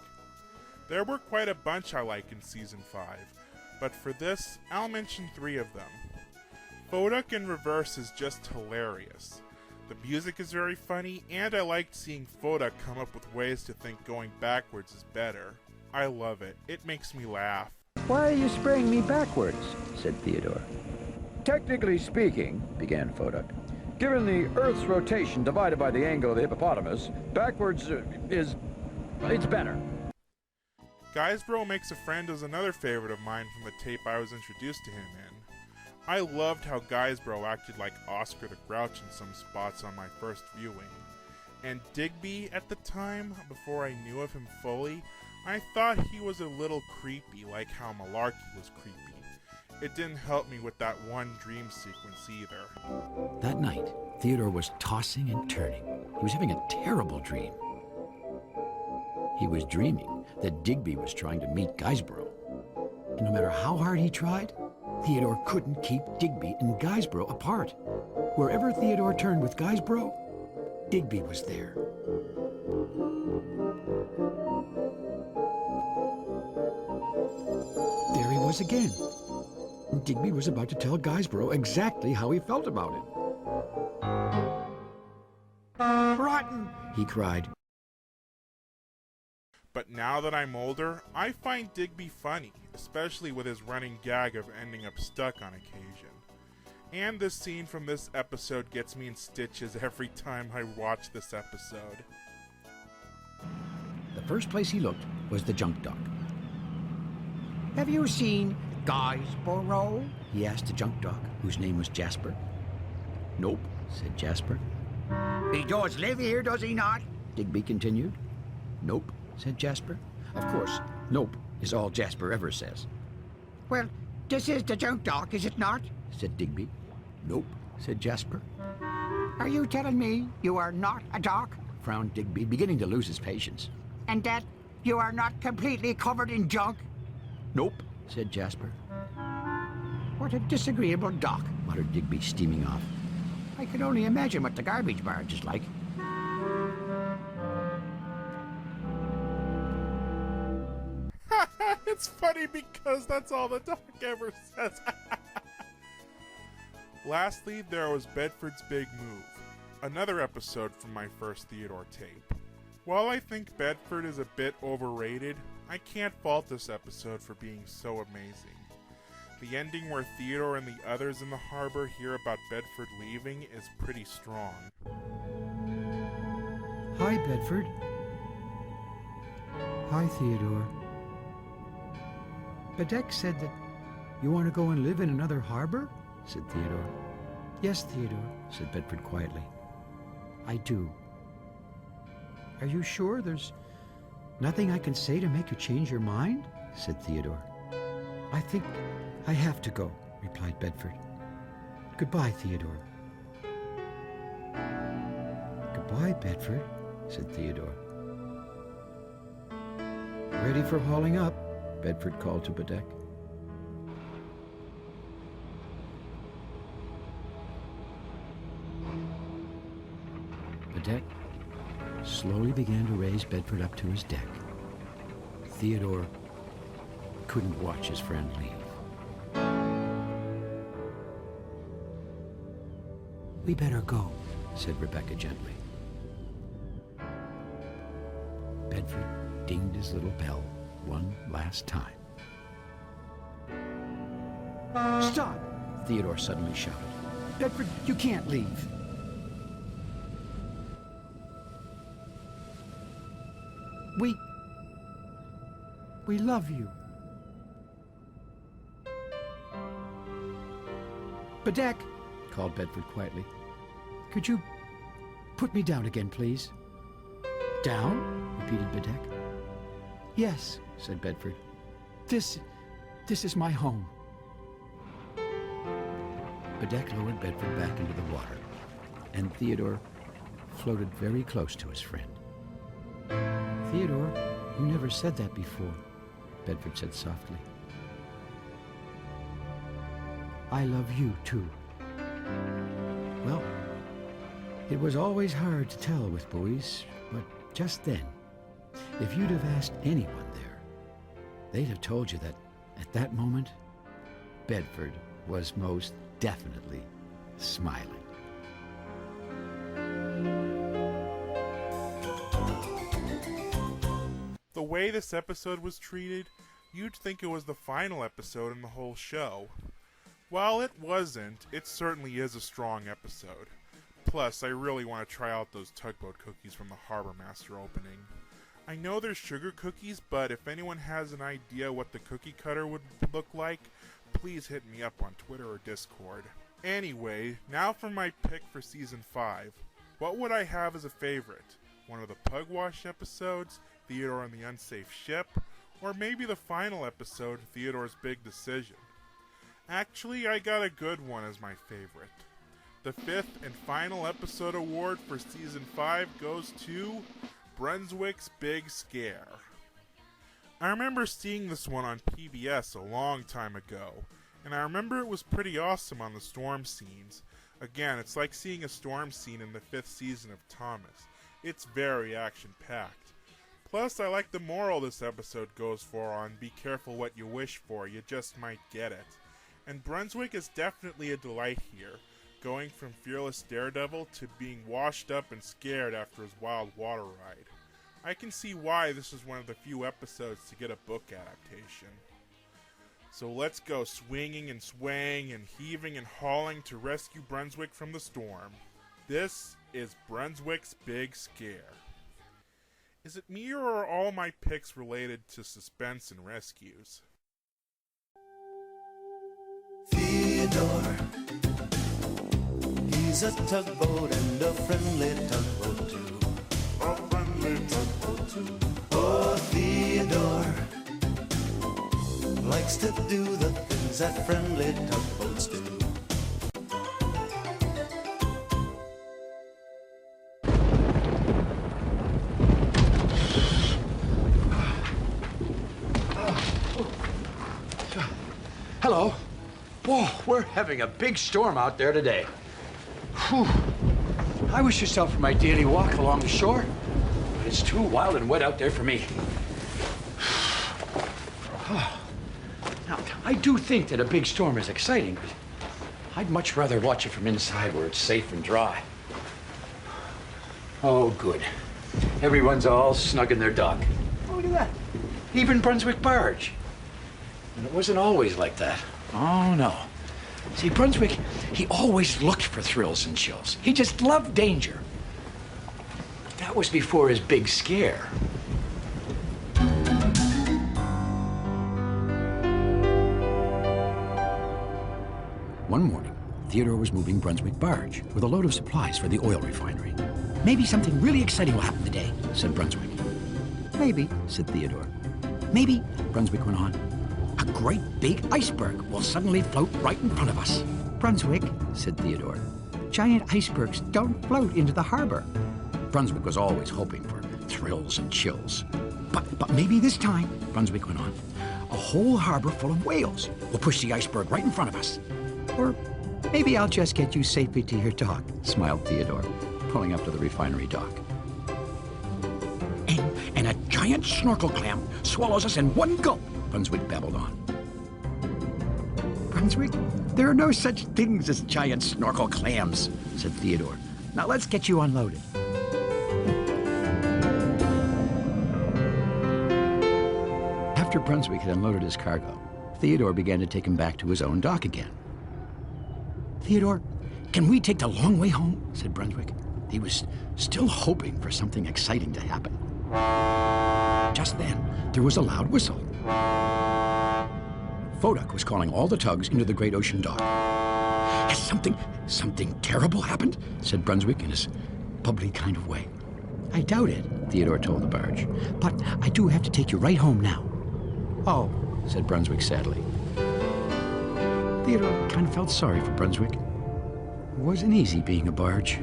There were quite a bunch I like in Season 5, but for this, I'll mention 3 of them. Phodak in Reverse is just hilarious. The music is very funny, and I liked seeing Phodak come up with ways to think going backwards is better. I love it. It makes me laugh. Why are you spraying me backwards? Said Theodore. Technically speaking, began Phodak, given the Earth's rotation divided by the angle of the hippopotamus, backwards it's better. Guysbro Makes a Friend is another favorite of mine from the tape I was introduced to him in. I loved how Guysbro acted like Oscar the Grouch in some spots on my first viewing. And Digby, at the time, before I knew of him fully, I thought he was a little creepy, like how Malarkey was creepy. It didn't help me with that one dream sequence either. That night, Theodore was tossing and turning. He was having a terrible dream. He was dreaming that Digby was trying to meet Guysbro. And no matter how hard he tried, Theodore couldn't keep Digby and Guysbro apart. Wherever Theodore turned with Guysbro, Digby was there. There he was again. And Digby was about to tell Guysbro exactly how he felt about it. Rotten, he cried. But now that I'm older, I find Digby funny, especially with his running gag of ending up stuck on occasion. And this scene from this episode gets me in stitches every time I watch this episode. The first place he looked was the junk dock. Have you seen Guysboro? He asked the junk dock, whose name was Jasper. Nope, said Jasper. He does live here, does he not? Digby continued. Nope, said Jasper. Of course, nope is all Jasper ever says. Well, this is the junk dock, is it not? Said Digby. Nope, said Jasper. Are you telling me you are not a dock? Frowned Digby, beginning to lose his patience. And that You are not completely covered in junk? Nope, said Jasper. What a disagreeable dock, muttered Digby, steaming off. I can only imagine what the garbage barge is like. It's funny because that's all the doc ever says. Lastly, there was Bedford's Big Move, another episode from my first Theodore tape. While I think Bedford is a bit overrated, I can't fault this episode for being so amazing. The ending where Theodore and the others in the harbor hear about Bedford leaving is pretty strong. Hi, Bedford. Hi, Theodore. Bedeck said that you want to go and live in another harbor? Said Theodore. Yes, Theodore, said Bedford quietly. I do. Are you sure there's nothing I can say to make you change your mind? Said Theodore. I think I have to go, replied Bedford. Goodbye, Theodore. Goodbye, Bedford, said Theodore. Ready for hauling up? Bedford called to Bedeck. Bedeck slowly began to raise Bedford up to his deck. Theodore couldn't watch his friend leave. We better go, said Rebecca gently. Bedford dinged his little bell one last time. Stop! Theodore suddenly shouted. Bedford, you can't leave. We love you. Bedeck, called Bedford quietly. Could you put me down again, please? Down? Repeated Bedeck. Yes, said Bedford. This is my home. Bedeck lowered Bedford back into the water, and Theodore floated very close to his friend. Theodore, you never said that before, Bedford said softly. I love you, too. Well, it was always hard to tell with buoys, but just then, if you'd have asked anyone there, they'd have told you that, at that moment, Bedford was most definitely smiling. The way this episode was treated, you'd think it was the final episode in the whole show. While it wasn't, it certainly is a strong episode. Plus, I really want to try out those tugboat cookies from the Harbor Master opening. I know there's sugar cookies, but if anyone has an idea what the cookie cutter would look like, please hit me up on Twitter or Discord. Anyway, now for my pick for Season 5. What would I have as a favorite? One of the Pugwash episodes, Theodore and the Unsafe Ship, or maybe the final episode, Theodore's Big Decision? Actually, I got a good one as my favorite. The 5th and final episode award for Season 5 goes to Brunswick's Big Scare. I remember seeing this one on PBS a long time ago, and I remember it was pretty awesome on the storm scenes. Again, it's like seeing a storm scene in the 5th season of Thomas. It's very action-packed. Plus, I like the moral this episode goes for on be careful what you wish for, you just might get it. And Brunswick is definitely a delight here, going from fearless daredevil to being washed up and scared after his wild water ride. I can see why this is one of the few episodes to get a book adaptation. So let's go swinging and swaying and heaving and hauling to rescue Brunswick from the storm. This is Brunswick's Big Scare. Is it me or are all my picks related to suspense and rescues? Theodore, he's a tugboat and a friendly tugboat too. A friendly tugboat too. Oh, Theodore likes to do the things that friendly tugboats do. Hello. Whoa, we're having a big storm out there today. Whew. I wish yourself for my daily walk along the shore, but it's too wild and wet out there for me. Now, I do think that a big storm is exciting, but I'd much rather watch it from inside where it's safe and dry. Oh, good. Everyone's all snug in their dock. Oh, look at that. Even Brunswick Barge. And it wasn't always like that. Oh, no. See, Brunswick, he always looked for thrills and chills. He just loved danger. That was before his big scare. One morning, Theodore was moving Brunswick Barge with a load of supplies for the oil refinery. Maybe something really exciting will happen today, said Brunswick. Maybe, said Theodore. Maybe, Brunswick went on, a great big iceberg will suddenly float right in front of us. Brunswick, said Theodore, giant icebergs don't float into the harbor. Brunswick was always hoping for thrills and chills. But maybe this time, Brunswick went on, a whole harbor full of whales will push the iceberg right in front of us. Or maybe I'll just get you safely to your dock, smiled Theodore, pulling up to the refinery dock. And a giant snorkel clam swallows us in one gulp, Brunswick babbled on. Brunswick, there are no such things as giant snorkel clams, said Theodore. Now let's get you unloaded. After Brunswick had unloaded his cargo, Theodore began to take him back to his own dock again. Theodore, can we take the long way home? Said Brunswick. He was still hoping for something exciting to happen. Just then, there was a loud whistle. Foduck was calling all the tugs into the great ocean dock. Has something terrible happened? Said Brunswick in his bubbly kind of way. I doubt it, Theodore told the barge. But I do have to take you right home now. Oh, said Brunswick sadly. Theodore kind of felt sorry for Brunswick. It wasn't easy being a barge.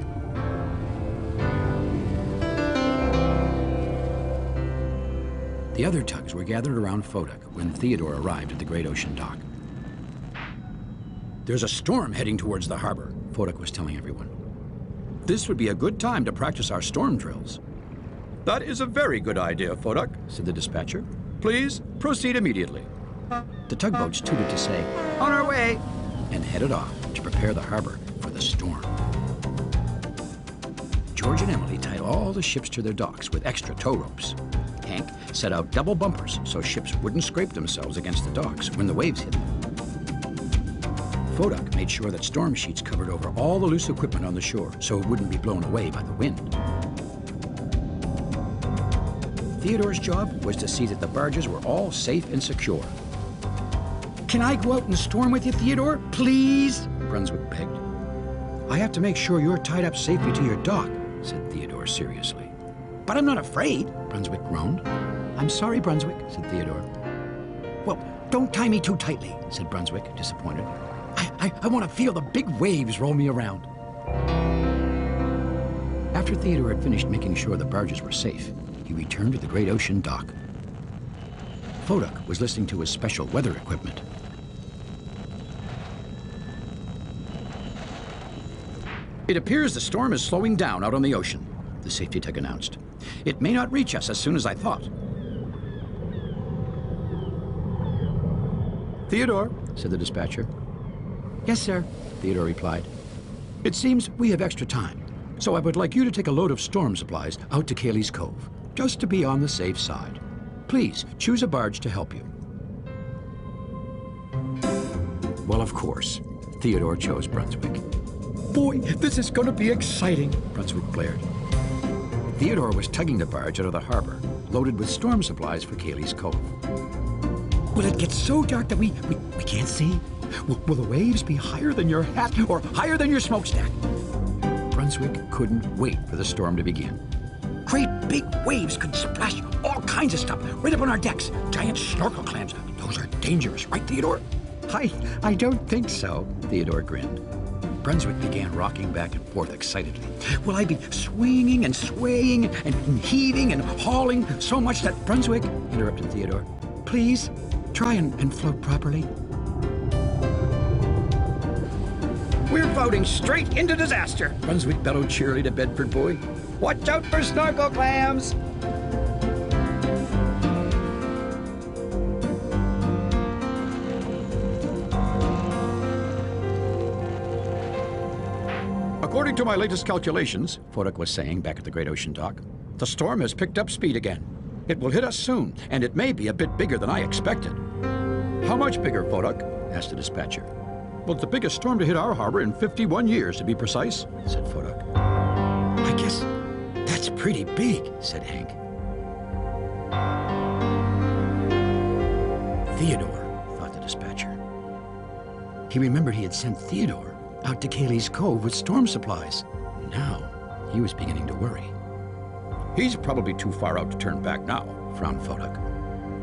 The other tugs were gathered around Foduck when Theodore arrived at the great ocean dock. There's a storm heading towards the harbor, Foduck was telling everyone. This would be a good time to practice our storm drills. That is a very good idea, Foduck, said the dispatcher. Please proceed immediately. The tugboats tooted to say, on our way, and headed off to prepare the harbor for the storm. George and Emily tied all the ships to their docks with extra tow ropes. Hank set out double bumpers so ships wouldn't scrape themselves against the docks when the waves hit them. Foduck made sure that storm sheets covered over all the loose equipment on the shore so it wouldn't be blown away by the wind. Theodore's job was to see that the barges were all safe and secure. Can I go out in the storm with you, Theodore? Please? Brunswick begged. I have to make sure you're tied up safely to your dock, said Theodore seriously. But I'm not afraid, Brunswick groaned. I'm sorry, Brunswick, said Theodore. Well, don't tie me too tightly, said Brunswick, disappointed. I want to feel the big waves roll me around. After Theodore had finished making sure the barges were safe, he returned to the great ocean dock. Foduck was listening to his special weather equipment. It appears the storm is slowing down out on the ocean, the safety tug announced. It may not reach us as soon as I thought. Theodore, said the dispatcher. Yes, sir, Theodore replied. It seems we have extra time, so I would like you to take a load of storm supplies out to Cayley's Cove, just to be on the safe side. Please, choose a barge to help you. Well, of course, Theodore chose Brunswick. Boy, this is going to be exciting, Brunswick blared. Theodore was tugging the barge out of the harbor, loaded with storm supplies for Cayley's Cove. Will it get so dark that we can't see? Will the waves be higher than your hat or higher than your smokestack? Brunswick couldn't wait for the storm to begin. Great big waves could splash all kinds of stuff right up on our decks. Giant snorkel clams. Those are dangerous, right, Theodore? I don't think so, Theodore grinned. Brunswick began rocking back and forth excitedly. Will I be swinging and swaying and heaving and hauling so much that... Brunswick, interrupted Theodore, please try and float properly. We're floating straight into disaster, Brunswick bellowed cheerily to Bedford Boy. Watch out for snorkel clams! According to my latest calculations, Fodak was saying back at the Great Ocean Dock, the storm has picked up speed again. It will hit us soon, and it may be a bit bigger than I expected. How much bigger, Fodak? Asked the dispatcher. Well, it's the biggest storm to hit our harbor in 51 years, to be precise, said Fodak. I guess that's pretty big, said Hank. Theodore, thought the dispatcher. He remembered he had sent Theodore out to Cayley's Cove with storm supplies. Now, he was beginning to worry. He's probably too far out to turn back now, frowned Fodak.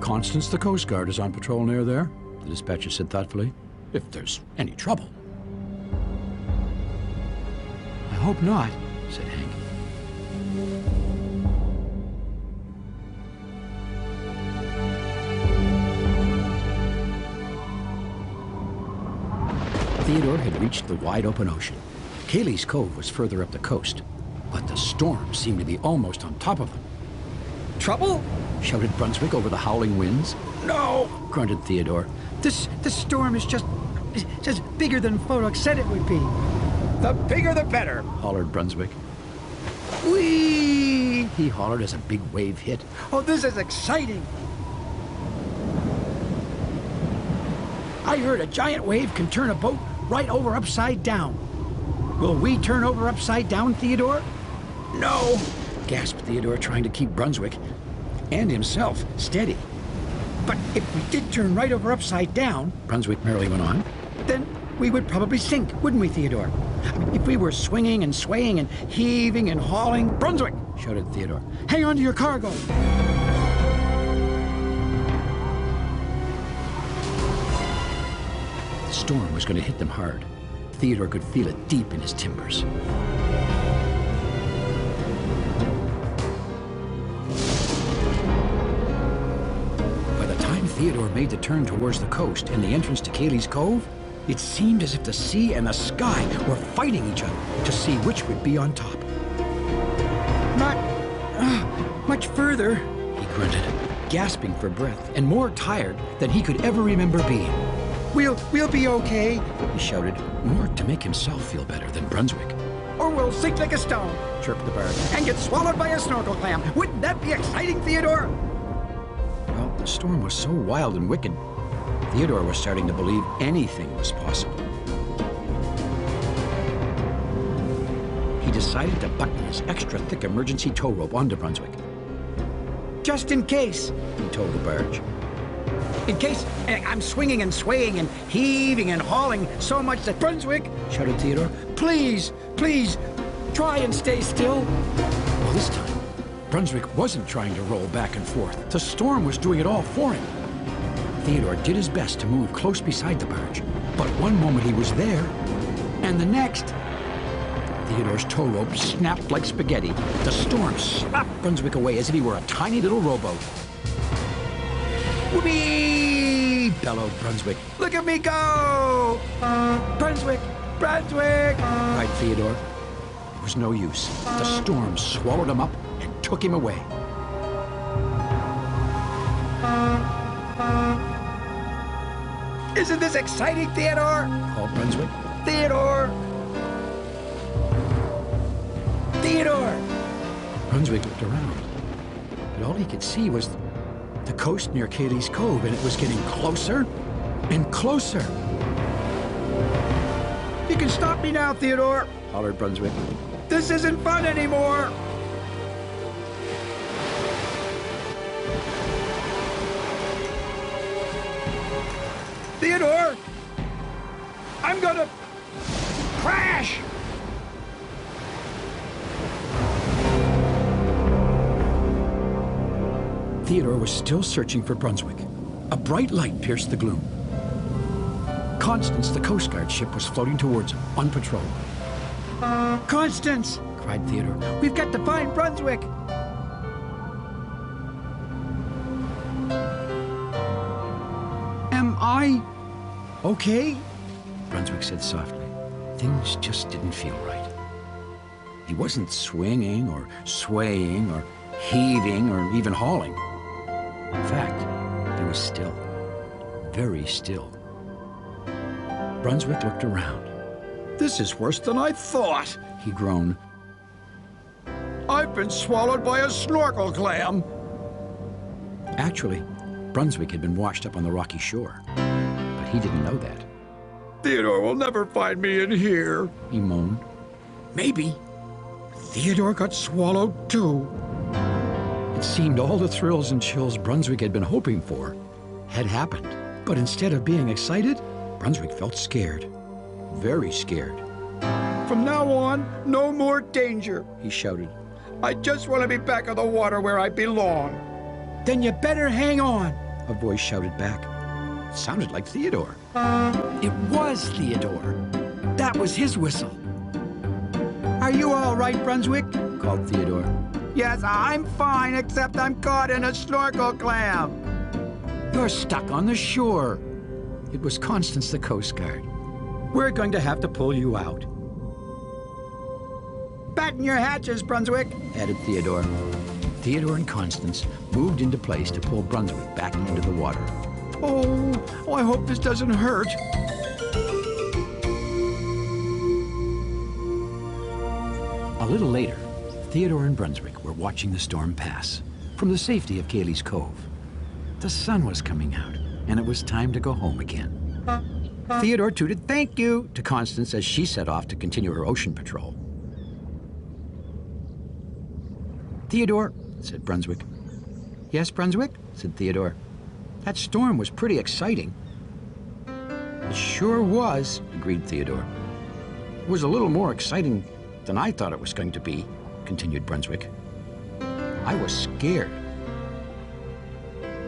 Constance, the Coast Guard, is on patrol near there, the dispatcher said thoughtfully. If there's any trouble. I hope not, said Hank. Theodore had reached the wide open ocean. Cayley's Cove was further up the coast, but the storm seemed to be almost on top of them. Trouble? Shouted Brunswick over the howling winds. No, grunted Theodore. This storm is just bigger than Fodak said it would be. The bigger the better, hollered Brunswick. Whee! He hollered as a big wave hit. Oh, this is exciting! I heard a giant wave can turn a boat right over upside down. Will we turn over upside down, Theodore? No, gasped Theodore, trying to keep Brunswick and himself steady. But if we did turn right over upside down, Brunswick merrily went on, then we would probably sink, wouldn't we, Theodore? I mean, if we were swinging and swaying and heaving and hauling... Brunswick, shouted Theodore, hang on to your cargo. The storm was going to hit them hard. Theodore could feel it deep in his timbers. By the time Theodore made the turn towards the coast and the entrance to Cayley's Cove, it seemed as if the sea and the sky were fighting each other to see which would be on top. Not much further, he grunted, gasping for breath and more tired than he could ever remember being. We'll be okay, he shouted, more to make himself feel better than Brunswick. Or we'll sink like a stone, chirped the bird, and get swallowed by a snorkel clam. Wouldn't that be exciting, Theodore? Well, the storm was so wild and wicked, Theodore was starting to believe anything was possible. He decided to button his extra thick emergency tow rope onto Brunswick. Just in case, he told the barge. In case I'm swinging and swaying and heaving and hauling so much that... Brunswick, shouted Theodore, please, try and stay still. Well, this time, Brunswick wasn't trying to roll back and forth. The storm was doing it all for him. Theodore did his best to move close beside the barge, but one moment he was there, and the next... Theodore's tow rope snapped like spaghetti. The storm slapped Brunswick away as if he were a tiny little rowboat. Whoopee! Bellowed Brunswick. Look at me go! Brunswick! Cried Theodore. It was no use. The storm swallowed him up and took him away. Isn't this exciting, Theodore? Called Brunswick. Theodore! Brunswick looked around, but all he could see was the coast near Cayley's Cove, and it was getting closer and closer. You can stop me now, Theodore, hollered Brunswick. This isn't fun anymore. Theodore, I'm gonna crash. Theodore was still searching for Brunswick. A bright light pierced the gloom. Constance, the Coast Guard ship, was floating towards him, on patrol. Constance! Cried Theodore. We've got to find Brunswick! Am I okay? Brunswick said softly. Things just didn't feel right. He wasn't swinging or swaying or heaving or even hauling. In fact, he was still, very still. Brunswick looked around. This is worse than I thought. He groaned. I've been swallowed by a snorkel clam. Actually, Brunswick had been washed up on the rocky shore, but he didn't know that. Theodore will never find me in here, he moaned. Maybe Theodore got swallowed too. It seemed all the thrills and chills Brunswick had been hoping for had happened. But instead of being excited, Brunswick felt scared. Very scared. From now on, no more danger, he shouted. I just want to be back on the water where I belong. Then you better hang on, a voice shouted back. It sounded like Theodore. It was Theodore. That was his whistle. Are you all right, Brunswick? Called Theodore. Yes, I'm fine, except I'm caught in a snorkel clam. You're stuck on the shore. It was Constance, the Coast Guard. We're going to have to pull you out. Batten your hatches, Brunswick, added Theodore. Theodore and Constance moved into place to pull Brunswick back into the water. Oh, I hope this doesn't hurt. A little later, Theodore and Brunswick were watching the storm pass from the safety of Cayley's Cove. The sun was coming out, and it was time to go home again. Theodore tooted "thank you" to Constance as she set off to continue her ocean patrol. Theodore, said Brunswick. Yes, Brunswick, said Theodore. That storm was pretty exciting. It sure was, agreed Theodore. It was a little more exciting than I thought it was going to be, continued Brunswick. I was scared.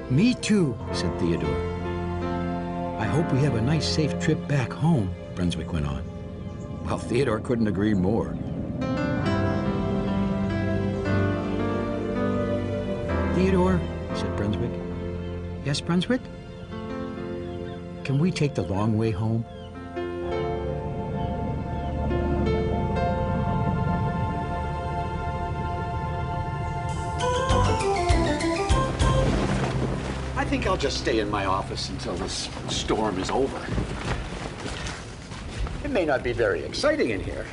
Me too, said Theodore. I hope we have a nice, safe trip back home, Brunswick went on. Well, Theodore couldn't agree more. Theodore, said Brunswick. Yes, Brunswick? Can we take the long way home? I think I'll just stay in my office until this storm is over. It may not be very exciting in here,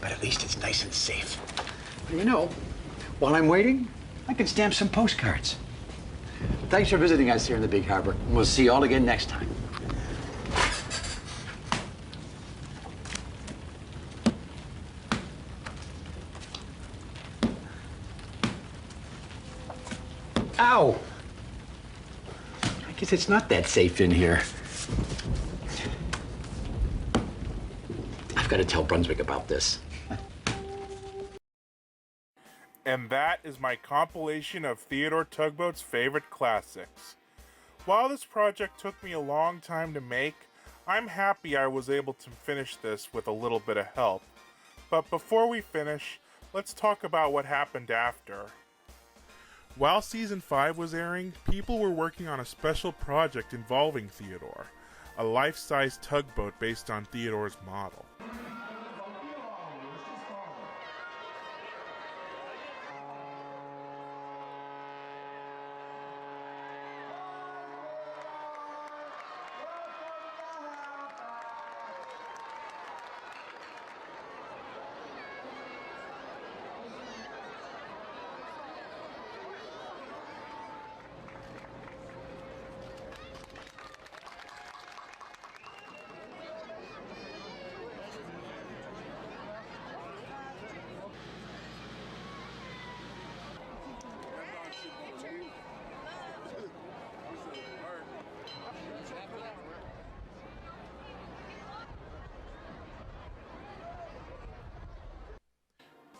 but at least it's nice and safe. You know, while I'm waiting, I can stamp some postcards. Thanks for visiting us here in the Big Harbor. We'll see you all again next time. Ow! I guess it's not that safe in here. I've got to tell Brunswick about this. And that is my compilation of Theodore Tugboat's favorite classics. While this project took me a long time to make, I'm happy I was able to finish this with a little bit of help. But before we finish, let's talk about what happened after. While Season 5 was airing, people were working on a special project involving Theodore, a life-size tugboat based on Theodore's model.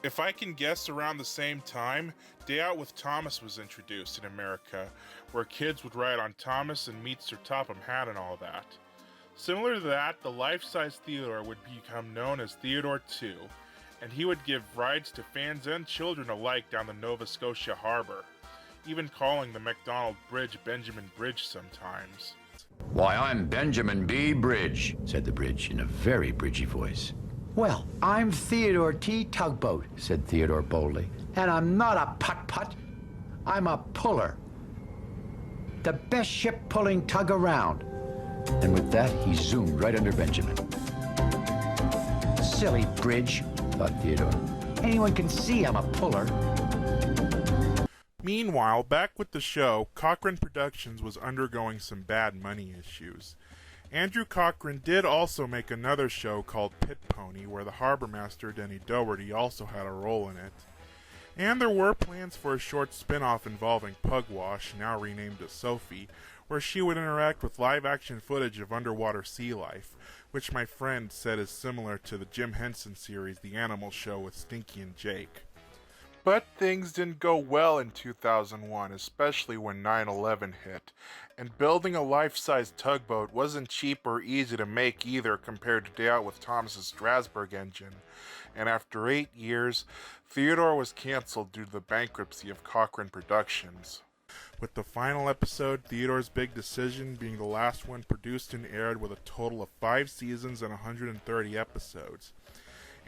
If I can guess, around the same time, Day Out with Thomas was introduced in America, where kids would ride on Thomas and meet Sir Topham Hatt and all that. Similar to that, the life-size Theodore would become known as Theodore II, and he would give rides to fans and children alike down the Nova Scotia harbor, even calling the MacDonald Bridge Benjamin Bridge sometimes. Why, I'm Benjamin B. Bridge, said the bridge in a very bridgy voice. Well, I'm Theodore T. Tugboat, said Theodore boldly. And I'm not a putt-putt. I'm a puller. The best ship-pulling tug around. And with that, he zoomed right under Benjamin. Silly bridge, thought Theodore. Anyone can see I'm a puller. Meanwhile, back with the show, Cochran Productions was undergoing some bad money issues. Andrew Cochran did also make another show called Pit Pony, where the harbor master Denny Dougherty also had a role in it. And there were plans for a short spin-off involving Pugwash, now renamed as Sophie, where she would interact with live-action footage of underwater sea life, which my friend said is similar to the Jim Henson series The Animal Show with Stinky and Jake. But things didn't go well in 2001, especially when 9/11 hit, and building a life-size tugboat wasn't cheap or easy to make either compared to Day Out with Thomas's Strasbourg engine, and after 8 years, Theodore was cancelled due to the bankruptcy of Cochran Productions. With the final episode, Theodore's Big Decision, being the last one produced and aired with a total of 5 seasons and 130 episodes.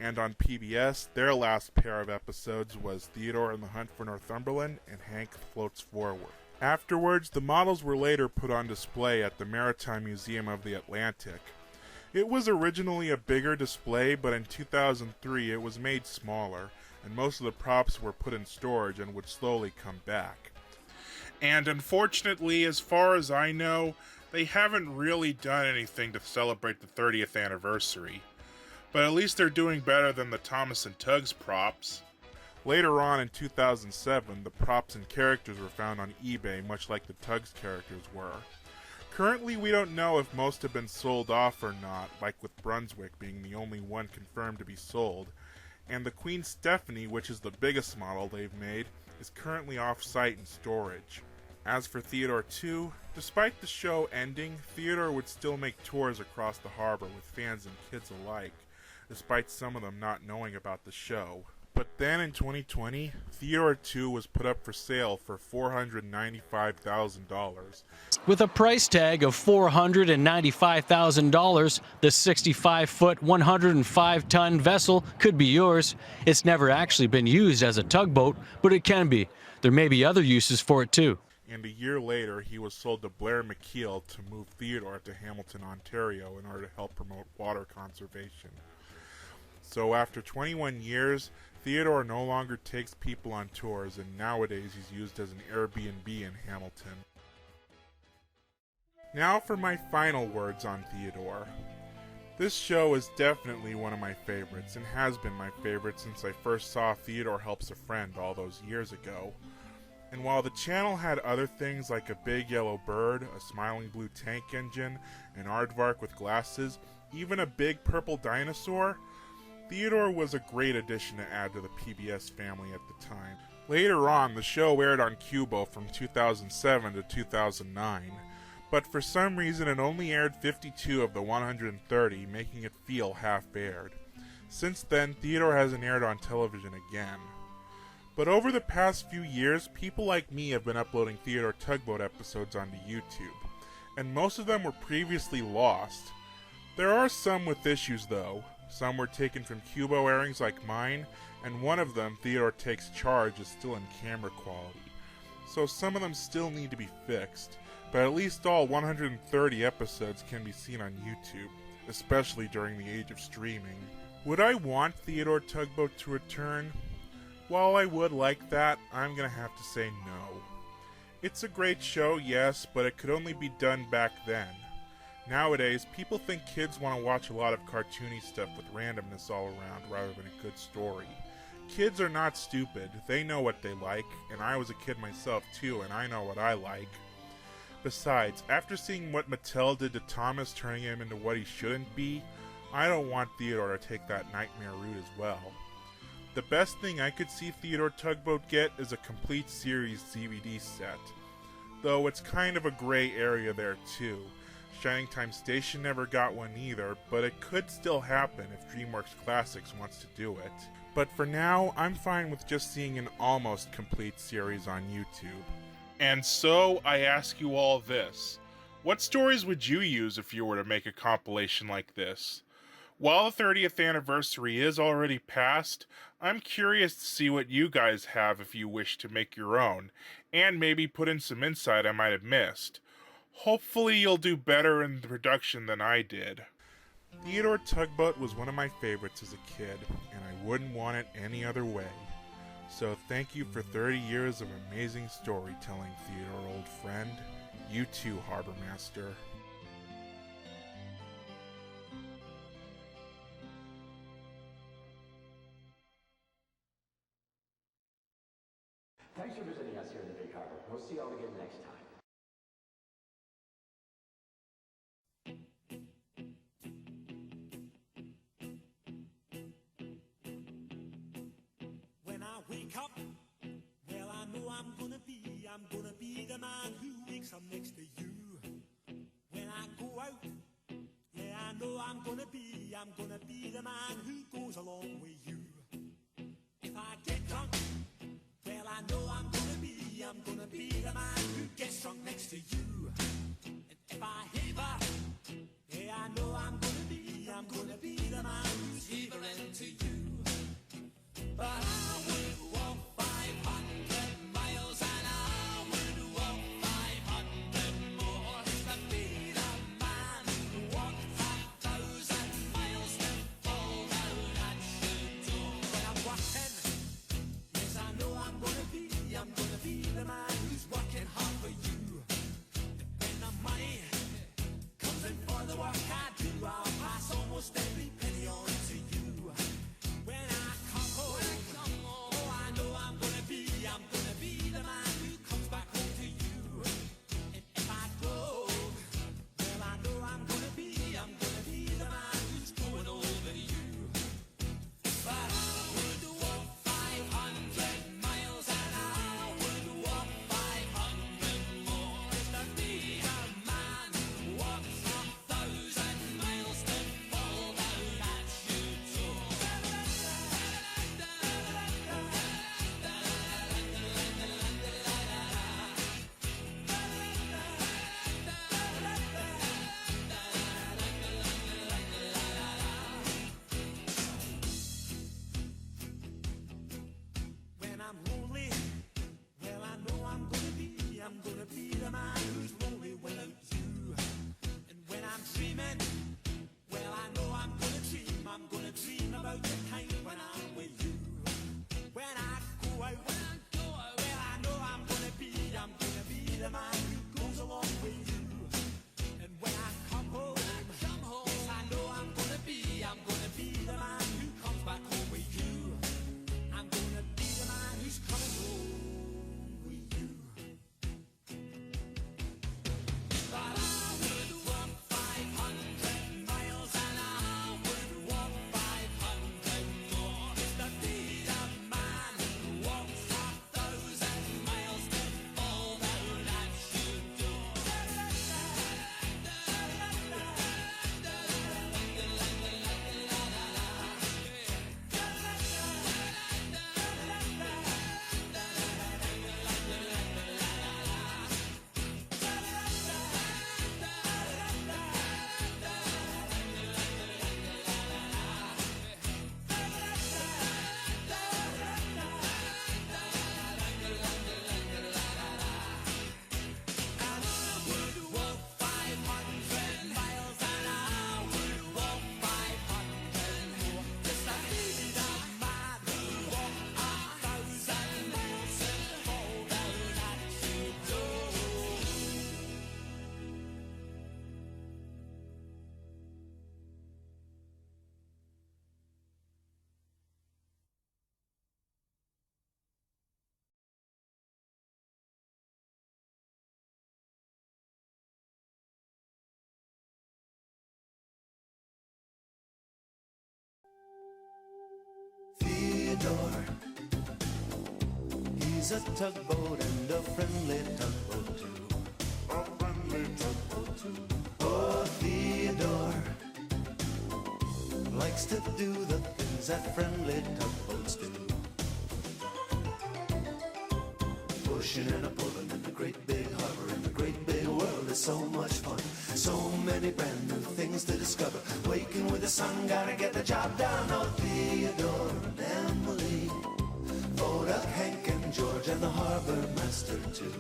And on PBS, their last pair of episodes was Theodore and the Hunt for Northumberland and Hank Floats Forward. Afterwards, the models were later put on display at the Maritime Museum of the Atlantic. It was originally a bigger display, but in 2003 it was made smaller, and most of the props were put in storage and would slowly come back. And unfortunately, as far as I know, they haven't really done anything to celebrate the 30th anniversary. But at least they're doing better than the Thomas and Tuggs props. Later on in 2007, the props and characters were found on eBay, much like the Tuggs characters were. Currently, we don't know if most have been sold off or not, like with Brunswick being the only one confirmed to be sold, and the Queen Stephanie, which is the biggest model they've made, is currently off-site in storage. As for Theodore 2, despite the show ending, Theodore would still make tours across the harbor with fans and kids alike, despite some of them not knowing about the show. But then in 2020, Theodore 2 was put up for sale for $495,000. With a price tag of $495,000, the 65-foot, 105-ton vessel could be yours. It's never actually been used as a tugboat, but it can be. There may be other uses for it too. And a year later, he was sold to Blair McKeel to move Theodore to Hamilton, Ontario in order to help promote water conservation. So after 21 years, Theodore no longer takes people on tours, and nowadays he's used as an Airbnb in Hamilton. Now for my final words on Theodore. This show is definitely one of my favorites, and has been my favorite since I first saw Theodore Helps a Friend all those years ago. And while the channel had other things like a big yellow bird, a smiling blue tank engine, an aardvark with glasses, even a big purple dinosaur, Theodore was a great addition to add to the PBS family at the time. Later on, the show aired on Cubo from 2007 to 2009, but for some reason it only aired 52 of the 130, making it feel half-aired. Since then, Theodore hasn't aired on television again. But over the past few years, people like me have been uploading Theodore Tugboat episodes onto YouTube, and most of them were previously lost. There are some with issues though. Some were taken from Cubo airings like mine, and one of them, Theodore Takes Charge, is still in camera quality. So some of them still need to be fixed, but at least all 130 episodes can be seen on YouTube, especially during the age of streaming. Would I want Theodore Tugboat to return? While I would like that, I'm gonna have to say no. It's a great show, yes, but it could only be done back then. Nowadays, people think kids want to watch a lot of cartoony stuff with randomness all around rather than a good story. Kids are not stupid, they know what they like, and I was a kid myself too, and I know what I like. Besides, after seeing what Mattel did to Thomas, turning him into what he shouldn't be, I don't want Theodore to take that nightmare route as well. The best thing I could see Theodore Tugboat get is a complete series DVD set, though it's kind of a gray area there too. Shining Time Station never got one either, but it could still happen if DreamWorks Classics wants to do it. But for now, I'm fine with just seeing an almost complete series on YouTube. And so I ask you all this. What stories would you use if you were to make a compilation like this? While the 30th anniversary is already past, I'm curious to see what you guys have if you wish to make your own, and maybe put in some insight I might have missed. Hopefully you'll do better in the production than I did. Theodore Tugboat was one of my favorites as a kid, and I wouldn't want it any other way. So thank you for 30 years of amazing storytelling, Theodore, old friend. You too, Harbor Master. Thanks for visiting us here in the Big Harbor. We'll see you all again next time. When I wake up, well, I know I'm gonna be the man who wakes up next to you. When I go out, yeah, I know I'm gonna be the man who goes along with you. If I get drunk, well, I know I'm gonna be the man who gets drunk next to you. And if I heaver, yeah, I know I'm gonna be the man who's heavering to you. But I would walk 500 miles and I would walk 500 more to be the man who walked 1,000 miles to fall down at your door. When I'm walking, yes, I know I'm gonna be the man who's working hard for you. When the money comes in for the work I do, I'll pass almost every penny on to you. When I come home, oh, I know I'm gonna be the man who comes back home to you. And if I go, well, I know I'm gonna be the man who's going over you. But I would walk 500 miles and I would walk 500 more to be a man who walks 1,000 miles to fall down at your door. When I'm lonely, well, I know I'm gonna be the man who's lonely without you. And when I'm dreaming, well, I know I'm gonna dream about the time when I'm with you. When I go out, well, I know I'm gonna be the man who goes along with you. And when I come home, yes, I know I'm gonna be the man who comes back home with you. I'm gonna be the man who's coming home with you. But I would walk 500 miles and I would walk 500 more to be the man who walks 1,000 miles to fall down at your door. Theodore, he's a tugboat and a friendly tugboat too. A friendly tugboat too. Oh, Theodore likes to do the things that friendly tugboats do. Pushing and a pulling in the great big harbor, in the great big world is so much fun. many brand new things to discover. Waking with the sun, gotta get the job done. Oh, Theodore and Emily, Voda, Hank and George, and the harbor master too.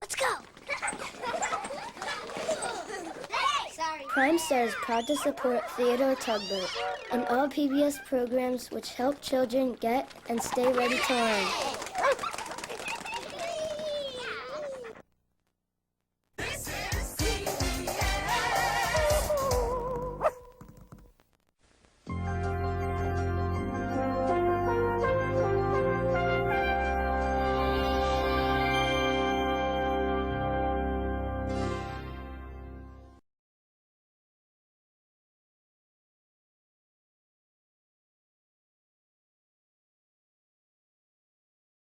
Let's go! Prime Star is proud to support Theodore Tugboat and all PBS programs which help children get and stay ready to learn.